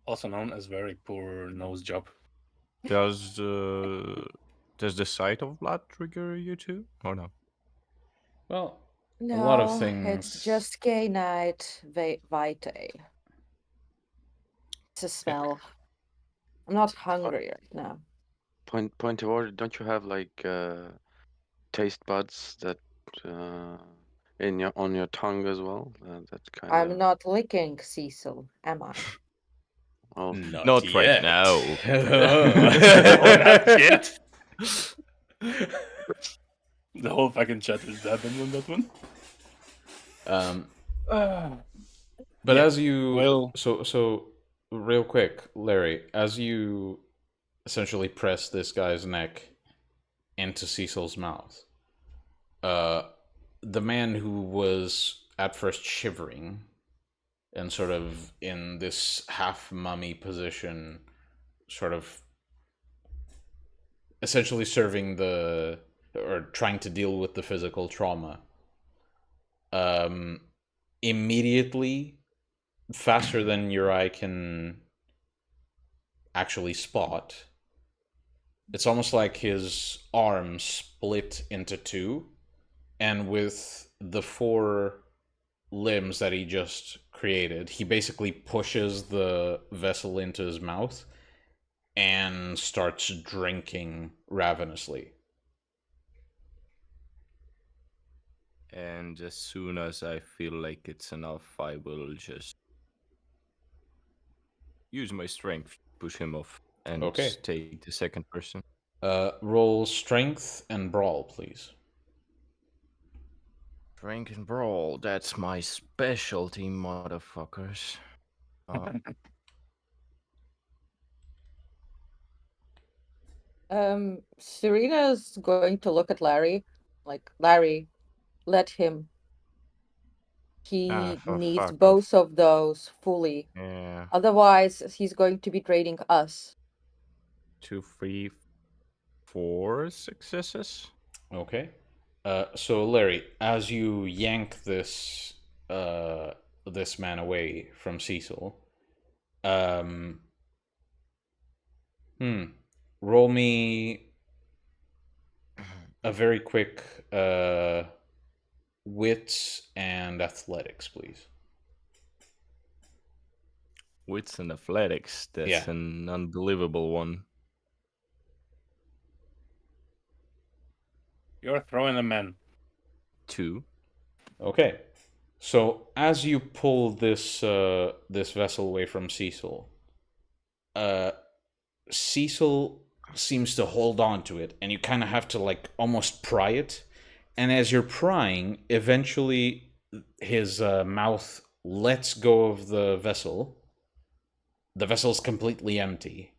Also known as very poor nose job. Does the sight of blood trigger you too, or no? well, No, a lot of things. it's just gay night, vitae. It's a smell. I'm not hungry right now. Point of order. Don't you have like taste buds that on your tongue as well? That kind I'm of. not licking Cecil, am I? Oh, Not right now. Oh, not yet. The whole fucking chat is dabbing on that one. But yeah, as you well, so real quick, Larry, as you essentially press this guy's neck into Cecil's mouth, the man who was at first shivering and sort of in this half mummy position, sort of essentially serving the or trying to deal with the physical trauma, immediately, faster than your eye can actually spot, it's almost like his arm split into two, and with the four limbs that he just created, he basically pushes the vessel into his mouth and starts drinking ravenously. And as soon as I feel like it's enough, I will just use my strength to push him off and Okay. take the second person. Roll strength and brawl, please. Drink and brawl, that's my specialty, motherfuckers. Serena's going to look at Larry. Like, Larry, let him. He for needs fuck off. both of those fully. Yeah. Otherwise, he's going to be draining us. 2, 3, 4 successes. Okay. So Larry, as you yank this this man away from Cecil, roll me a very quick wits and athletics, please. Wits and athletics, that's an unbelievable one. you're throwing a man. 2. Okay. So as you pull this this vessel away from Cecil, Cecil seems to hold on to it, and you kind of have to like almost pry it, And as you're prying, eventually his mouth lets go of the vessel. The vessel's completely empty.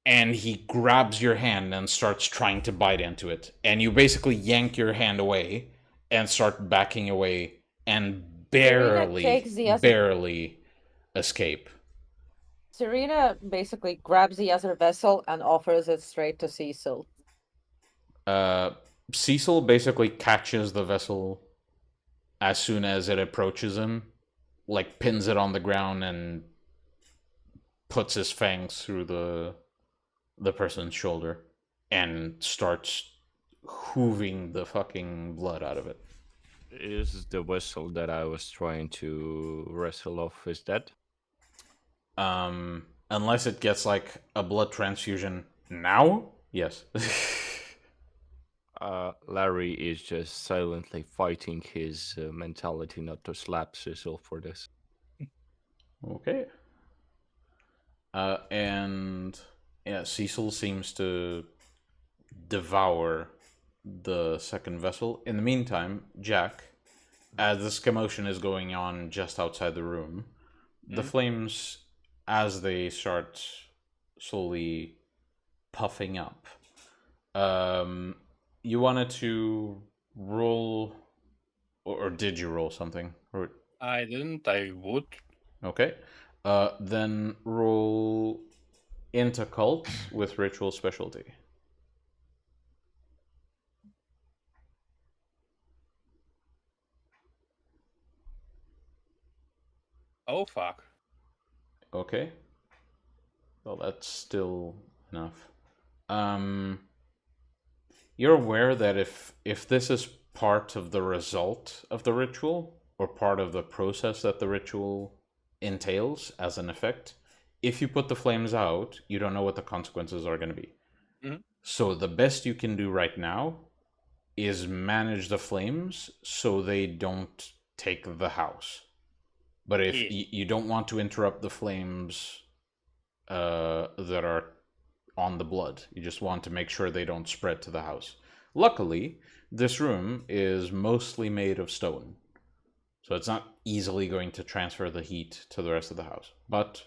And he grabs your hand and starts trying to bite into it. And you basically yank your hand away and start backing away and barely escape. Serena basically grabs the other vessel and offers it straight to Cecil. Cecil basically catches the vessel as soon as it approaches him, like pins it on the ground and puts his fangs through the person's shoulder and starts hooving the fucking blood out of it. Is the vessel that I was trying to wrestle off is dead? Unless it gets like a blood transfusion now, yes. Larry is just silently fighting his mentality not to slap Cecil for this. Okay. And yeah, Cecil seems to devour the second vessel. In the meantime, Jack, as this commotion is going on just outside the room, the flames, as they start slowly puffing up, you wanted to roll, or did you roll something? Or I didn't. I would. okay, then roll into cult with ritual specialty. Oh fuck. Okay. Well, that's still enough. You're aware that if this is part of the result of the ritual, or part of the process that the ritual entails as an effect, if you put the flames out, you don't know what the consequences are going to be. Mhm. So the best you can do right now is manage the flames so they don't take the house. But if you don't want to interrupt the flames that are on the blood, you just want to make sure they don't spread to the house. Luckily, this room is mostly made of stone, so it's not easily going to transfer the heat to the rest of the house. But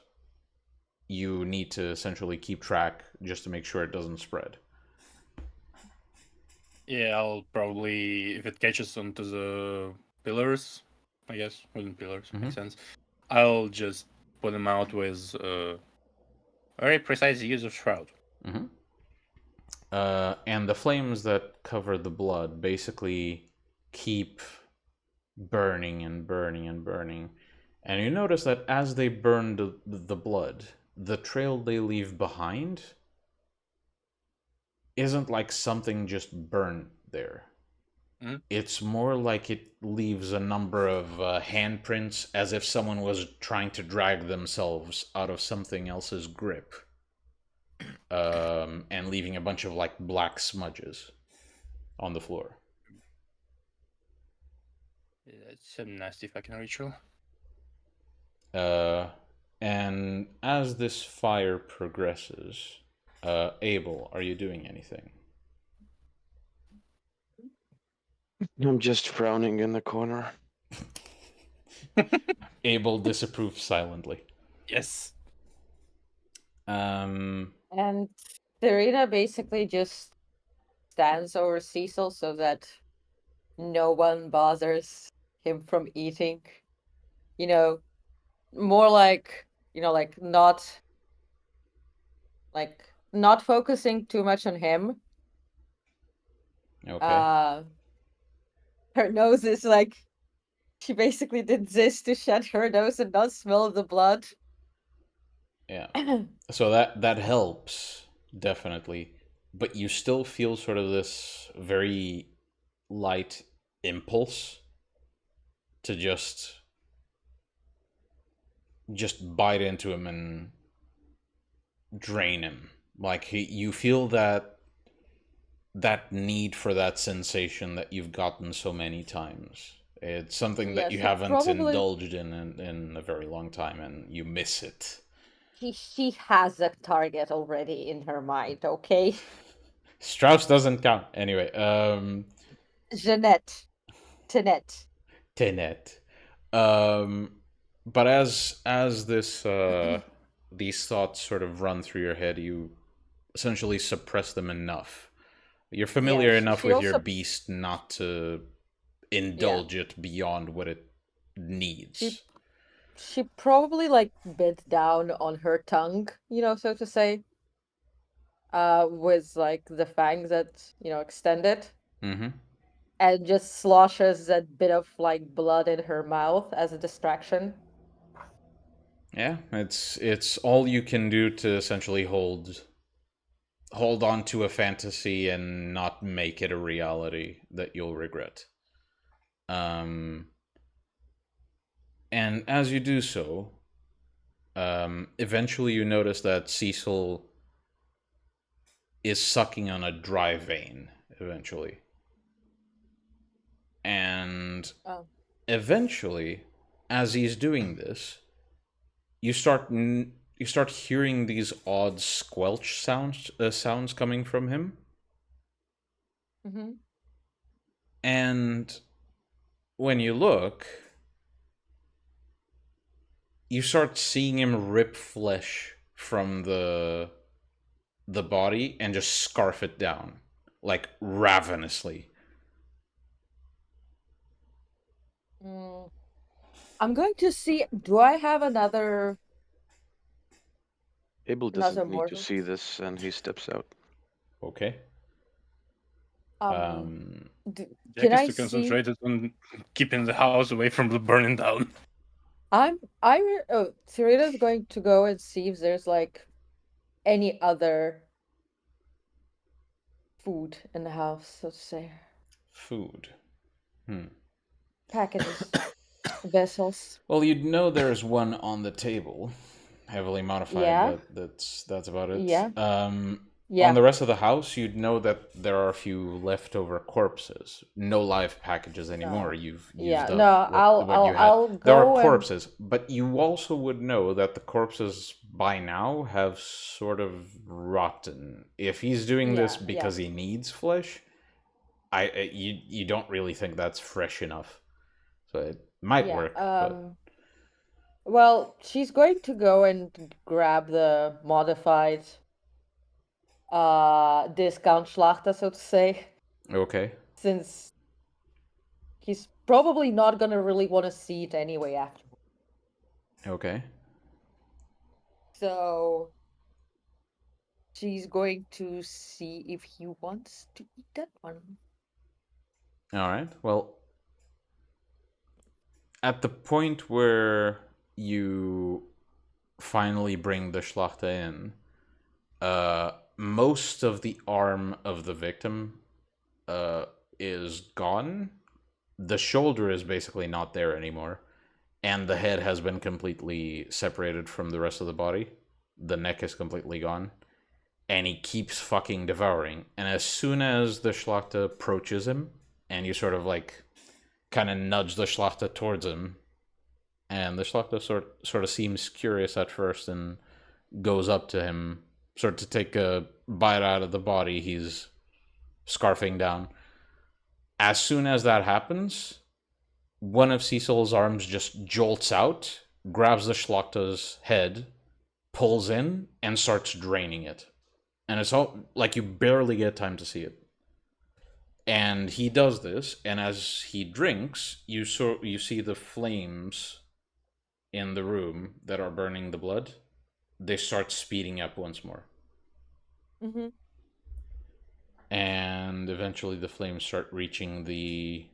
you need to essentially keep track just to make sure it doesn't spread. Yeah, I'll probably, if it catches onto the pillars, I guess, wooden pillars, makes sense. I'll just put them out with very precise use of shroud. And the flames that cover the blood basically keep burning and burning and burning. And you notice that as they burn the blood, the trail they leave behind isn't like something just burned there. It's more like it leaves a number of handprints, as if someone was trying to drag themselves out of something else's grip, and leaving a bunch of like black smudges on the floor. It's a nasty fucking ritual. And as this fire progresses, Abel, are you doing anything? I'm just frowning in the corner. Abel disapproves silently. Yes. And Serena basically just stands over Cecil so that no one bothers him from eating. You know, more like, like not focusing too much on him. Okay. Her nose is like, she basically did this to shut her nose and not smell the blood. Yeah. So that helps, definitely. But you still feel sort of this very light impulse to just bite into him and drain him. Like you feel that need for that sensation that you've gotten so many times. It's something that you haven't indulged in a very long time, and you miss it. She has a target already in her mind, okay? Strauss doesn't count. Anyway, Jeanette. Tinette. Tenet. But as this these thoughts sort of run through your head, you essentially suppress them enough. You're familiar enough she with your also- beast not to indulge it beyond what it needs. She probably like bit down on her tongue, so to say. With like the fangs that, extended. Mm-hmm. And just sloshes a bit of like blood in her mouth as a distraction. Yeah, it's all you can do to essentially hold on to a fantasy and not make it a reality that you'll regret. And as you do so, eventually you notice that Cecil is sucking on a dry vein, eventually. And eventually, as he's doing this, you start hearing these odd squelch sounds coming from him. Mm-hmm. And when you look, you start seeing him rip flesh from the body and just scarf it down, like ravenously. I'm going to see, do I have another... Abel Another doesn't need to mortal? see this, and he steps out. Okay. Can Jack I is too see... concentrated on keeping the house away from the burning down. Serena's going to go and see if there's like any other food in the house, so to say. Food. Packages. Vessels. Well, you'd know there's one on the table, heavily modified. Yeah. That's about it. Yeah. On the rest of the house, you'd know that there are a few leftover corpses. No live packages anymore. You've used up what you had. I'll There are go corpses, but you also would know that the corpses by now have sort of rotten. If he's doing this because he needs flesh, you don't really think that's fresh enough. So it might work. But... Well, she's going to go and grab the modified discount Schlachter, so to say. Okay. Since he's probably not gonna really want to see it anyway after. Okay. So she's going to see if he wants to eat that one. All right. Well, at the point where you finally bring the Schlachter in, most of the arm of the victim is gone. The shoulder is basically not there anymore, and the head has been completely separated from the rest of the body. The neck is completely gone, and he keeps fucking devouring. And as soon as the Schlachter approaches him, and you sort of like kind of nudge the Schlachter towards him, and the Schlachter sort of seems curious at first and goes up to him, sort of to take a bite out of the body he's scarfing down. As soon as that happens, one of Cecil's arms just jolts out, grabs the Schlachter's head, pulls in, and starts draining it. And it's all like you barely get time to see it. And he does this, and as he drinks, you see the flames in the room that are burning the blood. They start speeding up once more. Mm-hmm. And eventually the flames start reaching the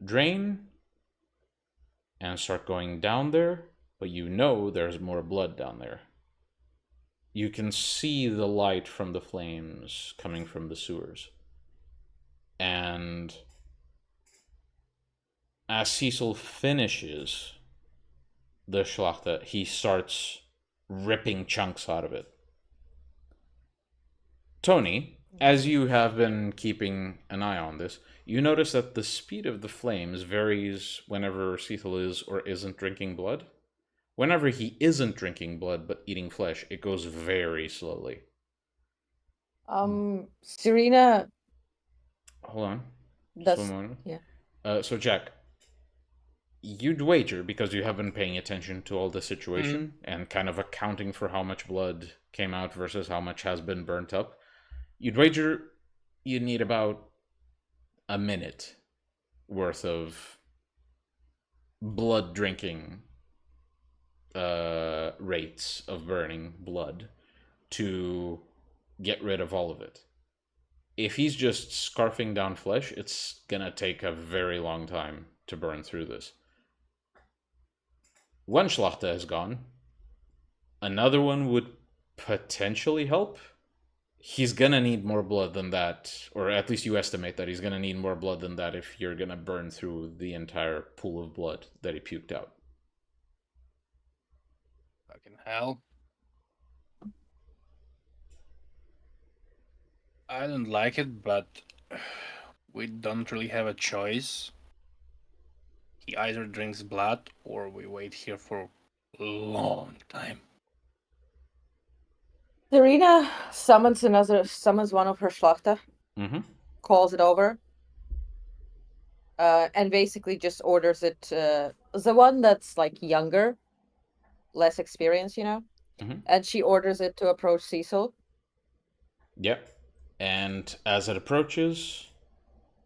drain and start going down there, but you know there's more blood down there. You can see the light from the flames coming from the sewers. And as Cecil finishes the Schlachter, he starts ripping chunks out of it. Tony, as you have been keeping an eye on this, you notice that the speed of the flames varies whenever Cecil is or isn't drinking blood. Whenever he isn't drinking blood but eating flesh, it goes very slowly. Serena... Hold on. That's moment. yeah. So Jack, you'd wager, because you have been paying attention to all the situation and kind of accounting for how much blood came out versus how much has been burnt up, you'd wager you need about a minute worth of blood drinking rates of burning blood to get rid of all of it. If he's just scarfing down flesh, it's gonna take a very long time to burn through this. One Schlachter is gone. Another one would potentially help. He's gonna need more blood than that, or at least you estimate that he's gonna need more blood than that if you're gonna burn through the entire pool of blood that he puked out. Fucking hell. I don't like it, but we don't really have a choice. He either drinks blood or we wait here for a long time. Serena summons one of her Schlachter, Mm-hmm. calls it over, and basically just orders it. The one that's like younger, less experienced, Mhm. and she orders it to approach Cecil. Yep. And as it approaches,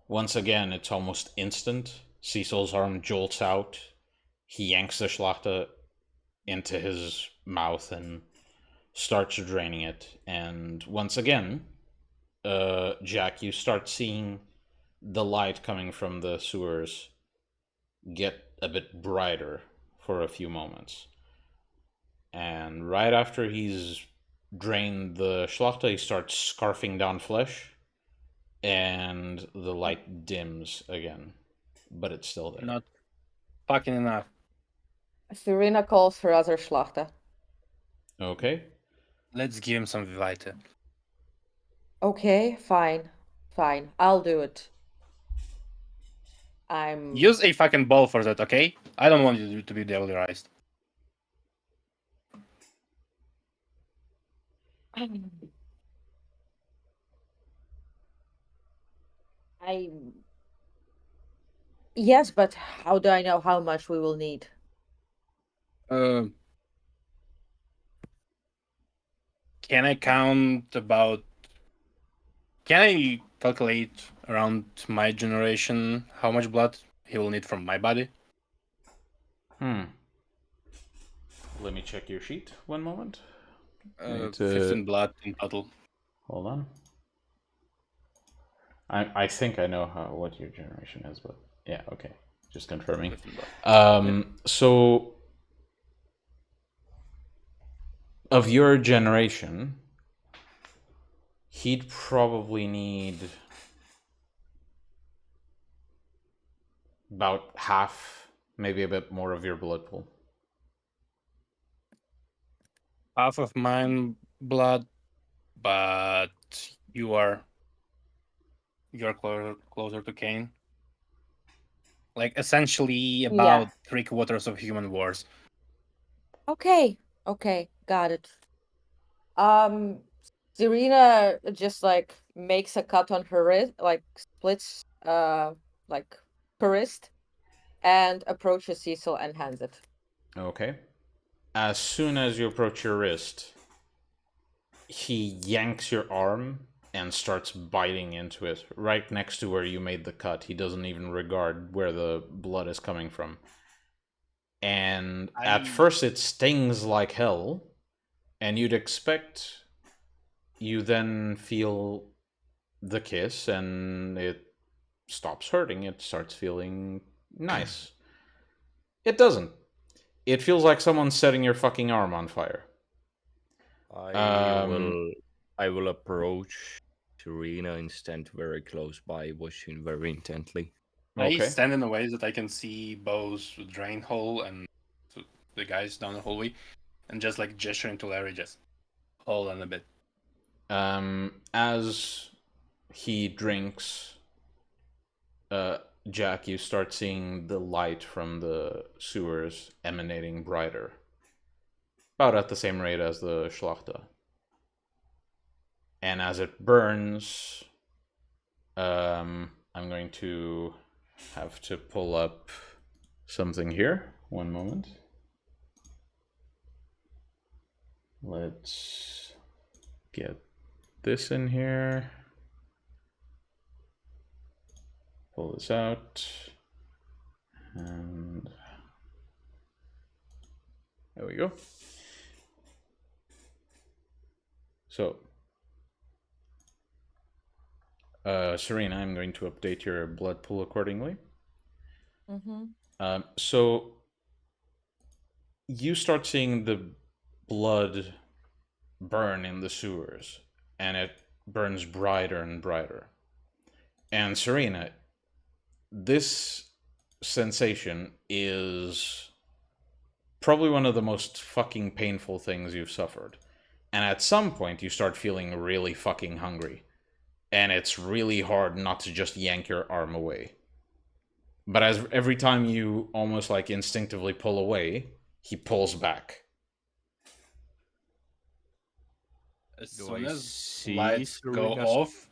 once again, it's almost instant. Cecil's arm jolts out. He yanks the Schlachter into his mouth and starts draining it. And once again, Jack, you start seeing the light coming from the sewers get a bit brighter for a few moments. And right after he's drained the Schlachter, he starts scarfing down flesh, and the light dims again, but it's still there. Not fucking enough. Serena calls her other Schlachter. Okay. Let's give him some Vita. Okay, fine. I'll do it. Use a fucking ball for that, okay? I don't want you to be devil-erized. Yes, but how do I know how much we will need? Can I count about... Can I calculate around my generation how much blood he will need from my body? Let me check your sheet. 1 moment. 15 blood in total. Hold on. I think I know what your generation is, but yeah, okay. Just confirming. 15 blood. So of your generation, he'd probably need about half, maybe a bit more of your blood pool. Half of mine blood, but you're closer to Kane. Like essentially about 3/4 of human wars. Okay, got it. Serena just like makes a cut on her wrist, like splits like her wrist, and approaches Cecil and hands it. Okay. As soon as you approach your wrist, he yanks your arm and starts biting into it right next to where you made the cut. He doesn't even regard where the blood is coming from. And at first it stings like hell, and you'd expect you then feel the kiss and it stops hurting. It starts feeling nice. It doesn't. It feels like someone's setting your fucking arm on fire. I will approach Serena and stand very close by, watching very intently. I stand in a way that I can see Bo's drain hole and the guys down the hallway, and just like gesturing to Larry, just hold on a bit. As he drinks, Jack, you start seeing the light from the sewers emanating brighter. About at the same rate as the Schlachter. And as it burns, I'm going to have to pull up something here. One moment. Let's get this in here. Pull this out. And there we go. So, Serena, I'm going to update your blood pool accordingly. So, you start seeing the blood burn in the sewers, and it burns brighter and brighter. And Serena, this sensation is probably one of the most fucking painful things you've suffered. And at some point, you start feeling really fucking hungry. And it's really hard not to just yank your arm away. But as every time you almost like instinctively pull away, he pulls back. As Do soon I as see lights go Serena's- off,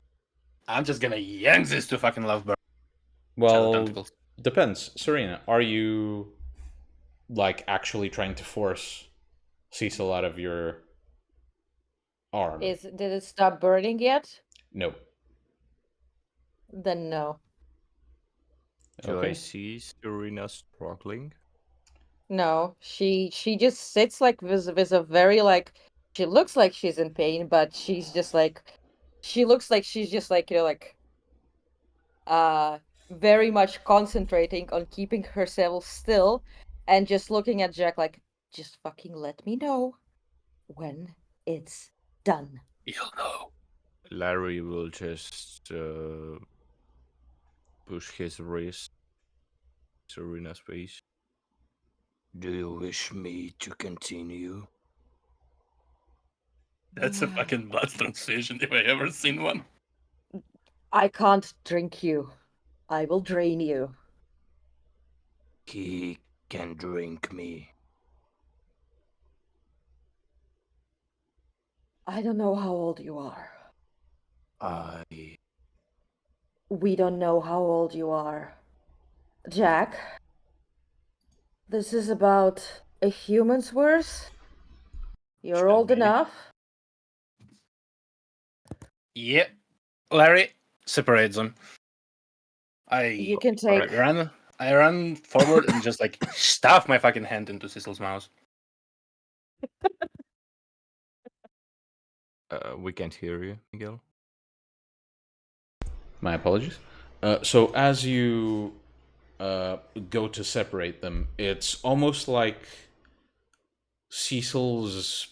I'm just gonna yank this to fucking lovebird. Well, Tentacles. depends. Serena, are you like actually trying to force Cecil out of your arm? Did it stop burning yet? No. Then no. Do I Okay. see Serena struggling? No. She just sits like with a very like she looks like she's in pain, but she's just like she looks like she's just like, very much concentrating on keeping herself still and just looking at Jack like, just fucking let me know when it's done. You'll know. Larry will just push his wrist Serena's face. Do you wish me to continue? That's a fucking blood transfusion if I ever seen one. I can't drink you. I will drain you. He can drink me. I don't know how old you are. We don't know how old you are. Jack, this is about a human's worth. You're Should old be. enough. Yeah. Larry separates them. You can take. I ran forward and just like stuff my fucking hand into Cecil's mouth. We can't hear you, Miguel. My apologies. So as you go to separate them, it's almost like Cecil's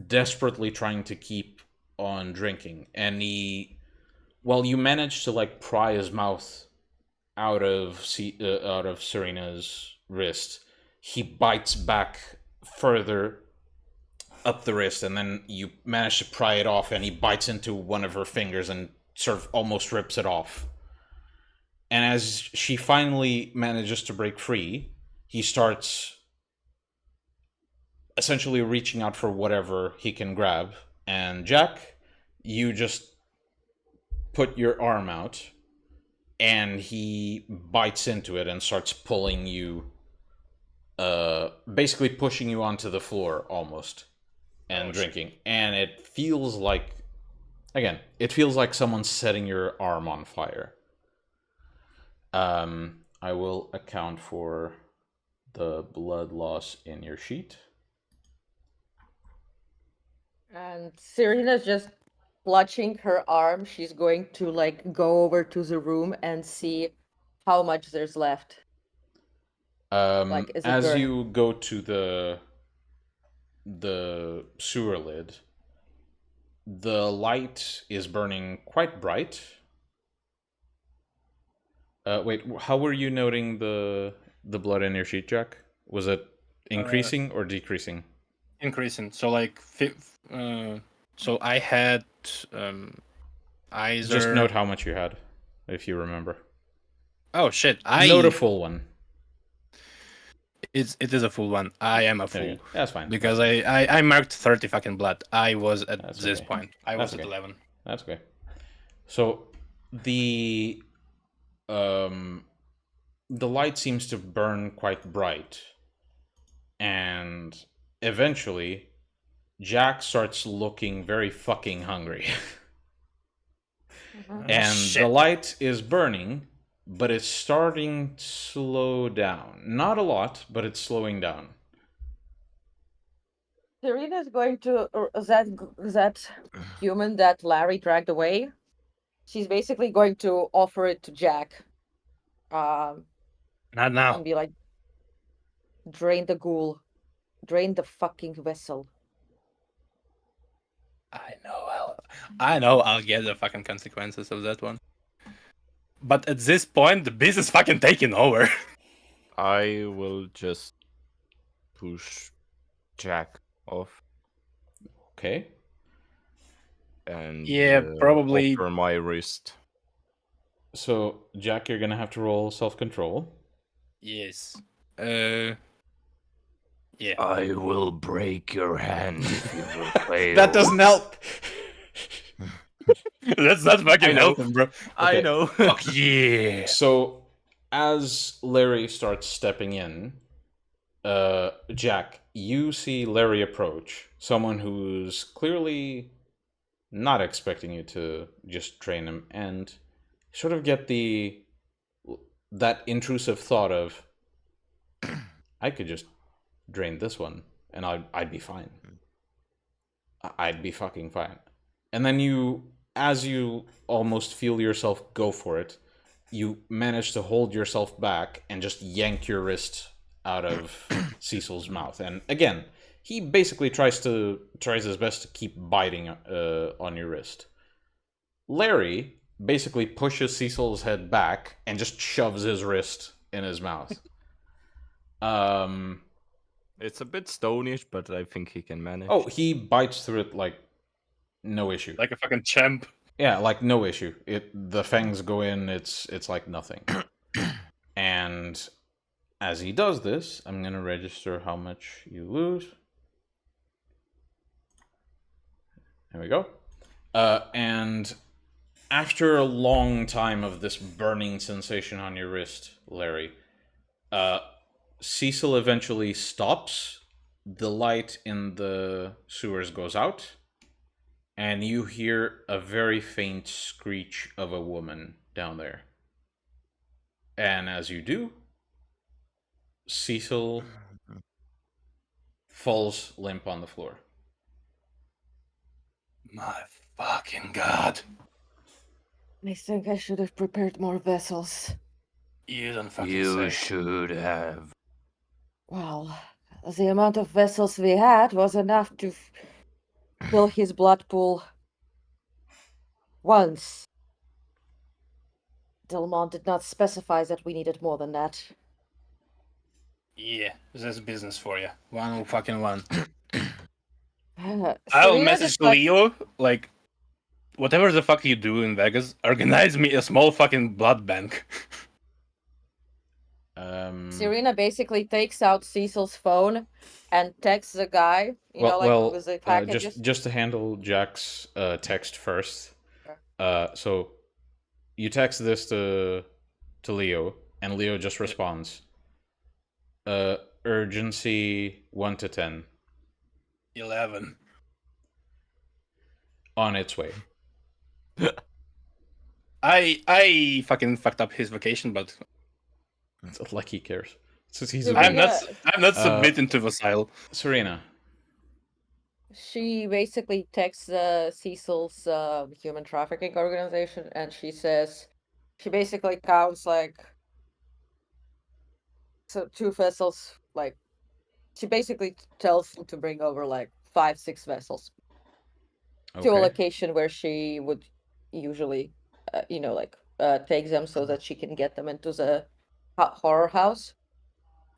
desperately trying to keep on drinking, and you manage to like pry his mouth out of Serena's wrist. He bites back further up the wrist, and then you manage to pry it off, and he bites into one of her fingers and sort of almost rips it off. And as she finally manages to break free, he starts essentially reaching out for whatever he can grab. And Jack, you just put your arm out, and he bites into it and starts pulling you, basically pushing you onto the floor almost, and drinking. And it feels like, again, someone's setting your arm on fire. I will account for the blood loss in your sheet. And Serena's just clutching her arm. She's going to like go over to the room and see how much there's left. Like, is it As burning? you go to the sewer lid, the light is burning quite bright. Wait, how were you noting the blood in your sheet, Jack? Was it increasing or decreasing? Increasing. So like, so I had either. Just note how much you had, if you remember. Oh shit! Note a full one. It is a full one. I am a There you fool go. That's fine. because I marked 30 fucking blood. I was at That's this okay. point. I was That's at okay. 11. That's okay. So, the light seems to burn quite bright, and eventually Jack starts looking very fucking hungry. And Shit. the light is burning, but it's starting to slow down. Not a lot, but it's slowing down. Serena is going to that human that Larry dragged away. She's basically going to offer it to Jack. Not now. And be like, drain the ghoul, drain the fucking vessel. I know I'll get the fucking consequences of that one. But at this point, the beast is fucking taking over. I will just push Jack off Okay. and Yeah, probably. offer my wrist. So, Jack, you're gonna have to roll self-control. Yes. Yeah. I will break your hand if you will fail. That doesn't help. That's not fucking I know. helping, bro. I Okay. know. Fuck yeah. So, as Larry starts stepping in, Jack, you see Larry approach. Someone who's clearly not expecting you to just train him, and sort of get that intrusive thought of, I could just drain this one, and I'd be fine. I'd be fucking fine. And then as you almost feel yourself go for it, you manage to hold yourself back and just yank your wrist out of Cecil's mouth. And again, he basically tries his best to keep biting on your wrist. Larry basically pushes Cecil's head back and just shoves his wrist in his mouth. It's a bit stonish, but I think he can manage. Oh, he bites through it like no issue. Like a fucking champ. Yeah, like no issue. The fangs go in, it's like nothing. And as he does this, I'm gonna register how much you lose. There we go. And after a long time of this burning sensation on your wrist, Larry, Cecil eventually stops. The light in the sewers goes out, and you hear a very faint screech of a woman down there. And as you do, Cecil falls limp on the floor. My fucking god. I think I should have prepared more vessels. You don't fucking You say. should have. Well, the amount of vessels we had was enough to fill his blood pool once. Delmont did not specify that we needed more than that. Yeah, that's business for you. One fucking one. Serena I'll message just, like, Leo, like, whatever the fuck you do in Vegas, organize me a small fucking blood bank. Serena basically takes out Cecil's phone and texts the guy, with the packages. just to handle Jack's text first. So you text this to Leo, and Leo just responds. Urgency 1 to 10. 11. On its way. I fucking fucked up his vacation, but It's like he cares. I'm not submitting to Vasile. Serena. She basically texts Cecil's human trafficking organization, and she basically counts so 2 vessels. She basically tells them to bring over 5-6 vessels to a location where she would usually, take them so that she can get them into the horror house.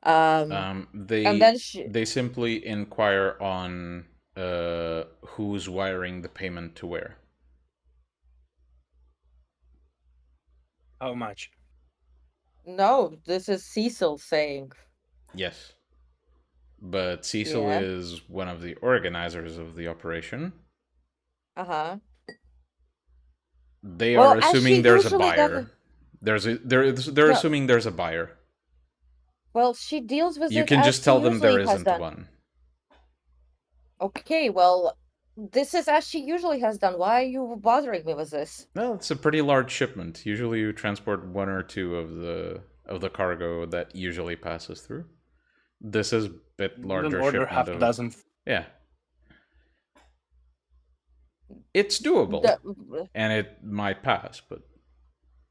And then they simply inquire on who's wiring the payment to where. How much? No, this is Cecil saying. Yes. But Cecil is one of the organizers of the operation. Uh-huh. They Well, are as she assuming there's a usually buyer. does. They're No. assuming there's a buyer. Well, she deals with You it can as just she tell them there usually has isn't done. one. Okay, well, this is as she usually has done. Why are you bothering me with this? Well, it's a pretty large shipment. Usually you transport one or two of the cargo that usually passes through. This is a bit Then larger order shipment half a of dozen. yeah. It's doable, The, and it might pass, but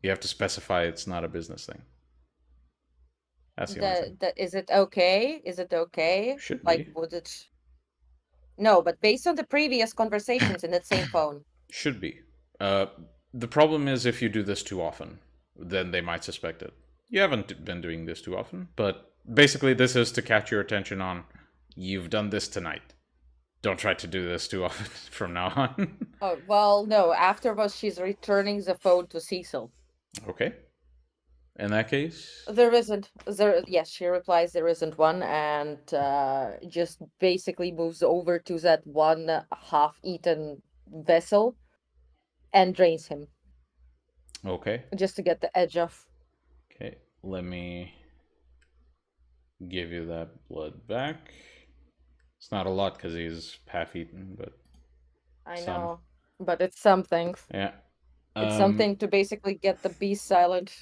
you have to specify it's not a business thing. That's the only thing. is it okay? Is it okay? Should Like, be. would it? No, but based on the previous conversations in that same phone. Should be. The problem is if you do this too often, then they might suspect it. You haven't been doing this too often, but basically this is to catch your attention on you've done this tonight. Don't try to do this too often from now on. Oh, well, no. Afterwards, she's returning the phone to Cecil. Okay. In that case, There isn't. Yes, she replies there isn't one, and just basically moves over to that one half-eaten vessel and drains him okay. just to get the edge off. Okay, let me give you that blood back. It's not a lot because he's half-eaten, but I some. know, but it's something. Yeah. It's something to basically get the beast silent.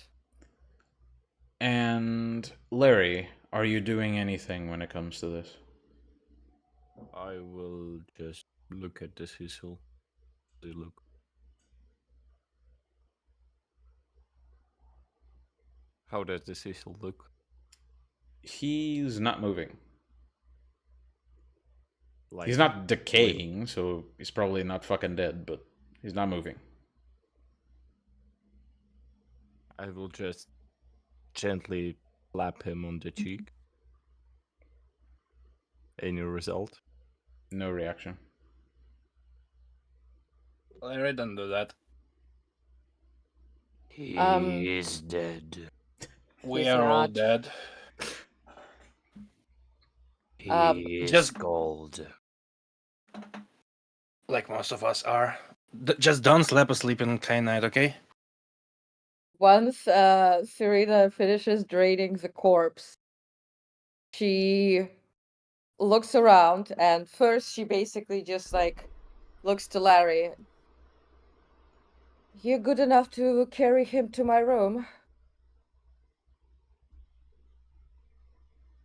And Larry, are you doing anything when it comes to this? I will just look at the Cecil. They look. How does the Cecil look? He's not moving. Like, He's not decaying, so he's probably not fucking dead, but he's not moving. I will just gently slap him on the cheek. Any result? No reaction. Larry, don't do that. He is dead. We He's are all not. dead. He is just- cold. Like most of us are. Just don't slap asleep in Kainite, okay? Once Serena finishes draining the corpse, she looks around, and first she basically just like looks to Larry. You good enough to carry him to my room?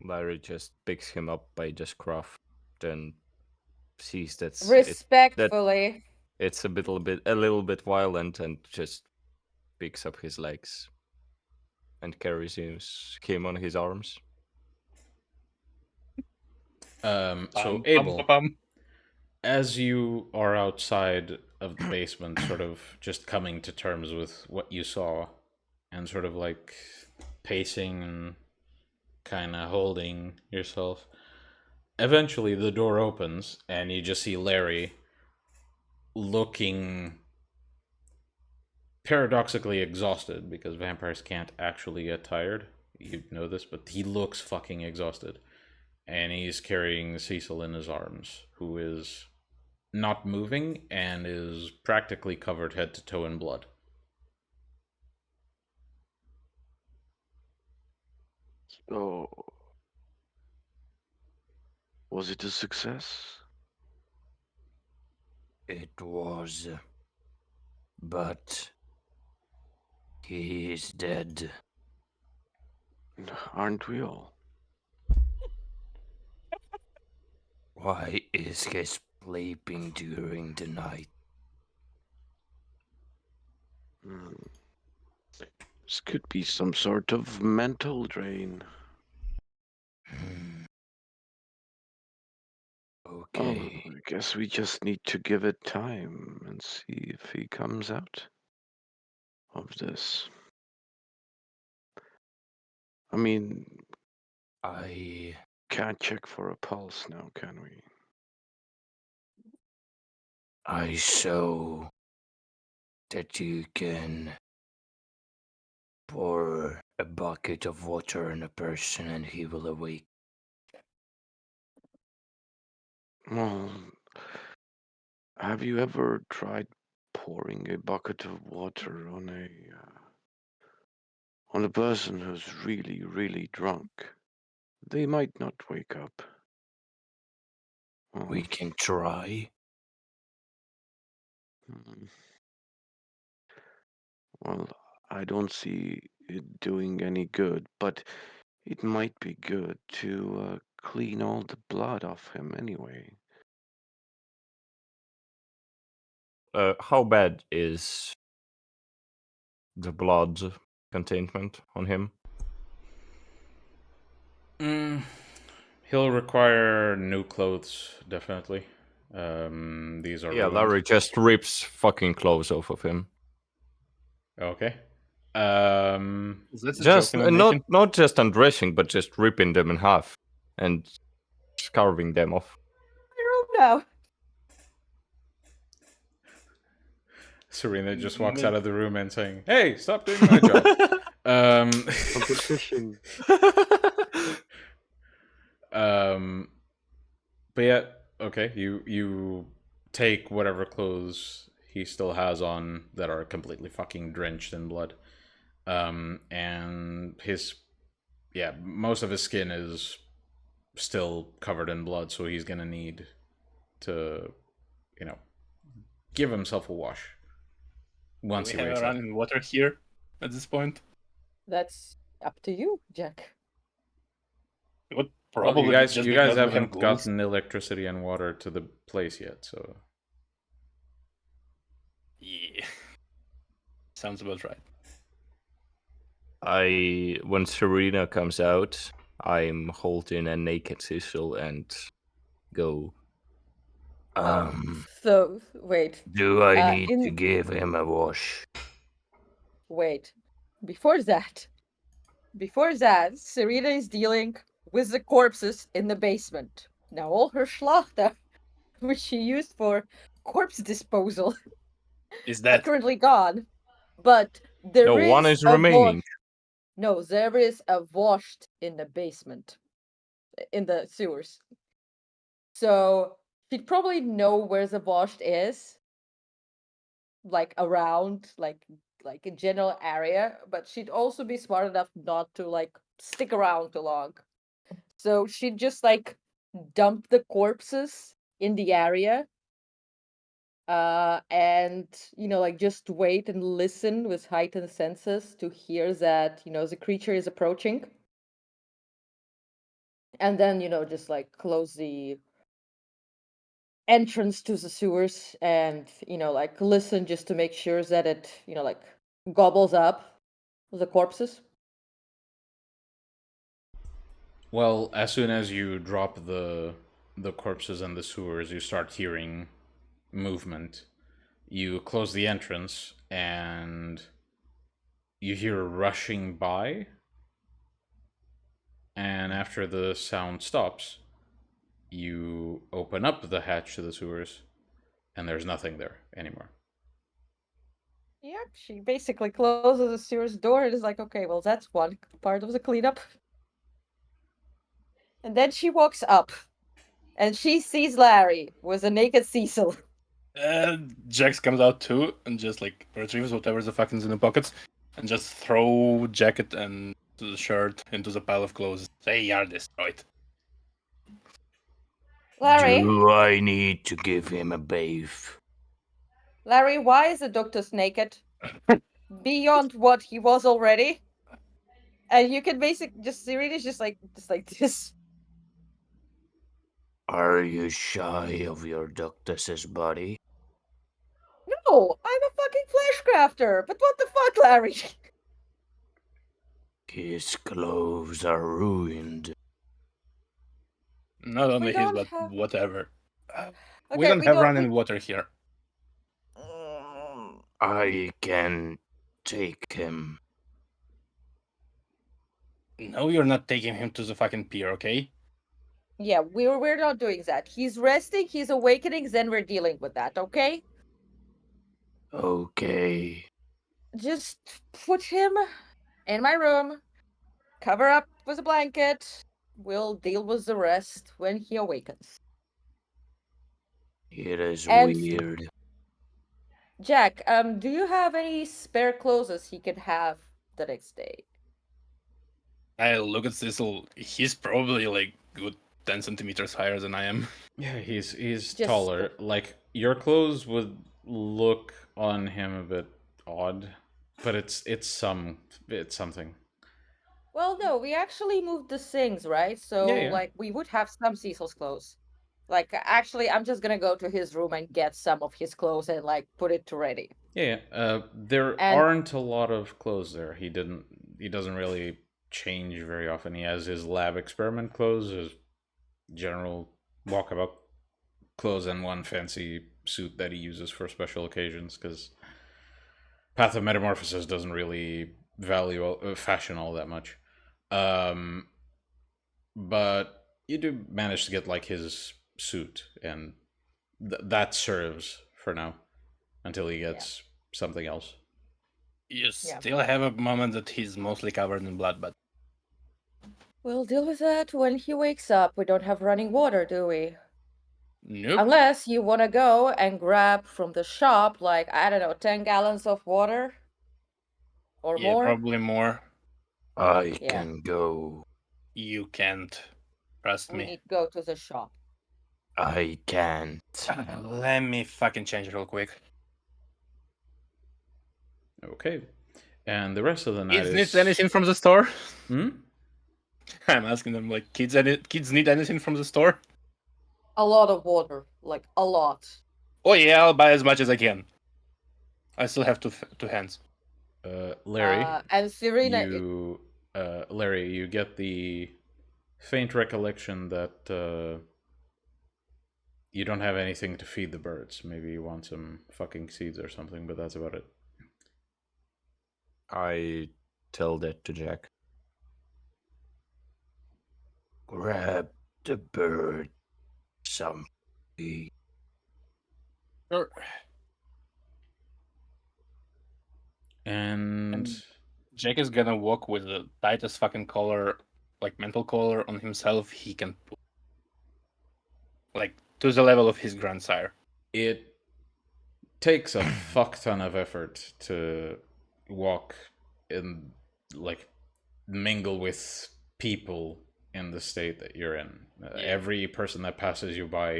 Larry just picks him up by the scruff, then sees that Respectfully. it's a little bit violent, and just picks up his legs and carries him on his arms. So Abel, as you are outside of the basement, sort of just coming to terms with what you saw, and sort of like pacing and kind of holding yourself, eventually the door opens and you just see Larry looking paradoxically exhausted, because vampires can't actually get tired. You know this, but he looks fucking exhausted. And he's carrying Cecil in his arms, who is not moving and is practically covered head to toe in blood. So, was it a success? It was, but he is dead. Aren't we all? Why is he sleeping during the night? This could be some sort of mental drain. Okay. Oh, I guess we just need to give it time and see if he comes out of this. I mean, I can't check for a pulse now, can we? saw that you can pour a bucket of water on a person and he will awake. Well, have you ever tried pouring a bucket of water on a person who's really, really drunk. They might not wake up. We can try. Hmm. Well, I don't see it doing any good, but it might be good to clean all the blood off him anyway. How bad is the blood containment on him? He'll require new clothes, definitely. These are Yeah, ruined. Larry just rips fucking clothes off of him. Okay. Is that a Just joke I'm making? not just undressing, but just ripping them in half and carving them off. My room now. Serena just walks out of the room and saying, "Hey, stop doing my job." Competition. But yeah, okay. You take whatever clothes he still has on that are completely fucking drenched in blood, and most of his skin is still covered in blood, so he's gonna need to, give himself a wash once Do he we have wakes a up. running water here at this point? That's up to you, Jack. It would Well, probably you be guys, just you guys because we have haven't ghouls. gotten electricity and water to the place yet, so Yeah. Sounds about right. When Serena comes out, I'm holding a naked Cecil and go. So wait. Do I need to in give him a wash? wait. Before that, Serena is dealing with the corpses in the basement. Now all her schlachter, which she used for corpse disposal, Is are that currently gone. But there No, one is remaining. No, there is a washed in the basement, in the sewers. So she'd probably know where the washed is, like around, like a general area. But she'd also be smart enough not to like stick around too long. So she'd just like dump the corpses in the area, and like just wait and listen with heightened senses to hear that the creature is approaching, and then just like close the entrance to the sewers and like listen just to make sure that it like gobbles up the corpses. well, as soon as you drop the corpses in the sewers, you start hearing movement. You close the entrance and you hear rushing by. And after the sound stops, you open up the hatch to the sewers, and there's nothing there anymore. Yep, she basically closes the sewers door and is like, okay, well, that's one part of the cleanup. And then she walks up and she sees Larry with a naked Cecil. Jax comes out too and just like retrieves whatever the fuck is in the pockets and just throw jacket and the shirt into the pile of clothes. They are destroyed. Larry, Do I need to give him a bathe? why is the Ductus naked? Beyond what he was already. And you can basically just Serena's just like this. Are you shy of your Ductus's body? No, I'm a fucking flesh crafter. But what the fuck, Larry? His clothes are ruined. Not only his, don't but have- whatever. We Okay, don't we have don't- running water here. I can take him. No, you're not taking him to the fucking pier, okay? Yeah, we're not doing that. He's resting, he's awakening, then we're dealing with that, okay? Okay. Just put him in my room, cover up with a blanket. We'll deal with the rest when he awakens. It is And- weird. Jack, do you have any spare clothes he can have the next day? I look at Cecil. He's probably like good 10 centimeters higher than I am. Yeah, he's Just- taller. Like your clothes would look on him a bit odd, but it's something. Well, no, we actually moved the things, right? So, Yeah, yeah. like, we would have some Cecil's clothes. Like, actually, I'm just gonna go to his room and get some of his clothes and, like, put it to ready. Yeah, there And- aren't a lot of clothes there. He doesn't really change very often. He has his lab experiment clothes, his general walkabout clothes, and one fancy suit that he uses for special occasions, because Path of Metamorphosis doesn't really value fashion all that much. But you do manage to get like his suit, and that serves for now until he gets something else. You Yeah. still have a moment that he's mostly covered in blood, but We'll deal with that when he wakes up. We don't have running water, do we? nope. Unless you want to go and grab from the shop, like, I don't know, 10 gallons of water? Or Yeah, more? probably more. I Yeah. can go. You can't. Trust We me. need to go to the shop. I can't. Let me fucking change real quick. Okay, and the rest of the night Kids is need anything from the store? Hmm? I'm asking them like, kids need anything from the store? A lot of water. Like, a lot. Oh yeah, I'll buy as much as I can. I still have two hands. Larry. And Serena... Larry, you get the faint recollection that you don't have anything to feed the birds. Maybe you want some fucking seeds or something, but that's about it. I tell that to Jack. Grab the bird. Something. Sure. And Jack is gonna walk with the tightest fucking collar, like mental collar on himself he can put. Like, to the level of his grandsire. it takes a fuck ton of effort to walk and like mingle with people in the state that you're in. Yeah. Every person that passes you by,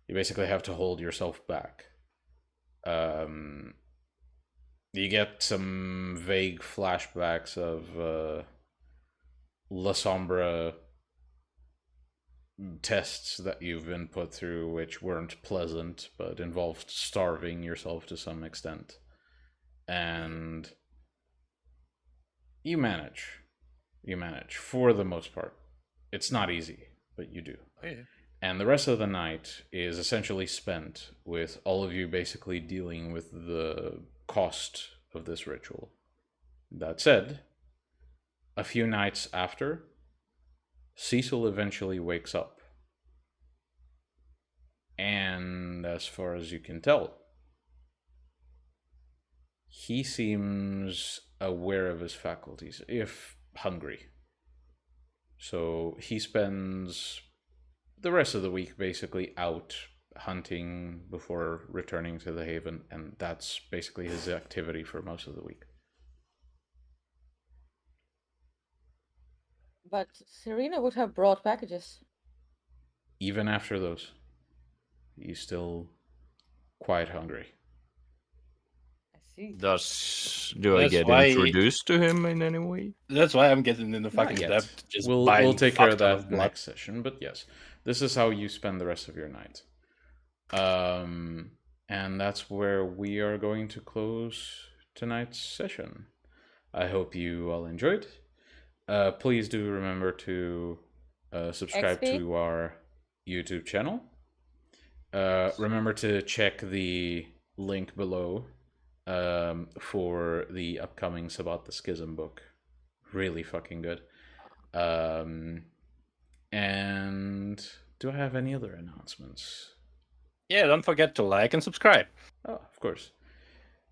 you basically have to hold yourself back. You get some vague flashbacks of La Sombra tests that you've been put through, which weren't pleasant, but involved starving yourself to some extent. And you manage. You manage, for the most part. It's not easy, but you do. Oh, yeah. And the rest of the night is essentially spent with all of you basically dealing with the cost of this ritual. That said, a few nights after, Cecil eventually wakes up. And as far as you can tell, he seems aware of his faculties, if hungry. So he spends the rest of the week basically out hunting before returning to the haven, and that's basically his activity for most of the week. But Serena would have brought packages. Even after those, he's still quite hungry. I see. Do I That's get why- introduced to him in any way? That's why I'm getting in the Not fucking yet. debt. to Just We'll buying take care of fuck ton that blood. next session, but yes, this is how you spend the rest of your night. And that's where we are going to close tonight's session. I hope you all enjoyed. Please do remember to subscribe XP? to our YouTube channel. Remember to check the link below for the upcoming Sabbat the Schism book. Really fucking good. And do I have any other announcements? Yeah, don't forget to like and subscribe. Oh, of course.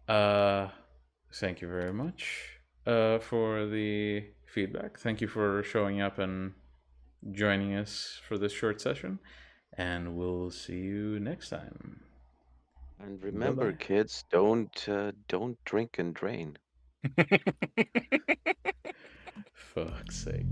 Thank you very much for the feedback. Thank you for showing up and joining us for this short session. And we'll see you next time. And remember, Bye-bye. kids, don't drink and drain. Fuck's sake.